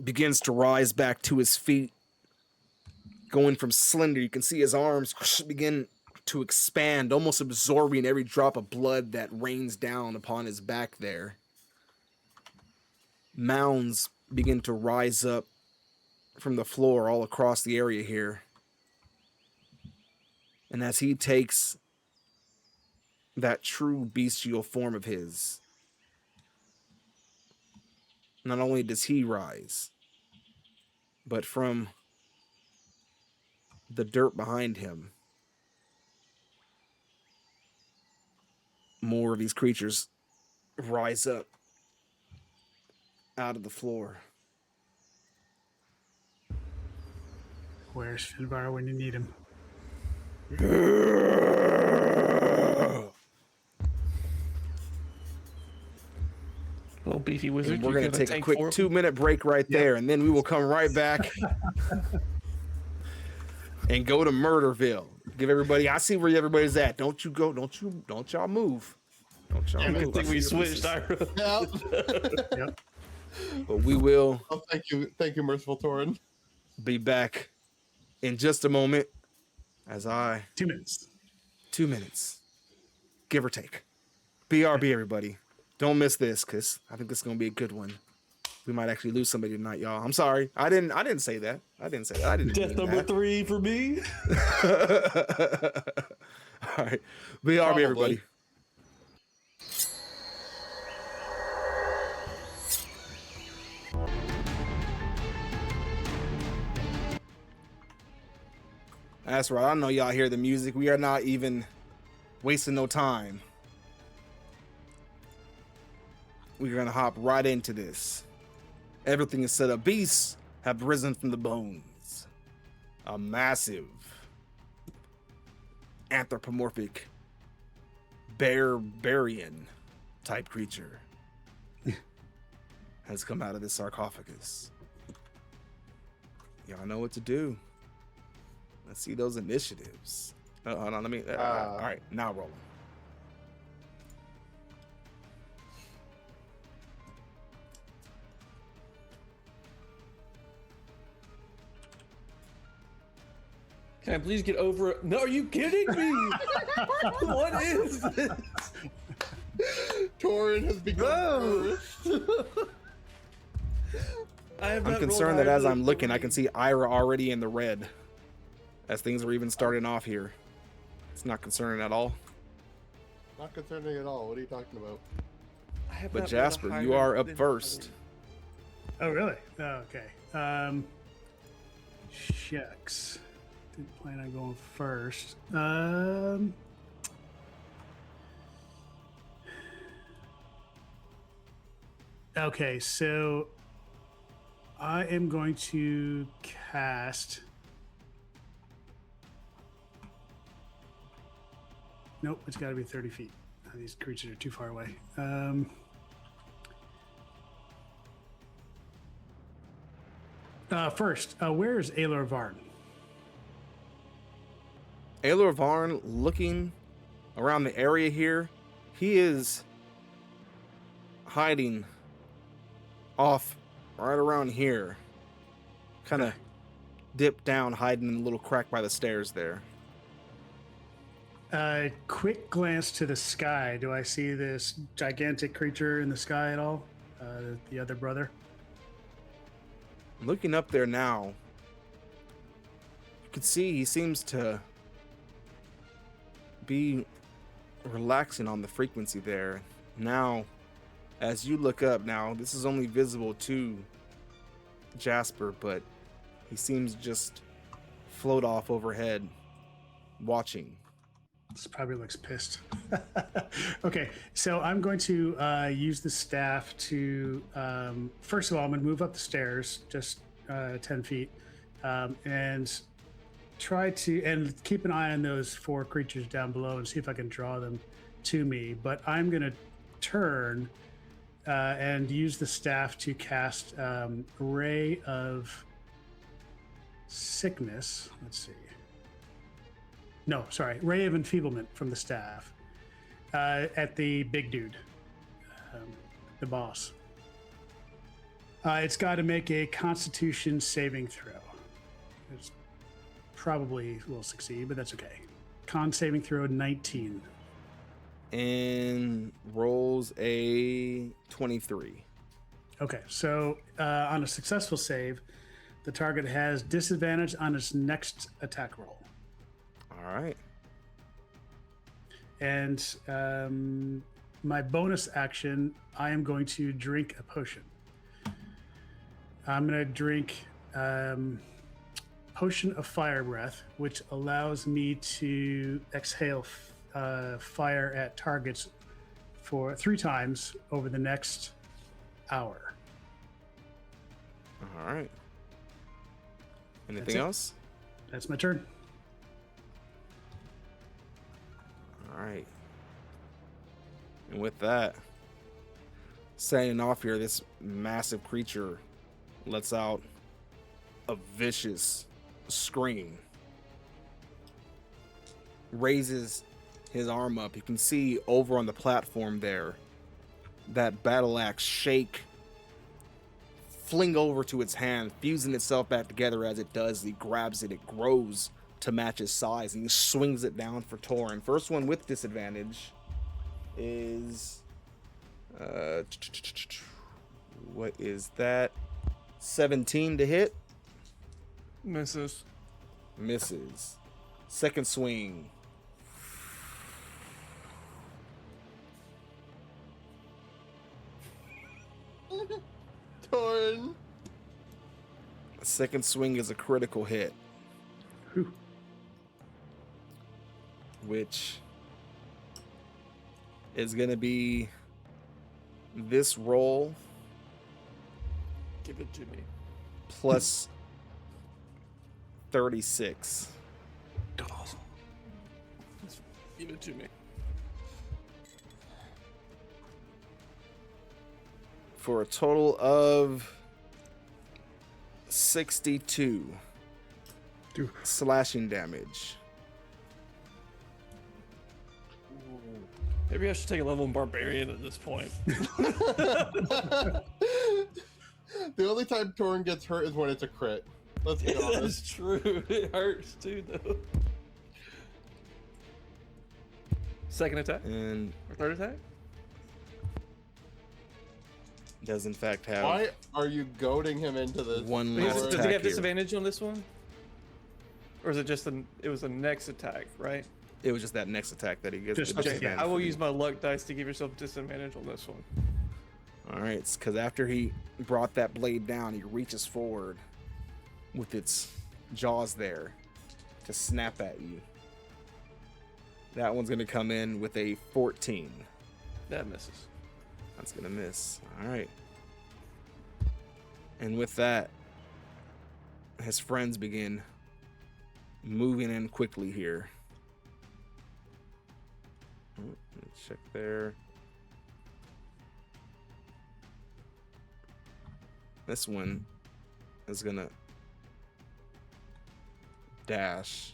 begins to rise back to his feet, going from slender, you can see his arms begin to expand, almost absorbing every drop of blood that rains down upon his back there. Mounds begin to rise up from the floor all across the area here. And as he takes that true bestial form of his, not only does he rise, but from the dirt behind him, more of these creatures rise up out of the floor. Where's Finbar when you need him? Little beefy wizard. And we're going to take a quick 2-minute break right there, and then we will come right back and go to Murderville. Give everybody, I see where everybody's at. Don't y'all move. Don't y'all move. I think we switched, Ira. Yep. But we will. Oh, thank you, Merciful Torin. Be back in just a moment as 2 minutes. 2 minutes, give or take. BRB, everybody. Don't miss this, because I think this is going to be a good one. We might actually lose somebody tonight, y'all. I'm sorry. I didn't say that. I didn't Death number that. 3 for me. All right. BRB, everybody. That's right. I know y'all hear the music. We are not even wasting no time. We're going to hop right into this. Everything is set up. Beasts have risen from the bones. A massive anthropomorphic barbarian type creature has come out of this sarcophagus. Y'all know what to do. Let's see those initiatives. Hold on, let me. All right, now rolling. Can I please get over it? No, are you kidding me? What is this? Torin has become. I'm concerned that as I'm looking, I can see Ira already in the red. As things are even starting off here. It's not concerning at all. Not concerning at all. What are you talking about? But Jasper, you are up first. Oh, really? Oh, okay. Shucks. Didn't plan on going first. Okay, so I am going to cast. Nope, it's got to be 30 feet. These creatures are too far away. First, where is Aelor Varn? Aelor Varn, looking around the area here, he is hiding off right around here. Kind of dipped down, hiding in a little crack by the stairs there. Quick glance to the sky. Do I see this gigantic creature in the sky at all? The other brother? Looking up there now, you can see he seems to be relaxing on the frequency there. Now, as you look up now, this is only visible to Jasper, but he seems just float off overhead, watching. This probably looks pissed. Okay, so I'm going to use the staff to, first of all, I'm going to move up the stairs just 10 feet and try to, and keep an eye on those 4 creatures down below and see if I can draw them to me. But I'm going to turn and use the staff to cast Ray of Sickness. Let's see. No, sorry, Ray of Enfeeblement from the staff at the big dude, the boss. It's got to make a Constitution saving throw. It's probably will succeed, but that's okay. Con saving throw 19. And rolls a 23. Okay, so on a successful save, the target has disadvantage on its next attack roll. All right. And my bonus action, I am going to drink a potion. I'm going to drink Potion of Fire Breath, which allows me to exhale fire at targets for 3 times over the next hour. All right. Anything That's it. else? That's my turn. All right. And with that, setting off here, this massive creature lets out a vicious scream. Raises his arm up. You can see over on the platform there that battle axe shake, fling over to its hand, fusing itself back together. As it does, he grabs it, it grows to match his size, and he swings it down for Torin. First one with disadvantage is what is that? 17 to hit. Misses. Misses. Second swing. Torn. Second swing is a critical hit. Whew. Which is going to be this roll Give it to me. plus 36. Give it to me. For a total of 62 Dude. slashing damage. Maybe I should take a level in Barbarian at this point. The only time Torn gets hurt is when it's a crit. Let's be honest. That's true. It hurts too, though. Second attack? And Or third attack? does in fact have Why are you goading him into this? one Wait, less does attack he have here. disadvantage on this one? Or is it just it was a next attack, right? It was just that next attack that he gets. Just- the okay, disadvantage I will for. use my luck dice to give yourself disadvantage on this one. All right, because after he brought that blade down, he reaches forward with its jaws there to snap at you. That one's going to come in with a 14. That misses. That's going to miss. All right. And with that, his friends begin moving in quickly here. Oh, let me check there. This one is going to dash.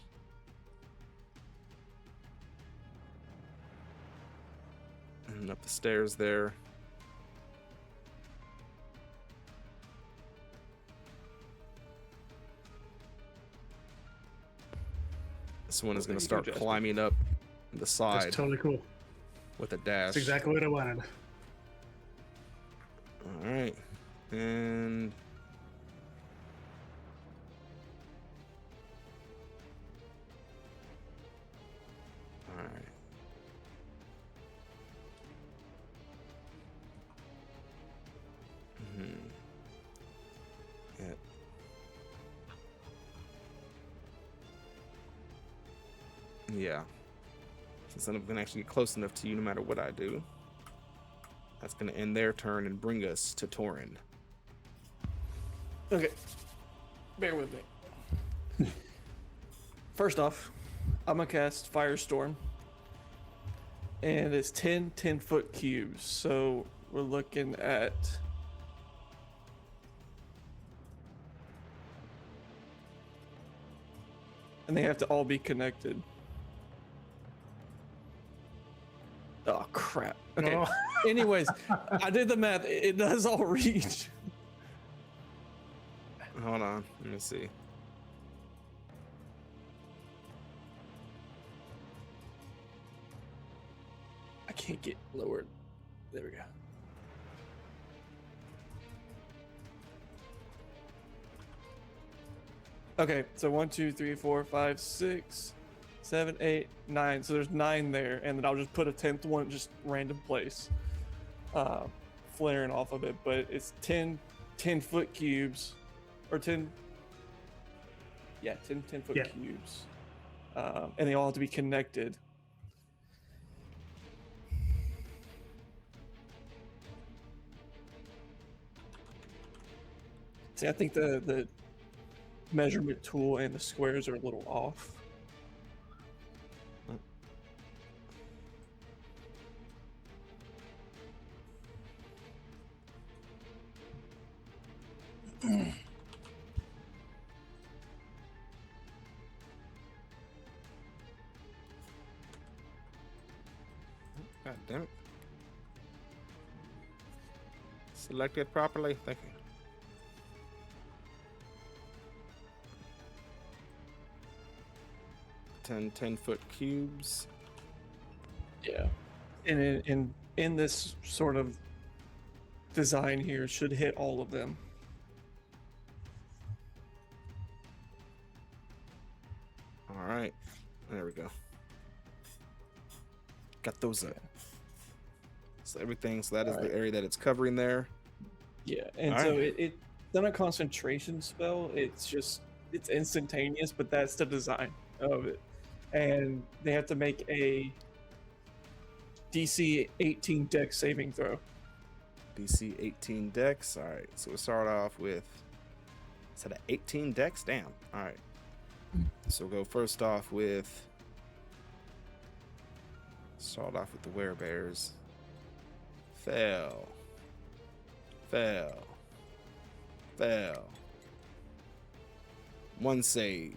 And up the stairs there. This one is going to There you start go, Jasper. climbing up the side That's totally cool. with a dash. That's exactly what I wanted. All right. And all right. Yeah. Yeah. Since I'm gonna actually get close enough to you no matter what I do. That's gonna end their turn and bring us to Torin. Okay. Bear with me. First off, I'm gonna cast Firestorm. And it's 10 10-foot cubes. So we're looking at and they have to all be connected. Oh crap. Okay. Oh. Anyways, I did the math. It does all reach. Hold on, let me see. I can't get lowered. There we go. Okay, so 1, 2, 3, 4, 5, 6, 7, 8, 9. So there's 9 there, and then I'll just put a 10th one just random place, flaring off of it. But it's 10 10-foot cubes, or 10. Yeah, 10 10-foot Yeah. cubes, and they all have to be connected. See, I think the measurement tool and the squares are a little off. God damn it. Select it properly. Thank you. Ten 10-foot cubes. Yeah, and in this sort of design here should hit all of them. All right, there we go. Got those up. So everything. So that is the area that it's covering there. Yeah, and All so right. it's not a concentration spell. It's instantaneous, but that's the design of it. And they have to make a DC 18 Dex saving throw. DC 18 Dex. All right, so we start off with. Is that an 18 Dex? Damn. All right. So we'll go first off with. Start off with the werebears. Fail. Fail. Fail. One save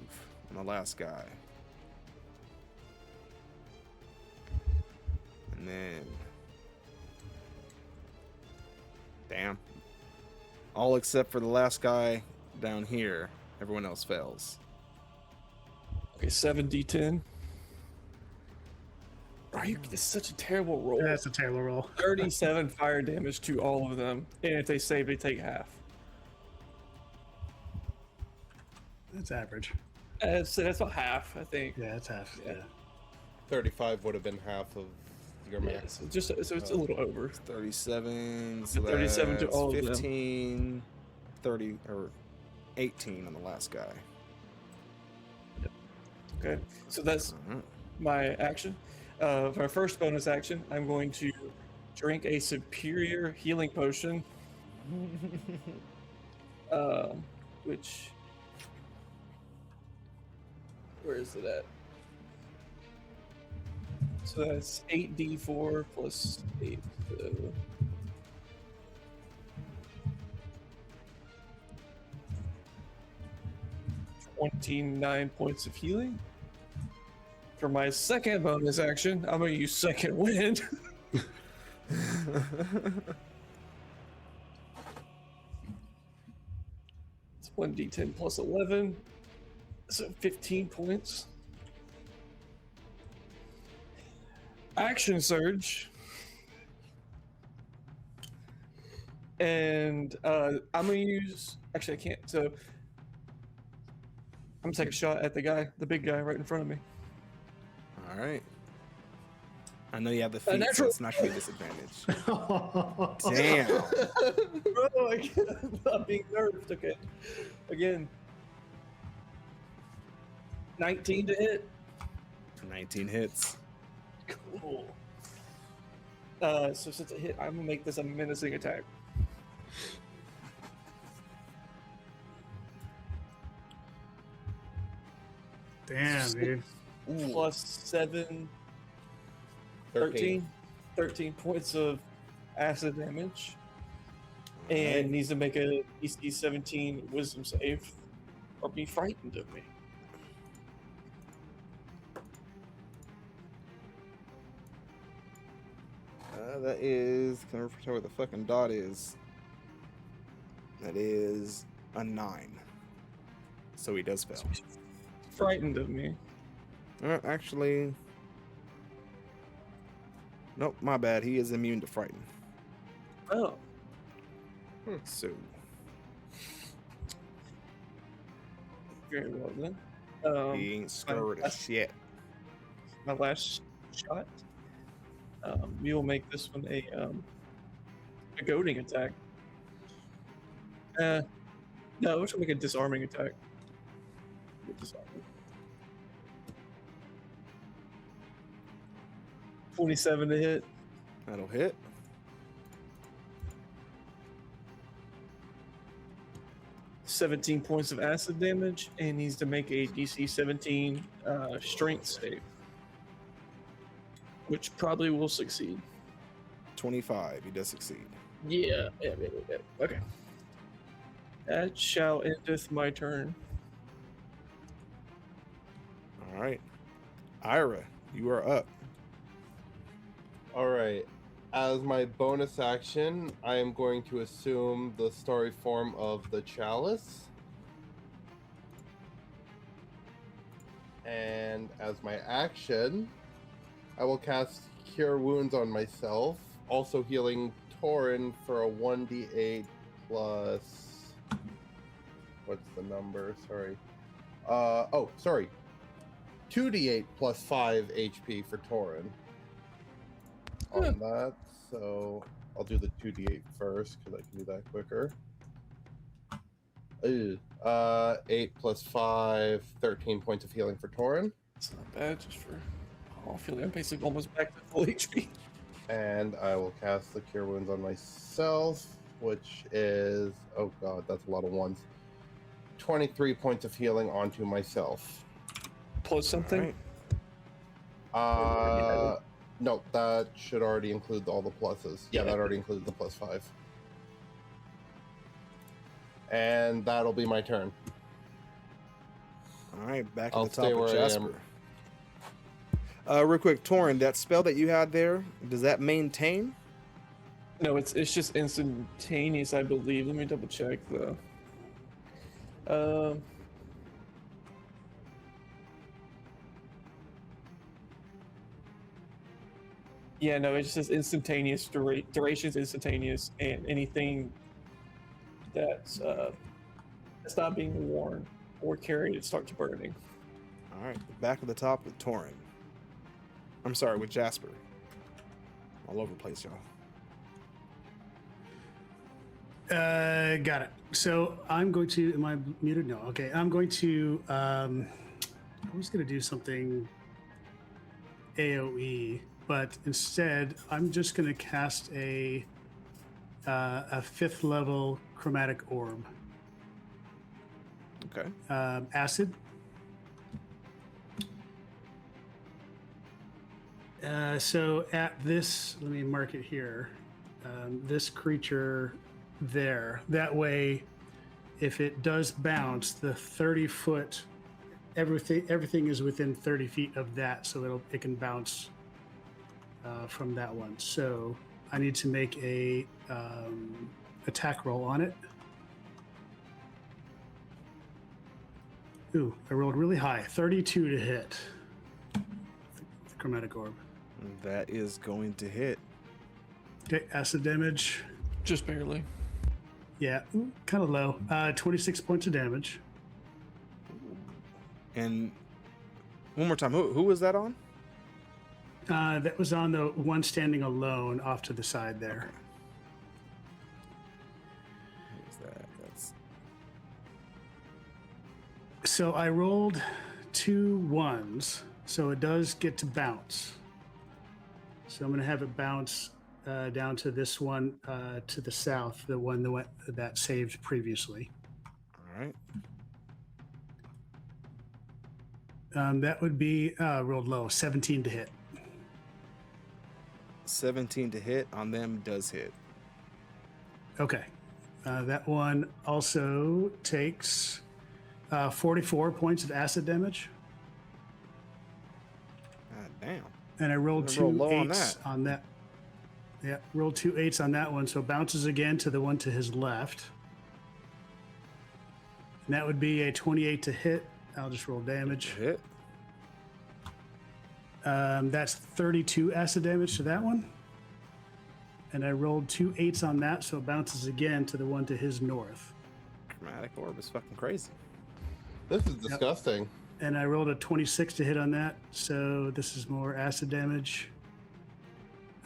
on the last guy. And then. Damn. All except for the last guy down here. Everyone else fails. Okay, 7d10. Are you? It's such a terrible roll. That's a terrible roll. 37 fire damage to all of them, and if they save, they take half. That's average. So that's about half, I think. Yeah, that's half. Yeah. Yeah. 35 would have been half of your Yeah, max. so it's a little over. 37. So 37 to that's all of them. 15, 30, or 18 on the last guy. Okay, so that's Mhm. my action. For my first bonus action, I'm going to drink a superior healing potion, which, where is it at? So that's 8d4 plus 8. So 29 points of healing. For my second bonus action, I'm going to use Second Wind. It's 1d10 plus 11. So 15 points. Action Surge. And I'm going to use... Actually, I can't. So I'm going to take a shot at the big guy right in front of me. All right. I know you have the feet, so natural- it's not going to be a disadvantage. Damn. Bro, I'm being nerfed. Okay. Again. 19 to hit. 19 hits. Cool. So since it hit, I'm gonna make this a menacing attack. Damn, dude. Ooh, Plus 7, 13 points of acid damage. And needs to make a DC 17 wisdom save or be frightened of me. That is. Can I tell where the fucking dot is? That is a 9. So he does fail. Frightened of me. Actually. Nope, my bad. He is immune to frighten. Oh. So. Very well then. He ain't scared as shit. My last shot. We will make this one a goading attack. No, we're just gonna make a disarming attack. Disarming. 27 to hit. That'll hit. $17 points of acid damage, and needs to make a DC 17 strength save, which probably will succeed. 25. He does succeed. Yeah. Okay. That shall endeth my turn. All right. Ira, you are up. all right. As my bonus action, I am going to assume the story form of the chalice. And as my action, I will cast Cure Wounds on myself, also healing Torin for a 1d8 plus... What's the number? Sorry. 2d8 plus 5 HP for Torin. On that, so I'll do the 2d8 first because I can do that quicker. 8 plus 5, 13 points of healing for Torin. It's not bad, just for... Oh, I feel like I'm basically almost back to full HP. And I will cast the Cure Wounds on myself, which is... Oh god, that's a lot of ones. 23 points of healing onto myself. Plus something? All No, that should already include all the pluses. Yeah, that already includes the plus 5. And that'll be my turn. right, back I'll at the top stay of where I am. Jasper. Real quick, Torin, that spell that you had there, does that maintain? No, it's just instantaneous, I believe. Let me double check though. Yeah, no, it just says instantaneous. Duration is instantaneous, and anything that's not being worn or carried, it starts burning. All right, back at the top with Torin. I'm sorry, with Jasper. All over the place, y'all. Got it. So I'm going to. Am I muted? No. Okay. I'm going to. I was going to do something AOE, but instead I'm just going to cast a 5th level chromatic orb. Okay. Acid. So at this, let me mark it here. This creature there. That way, if it does bounce, the 30-foot, everything is within 30 feet of that, so it can bounce from that one. So I need to make a attack roll on it. Ooh, I rolled really high, 32 to hit. The chromatic orb. That is going to hit. Okay, acid damage. Just barely. Yeah, kind of low. 26 points of damage. And one more time, who was that on? That was on the one standing alone off to the side there. Okay. Who is that? That's So I rolled 2 1s, so it does get to bounce. So I'm going to have it bounce down to this one to the south, the one that saved previously. All right. That would be rolled low, 17 to hit. 17 to hit on them does hit. Okay. That one also takes 44 points of acid damage. God damn. And I rolled I'm gonna two roll low on eights that. on that. Yeah, rolled 2 8s on that one. So it bounces again to the one to his left. And that would be a 28 to hit. I'll just roll damage. Hit. That's 32 acid damage to that one. And I rolled 2 8s on that, so it bounces again to the one to his north. Chromatic orb is fucking crazy. This is disgusting. And I rolled a 26 to hit on that, so this is more acid damage.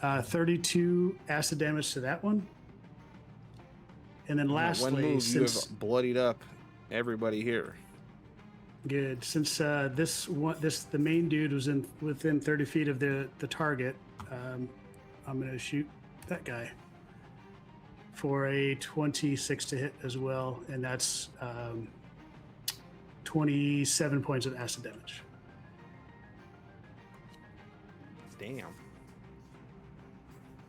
32 acid damage to that one. And then lastly, one move, since you have bloodied up everybody here. good, since the main dude was within 30 feet of the target, I'm gonna shoot that guy for a 26 to hit as well, and that's 27 points of acid damage. Damn.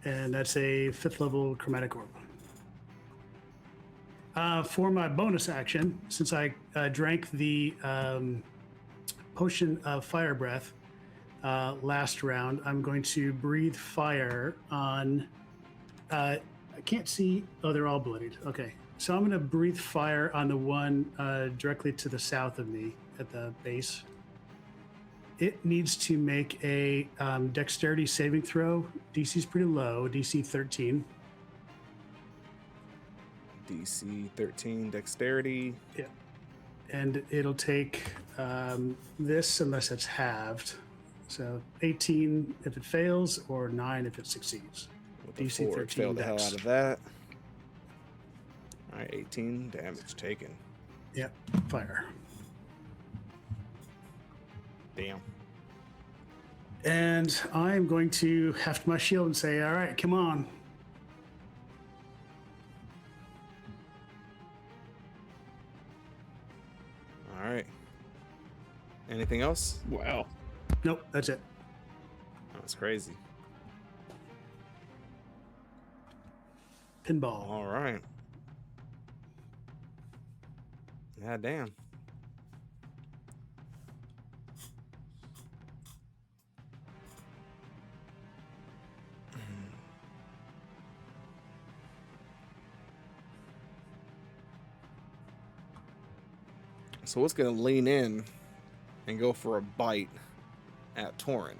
And that's a 5th level chromatic orb. For my bonus action, since I drank the potion of fire breath last round, I'm going to breathe fire on. I can't see. Oh, they're all bloodied. Okay. So I'm going to breathe fire on the one directly to the south of me at the base. It needs to make a dexterity saving throw. DC's pretty low, DC 13. DC 13 dexterity. Yeah. And it'll take this unless it's halved. So 18 if it fails, or 9 if it succeeds. With the DC 4, 13 failed the hell dex. out of that. All right, 18 damage taken. Yep, fire. Damn. And I'm going to heft my shield and say, all right, come on. All right. Anything else? Wow. Nope, that's it. That's crazy. Pinball. All right. God damn. So what's gonna lean in and go for a bite at Torin?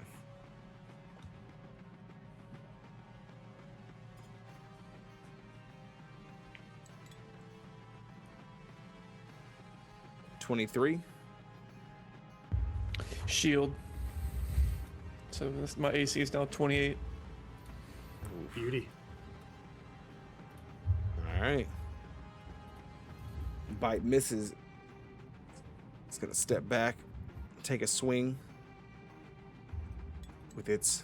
$23. Shield. So my AC is now 28. Beauty. All right. Bite misses. It's gonna step back, take a swing with its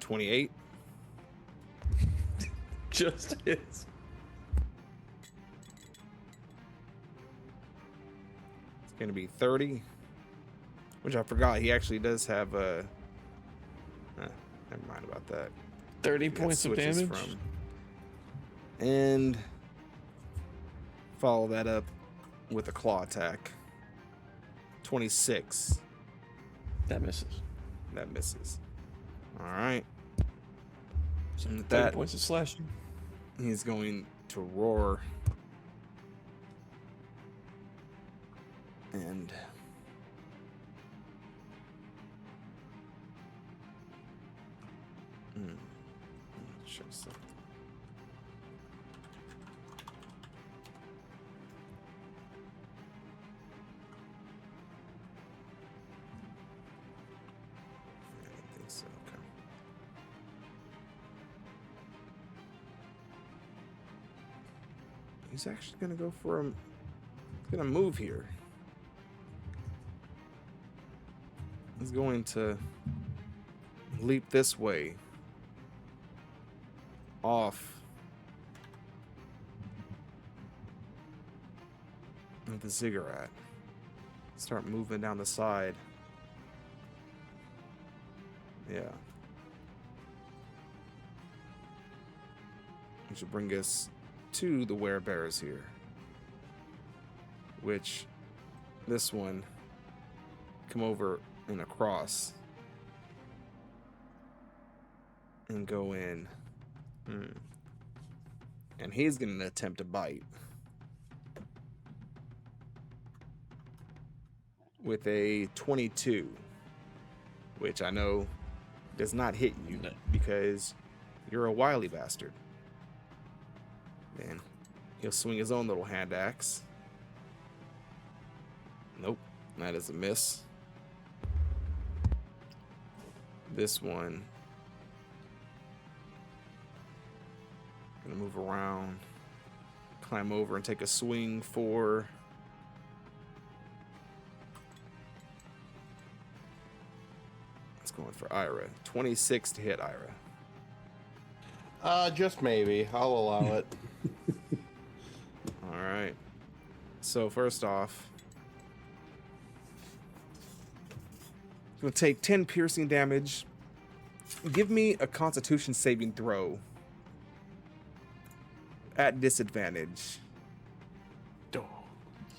28. Just hits. It's gonna be 30, which I forgot he actually does have a. Never mind about that. 30 He got points of switches damage. from- and follow that up with a claw attack. 26. That misses. That misses. All right. And with 30 that, points of slashing. he's going to roar. And show something. I don't think so. Okay. He's actually gonna go for him. He's gonna move here. is going to leap this way off of the ziggurat. Start moving down the side. Yeah. Which will bring us to the werebears here. Which this one come over and across and go in. And he's going to attempt to bite with a 22, which I know does not hit you because you're a wily bastard. Then he'll swing his own little hand axe. Nope, that is a miss. This one, gonna move around, climb over and take a swing for it's going for Ira. 26 to hit Ira. Just maybe. I'll allow it. All right. So first off, gonna take 10 piercing damage. Give me a Constitution saving throw at disadvantage.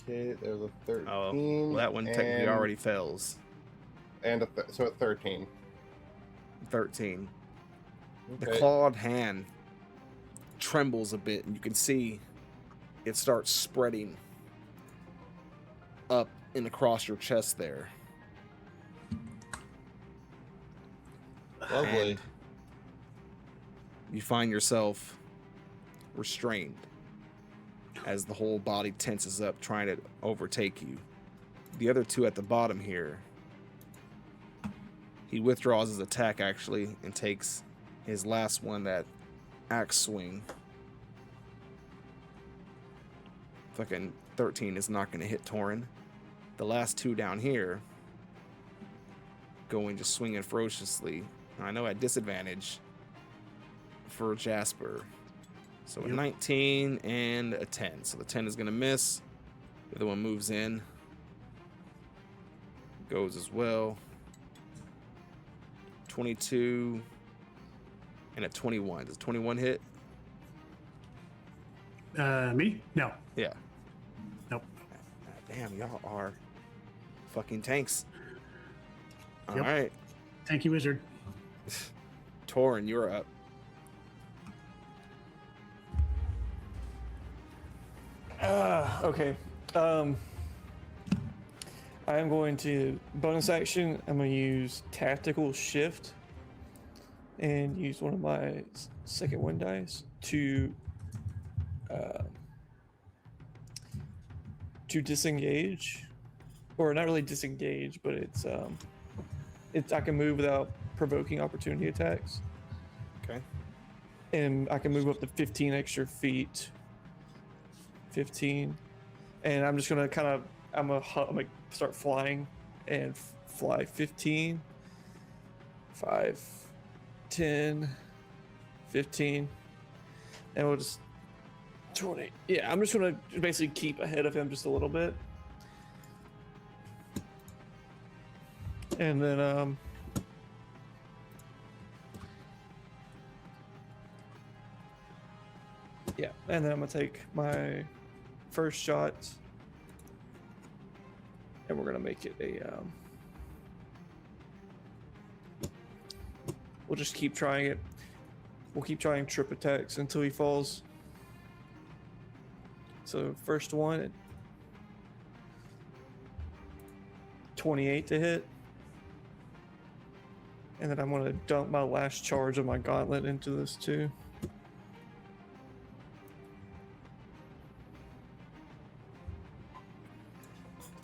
Okay, there's a 13. Oh, well, that one technically already fails. And so at 13. 13. The Okay. clawed hand trembles a bit, and you can see it starts spreading up and across your chest there. Lovely. And you find yourself restrained as the whole body tenses up, trying to overtake you. The other two at the bottom here, he withdraws his attack actually and takes his last one, that axe swing. Fucking 13 is not going to hit Torin. The last two down here going just swinging ferociously. I know at disadvantage for Jasper. So a 19 and a 10. So the 10 is going to miss. The other one moves in. Goes as well. 22 and a 21. Does 21 hit? Me? No. Yeah. Nope. Damn, y'all are fucking tanks. All Yep. right. Thank you, wizard. Torin, you're up. Okay. I am going to bonus action. I'm going to use tactical shift and use one of my second wind dice to disengage, or not really disengage, but it's I can move without provoking opportunity attacks. Okay. And I can move up to 15 extra feet. 15, and I'm just gonna kind of I'm gonna start flying and fly 15, 5, 10, 15, and we'll just 20. Yeah, I'm just gonna basically keep ahead of him just a little bit, and then yeah, and then I'm gonna take my first shot, and we're gonna make it a we'll just keep trying it. We'll keep trying trip attacks until he falls. So first one, 28 to hit, and then I'm gonna dump my last charge of my gauntlet into this too.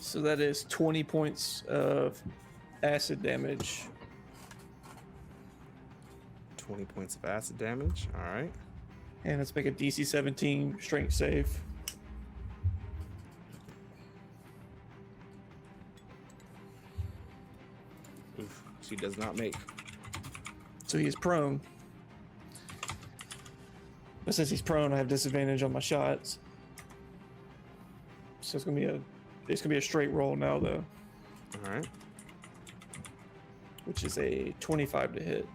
So that is 20 points of acid damage. 20 points of acid damage. All right. And let's make a DC 17 strength save. She does not make. So he is prone. But since he's prone, I have disadvantage on my shots. So it's gonna be a straight roll now though. All right. Which is a 25 to hit.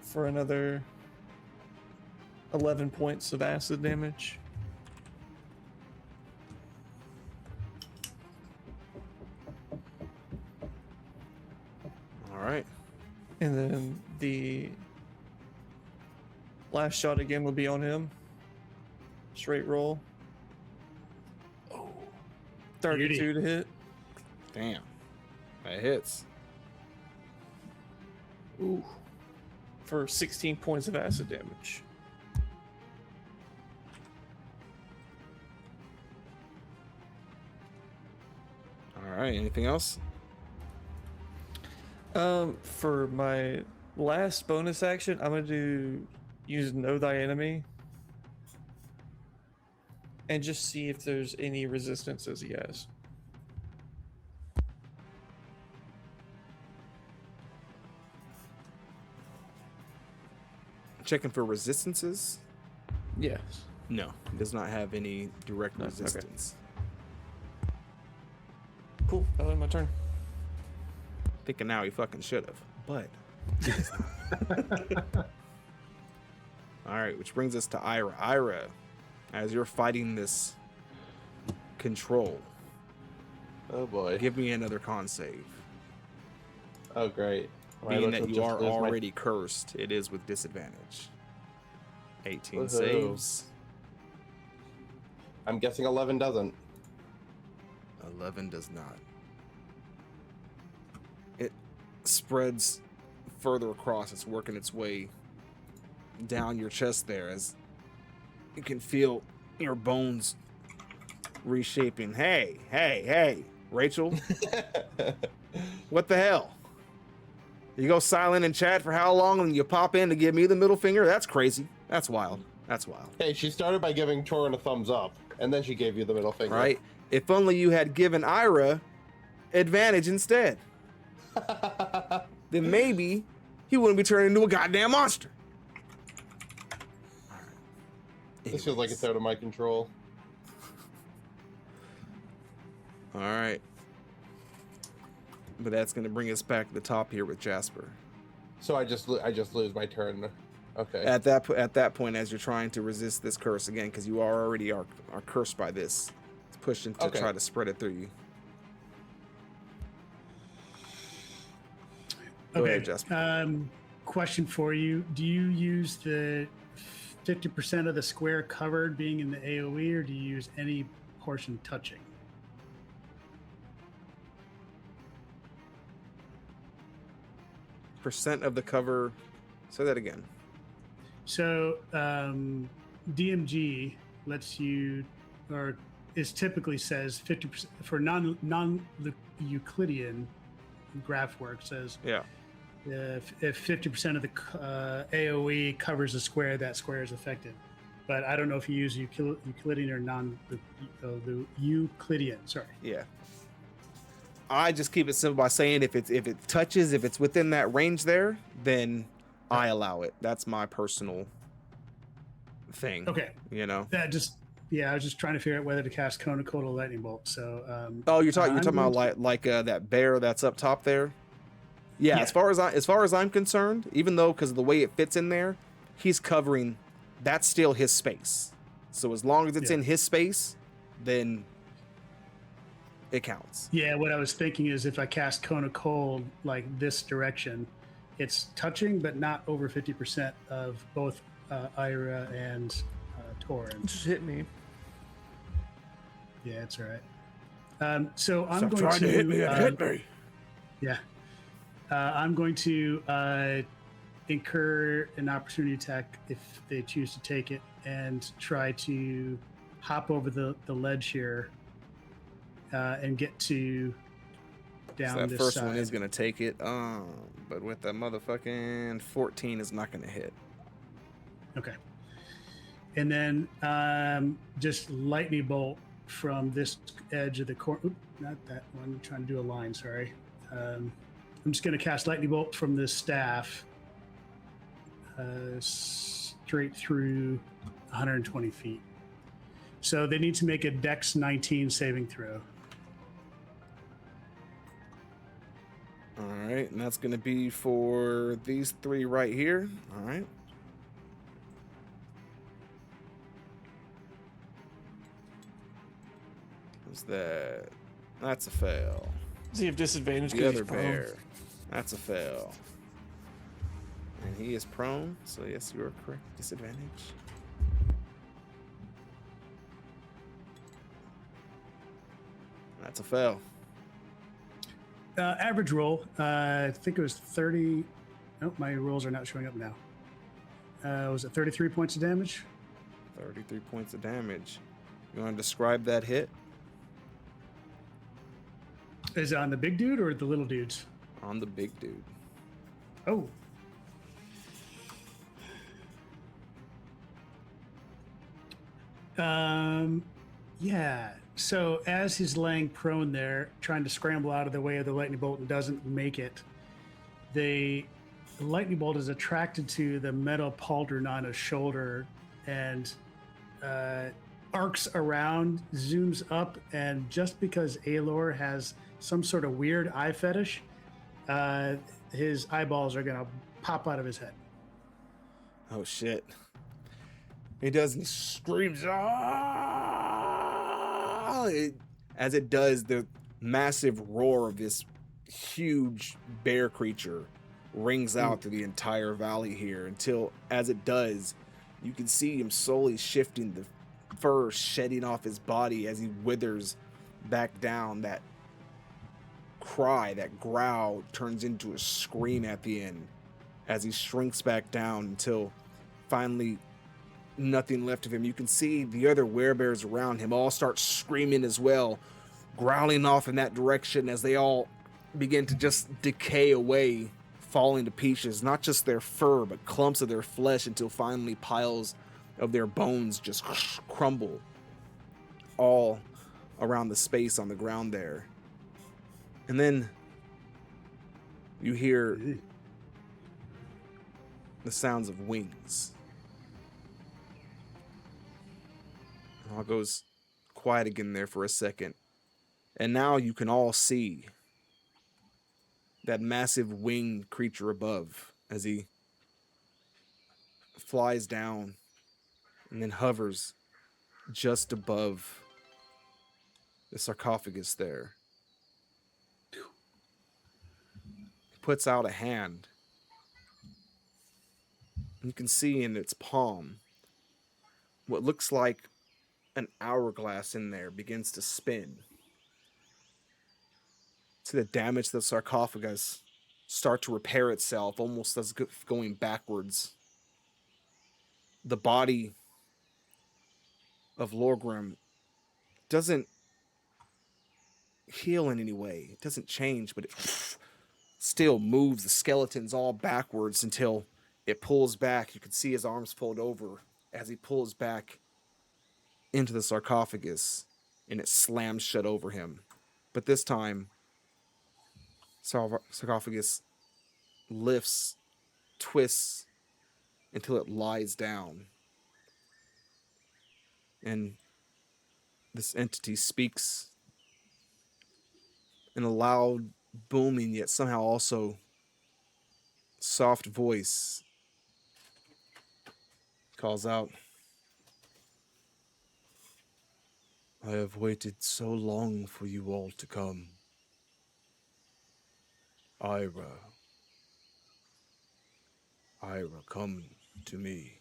For another 11 points of acid damage. All right. And then the last shot again will be on him. Straight roll. Oh. 32 to hit. Damn. That hits. Ooh. For 16 points of acid damage. All right. Anything else? For my last bonus action, I'm gonna use Know Thy Enemy. And just see if there's any resistances he has. Checking for resistances. Yes. No, it does not have any direct No, okay. resistance. Cool. That was my turn. Thinking now he fucking should have, but. All right, which brings us to Ira. Ira, as you're fighting this control, Oh boy. give me another con save. Oh great. Am I Being about that to you just are lose my- already cursed, it is with disadvantage. 18 Woohoo. saves. I'm guessing 11 doesn't. 11 does not. It spreads further across. It's working its way down your chest there as you can feel your bones reshaping. Hey, Rachel. What the hell? You go silent in chat for how long and you pop in to give me the middle finger? That's crazy. That's wild. That's wild. Hey, she started by giving Torin a thumbs up, and then she gave you the middle finger. Right? If only you had given Ira advantage instead. Then maybe he wouldn't be turning into a goddamn monster. This feels like it's out of my control. All right. But that's going to bring us back to the top here with Jasper. So I just lose my turn. Okay. At that point, as you're trying to resist this curse again, because you already are cursed by this, it's pushing to Okay. try to spread it through you. Go ahead, Jasper. Question for you: do you use the 50% of the square covered being in the AOE, or do you use any portion touching? Percent of the cover. Say that again. So DMG lets you, or is typically says 50% for non-Euclidean graph work, says Yeah. if 50% of the AOE covers a square, that square is affected. But I don't know if you use Euclidean or the Euclidean. Sorry. Yeah. I just keep it simple by saying if it touches, if it's within that range there, then I allow it. That's my personal thing. Okay. You know. That just, yeah, I was just trying to figure out whether to cast Cone of Cold or Lightning Bolt. So. Oh, you're talking I'm about going like that bear that's up top there. Yeah, Yeah. as far as I'm concerned, even though because of the way it fits in there, he's covering. That's still his space. So as long as it's Yeah. in his space, then it counts. Yeah, what I was thinking is if I cast Cone of Cold like this direction, it's touching, but not over 50% of both Ira and Torin. Just hit me. Yeah, it's all right. So I'm Stop going trying to hit me and hit me. Yeah. I'm going to incur an opportunity attack if they choose to take it and try to hop over the ledge here and get to down So that this first side. one is gonna take it, but with that motherfucking 14 is not gonna hit. Okay. And then just lightning bolt from this edge of the corner. Not that one. I'm trying to do a line. Sorry. I'm just going to cast lightning bolt from this staff straight through 120 feet. So they need to make a Dex 19 saving throw. All right, and that's going to be for these three right here. All right. What's that? That's a fail. Does he have disadvantage? The 'Cause he's other prone? bear. That's a fail. And he is prone, so yes, you are correct. Disadvantage. That's a fail. Average roll, I think it was 30. Nope, my rolls are not showing up now. Was it 33 points of damage? 33 points of damage. You want to describe that hit? Is it on the big dude or the little dudes? On the big dude. Oh. Yeah. So as he's laying prone there, trying to scramble out of the way of the lightning bolt and doesn't make it, the lightning bolt is attracted to the metal pauldron on his shoulder and arcs around, zooms up, and just because Aelor has some sort of weird eye fetish, his eyeballs are gonna pop out of his head. Oh shit. He does, and he screams. "Ah!" As it does, the massive roar of this huge bear creature rings out through the entire valley here until, as it does, you can see him slowly shifting, the fur shedding off his body as he withers back down. That cry, that growl turns into a scream at the end as he shrinks back down until finally nothing left of him. You can see the other werebears around him all start screaming as well, growling off in that direction as they all begin to just decay away, falling to pieces. Not just their fur, but clumps of their flesh, until finally piles of their bones just crumble all around the space on the ground there. And then you hear the sounds of wings. It all goes quiet again there for a second. And now you can all see that massive winged creature above as he flies down and then hovers just above the sarcophagus there. He puts out a hand. You can see in its palm what looks like an hourglass in there begins to spin. See the damage to the sarcophagus start to repair itself, almost as going backwards. The body of Lorgrim doesn't heal in any way. It doesn't change, but it still moves the skeletons all backwards until it pulls back. You can see his arms fold over as he pulls back into the sarcophagus, and it slams shut over him. But this time, sarcophagus lifts, twists until it lies down. And this entity speaks in a loud, booming, yet somehow also soft voice. Calls out, "I have waited so long for you all to come. Ira, come to me."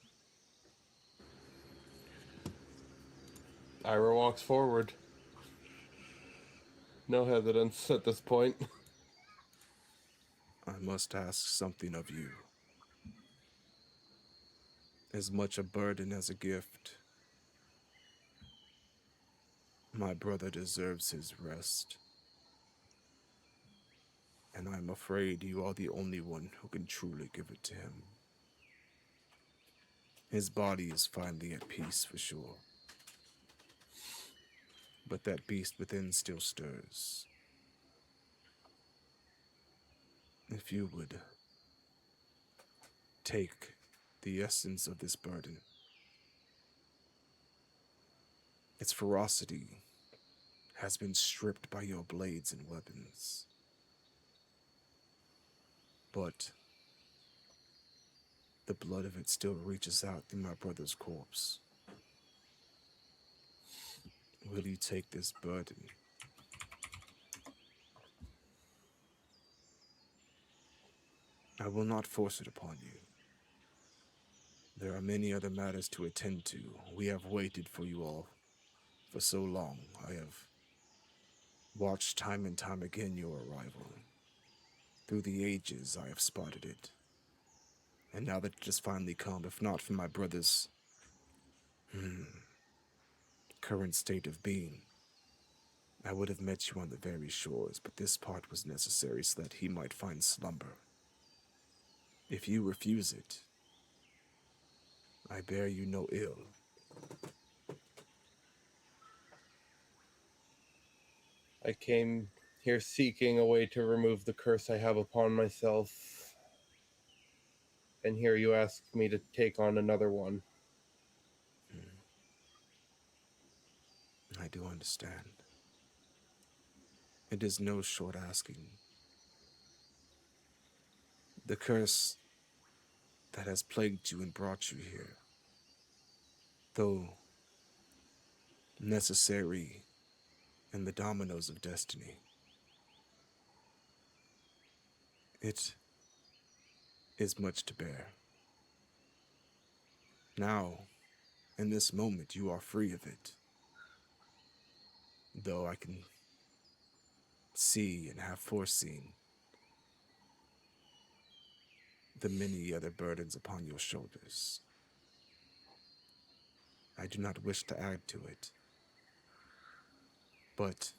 Ira walks forward. No hesitance at this point. "I must ask something of you. As much a burden as a gift. My brother deserves his rest. And I'm afraid you are the only one who can truly give it to him. His body is finally at peace for sure. But that beast within still stirs. if you would take the essence of this burden. Its ferocity has been stripped by your blades and weapons. But the blood of it still reaches out through my brother's corpse. Will you take this burden? I will not force it upon you. There are many other matters to attend to. We have waited for you all for so long. I have watched time and time again your arrival. Through the ages, I have spotted it. And now that it has finally come, if not for my brother's current state of being, I would have met you on the very shores, but this part was necessary so that he might find slumber. If you refuse it, I bear you no ill. I came here seeking a way to remove the curse I have upon myself. And here you ask me to take on another one. I do understand. It is no short asking. The curse that has plagued you and brought you here, though necessary in the dominoes of destiny, it is much to bear. Now, in this moment, you are free of it. Though I can see and have foreseen the many other burdens upon your shoulders. I do not wish to add to it. But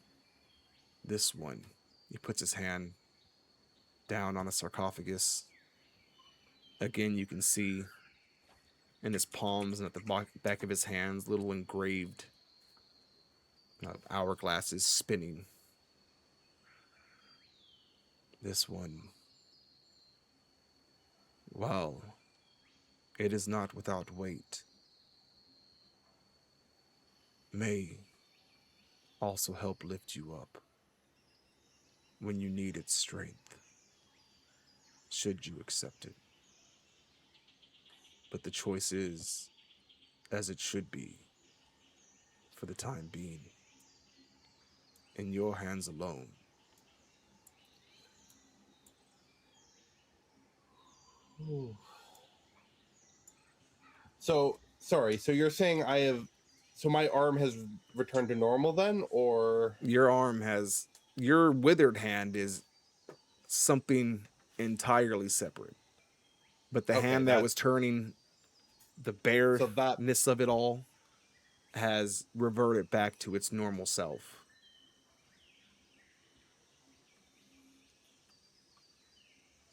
this one, he puts his hand down on the sarcophagus. Again, you can see in his palms and at the back of his hands, little engraved hourglasses spinning. This one, well, it is not without weight, may also help lift you up when you need its strength, should you accept it. But the choice is, as it should be, for the time being, in your hands alone. Ooh. So, sorry, so you're saying my arm has returned to normal then, or? Your withered hand is something entirely separate. But the Okay, hand that was turning the bareness of it all has reverted back to its normal self.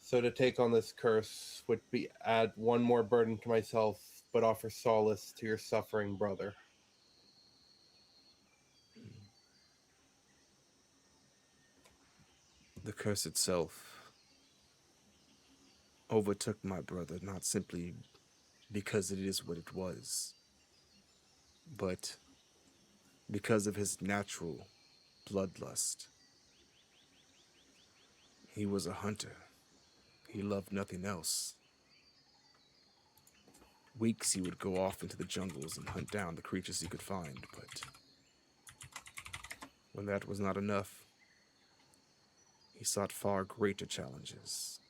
So to take on this curse would be add one more burden to myself, but offer solace to your suffering brother. The curse itself overtook my brother not simply because it is what it was, but because of his natural bloodlust. He was a hunter. He loved nothing else. Weeks he would go off into the jungles and hunt down the creatures he could find, but when that was not enough, he sought far greater challenges.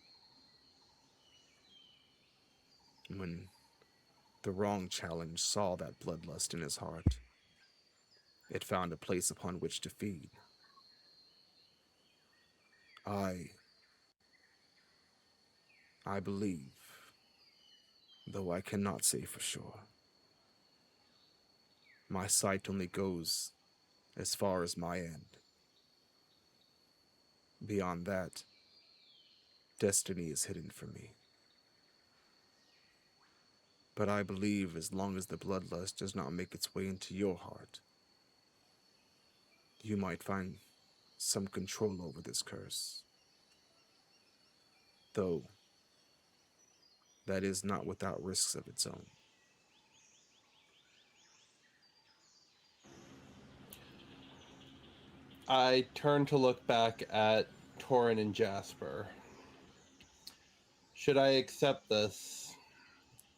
When the wrong challenge saw that bloodlust in his heart, it found a place upon which to feed. I believe, though I cannot say for sure. My sight only goes as far as my end. Beyond that, destiny is hidden from me. But I believe as long as the bloodlust does not make its way into your heart, you might find some control over this curse. though that is not without risks of its own. I turn to look back at Torin and Jasper. Should I accept this?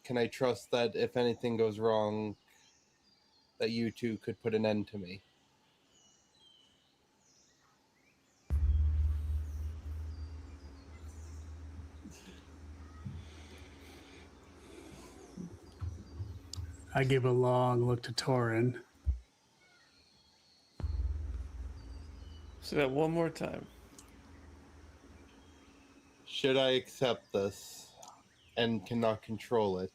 Can I trust that if anything goes wrong, that you two could put an end to me? I give a long look to Torin. Say that one more time. Should I accept this and cannot control it?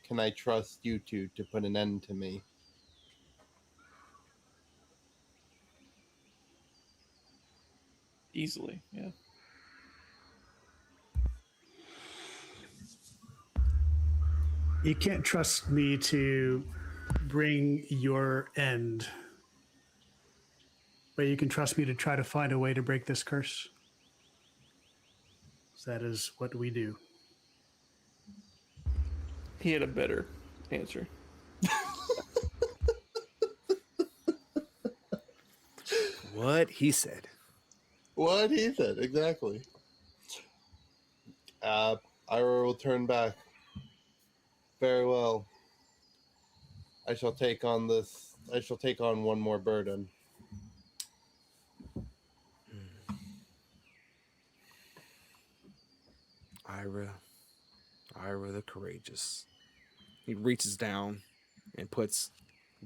Can I trust you two to put an end to me? Easily, yeah. You can't trust me to bring your end, but you can trust me to try to find a way to break this curse. That is what we do. He had a better answer. What he said. What he said, exactly. Ira will turn back. Very well. I shall take on this. I shall take on one more burden. Ira the courageous. He reaches down and puts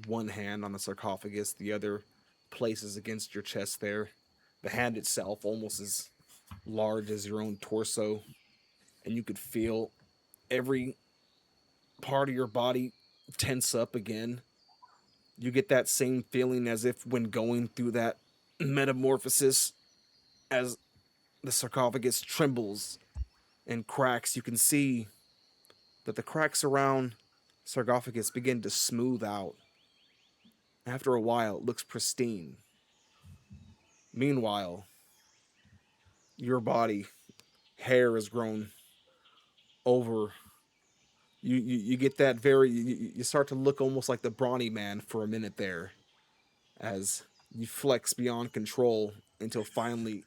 one hand on the sarcophagus, the other places against your chest there. The hand itself almost as large as your own torso, and you could feel every part of your body tense up again. You get that same feeling as if when going through that metamorphosis, as the sarcophagus trembles and cracks, you can see that the cracks around sarcophagus begin to smooth out. After a while, it looks pristine. Meanwhile, your body, hair has grown over. You get that very. You start to look almost like the brawny man for a minute there, as you flex beyond control until finally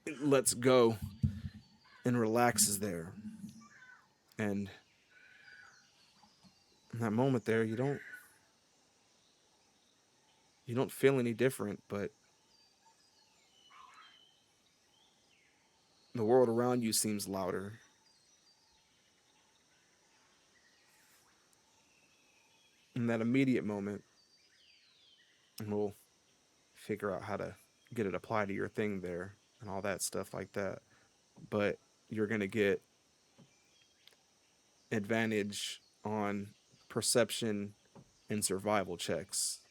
it lets go and relaxes there. And in that moment there, you don't feel any different, but the world around you seems louder. In that immediate moment, and we'll figure out how to get it applied to your thing there and all that stuff like that. But you're going to get advantage on perception and survival checks.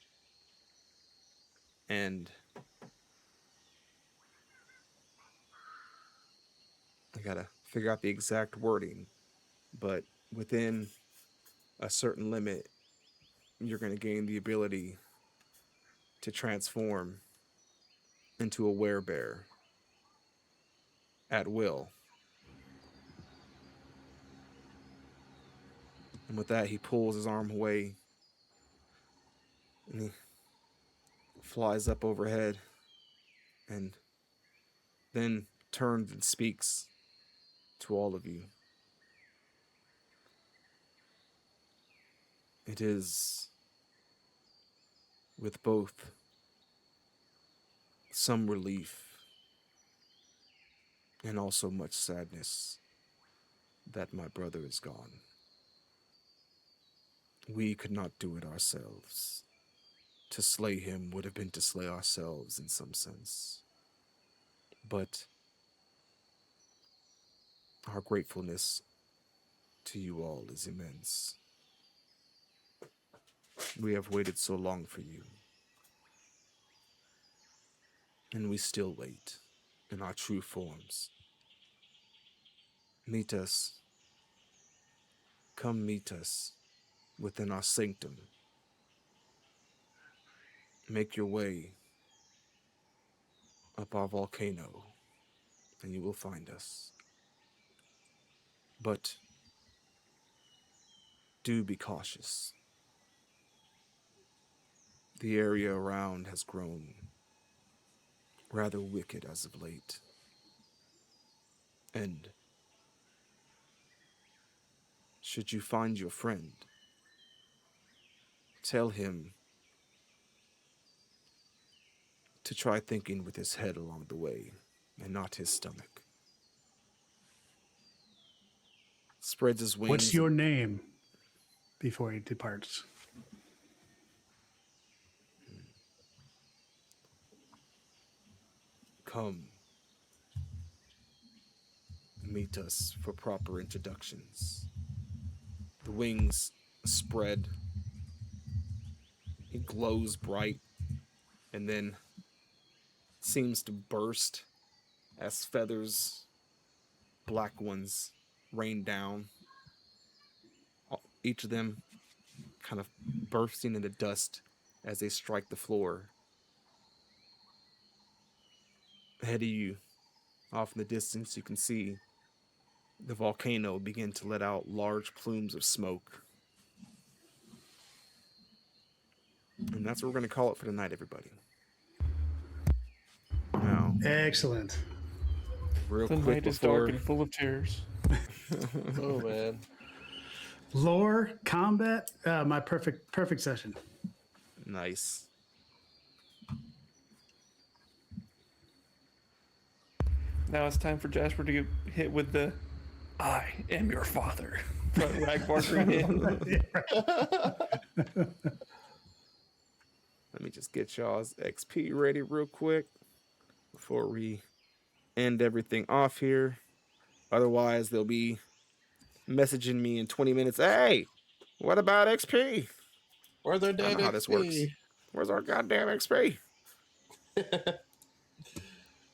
And I got to figure out the exact wording, but within a certain limit, you're going to gain the ability to transform into a werebear at will. And with that, he pulls his arm away and he flies up overhead and then turns and speaks to all of you. It is with both some relief and also much sadness that my brother is gone. We could not do it ourselves. To slay him would have been to slay ourselves in some sense. But our gratefulness to you all is immense. We have waited so long for you. And we still wait in our true forms. Meet us. Come meet us within our sanctum. Make your way up our volcano, and you will find us. But do be cautious. The area around has grown rather wicked as of late. And should you find your friend, tell him to try thinking with his head along the way and not his stomach. Spreads his wings. What's your name? Before he departs. Come. Meet us for proper introductions. The wings spread. He glows bright and then seems to burst as feathers, black ones, rain down. Each of them kind of bursting into dust as they strike the floor. Ahead of you, off in the distance, you can see the volcano begin to let out large plumes of smoke. And that's what we're going to call it for tonight, everybody. Now, Excellent. real The quick night is dark before... and full of terrors. Oh man. Lore, combat, my perfect session. Nice. Now it's time for Jasper to get hit with the "I am your father" front Ragbarker in. Let me just get y'all's XP ready real quick before we end everything off here. Otherwise, they'll be messaging me in 20 minutes. Hey, what about XP? Where's our I damn know how this works. Where's our goddamn XP?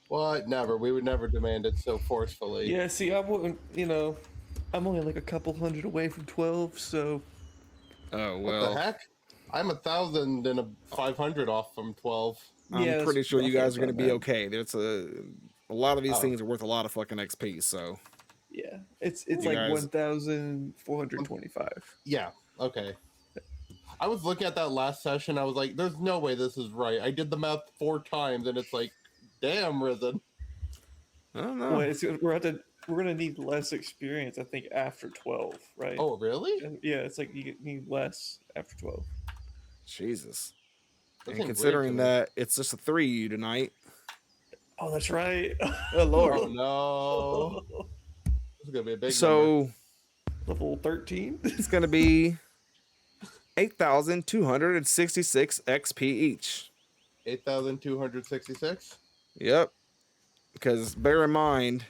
What? Never. We would never demand it so forcefully. Yeah, see, I wouldn't. I'm only like a couple hundred away from 12, so Oh, What well. the heck? I'm 1,500 off from 12. I'm Yeah, pretty that's sure you guys are roughly going to be about that. okay. There's a lot of these Oh. things are worth a lot of fucking XP, so. Yeah, it's You like guys- 1,425. Yeah. Okay. I was looking at that last session. I was like, "There's no way this is right." I did the math 4 times, and it's like, "Damn, Risen." I don't know. Well, we're gonna need less experience, I think, after 12, right? Oh, really? Yeah, it's like you need less after 12. Jesus. That And seems considering ridiculous. that it's just a 3 you tonight. Oh, that's right. Oh, Lord. Oh no, this is gonna be a big number. So Level 13. it's going to be 8,266 XP each. 8,266. Yep. Because bear in mind,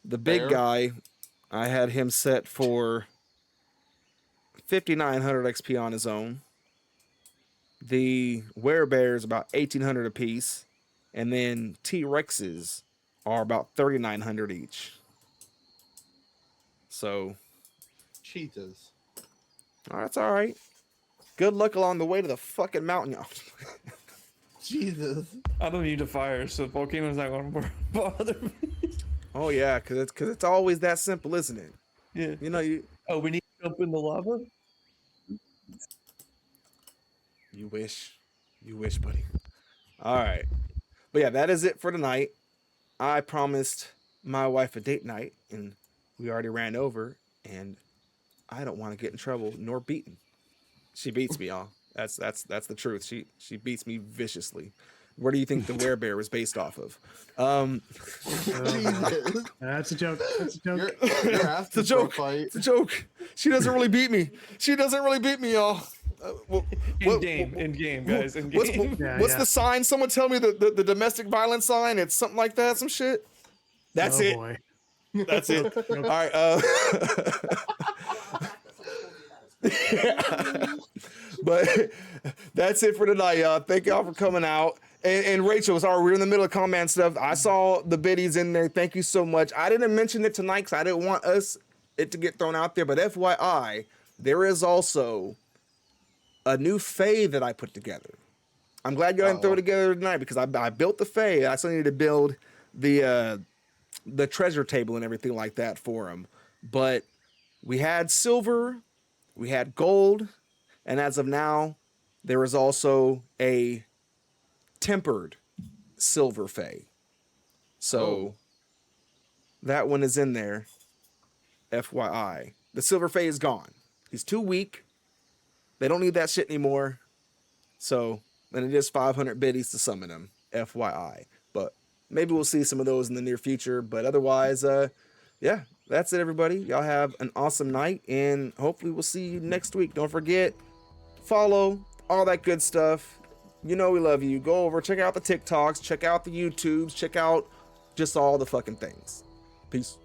the big Bear? guy, I had him set for 5,900 XP on his own. The werebears about 1,800 apiece, and then T-Rexes are about 3,900 each. So, Jesus. that's all right. Good luck along the way to the fucking mountain, y'all. Jesus. I don't need a fire, so volcano's not gonna bother me. Oh yeah, because it's always that simple, isn't it? Yeah. You know, Oh, we need to jump in the lava? you wish, buddy. All right, but yeah, that is it for tonight. I promised my wife a date night, and we already ran over, and I don't want to get in trouble nor beaten. She beats me, y'all. That's the truth. She beats me viciously. Where do you think the werebear was based off of? Jesus. That's a joke. That's a joke. You're asking It's a joke. for a fight. It's a joke. She doesn't really beat me. She doesn't really beat me, y'all. In game, guys. In game. What's the sign? Someone tell me the domestic violence sign. It's something like that. Some shit. That's Oh, it. boy. That's it. All right. But that's it for tonight, y'all. Thank y'all for coming out. And Rachel, sorry, we're in the middle of comment stuff. I saw the biddies in there. Thank you so much. I didn't mention it tonight because I didn't want it to get thrown out there. But FYI, there is also a new Fae that I put together. I'm glad you didn't throw it together tonight because I built the Fae. I still need to build the the treasure table and everything like that for him. But we had silver, we had gold, and as of now, there is also a tempered silver fey. So that one is in there. FYI. The silver fey is gone. He's too weak. They don't need that shit anymore. So, and it is 500 biddies to summon him. FYI. But maybe we'll see some of those in the near future. But otherwise, yeah, that's it, everybody. Y'all have an awesome night, and hopefully we'll see you next week. Don't forget, follow, all that good stuff. You know we love you. Go over, check out the TikToks, check out the YouTubes, check out just all the fucking things. Peace.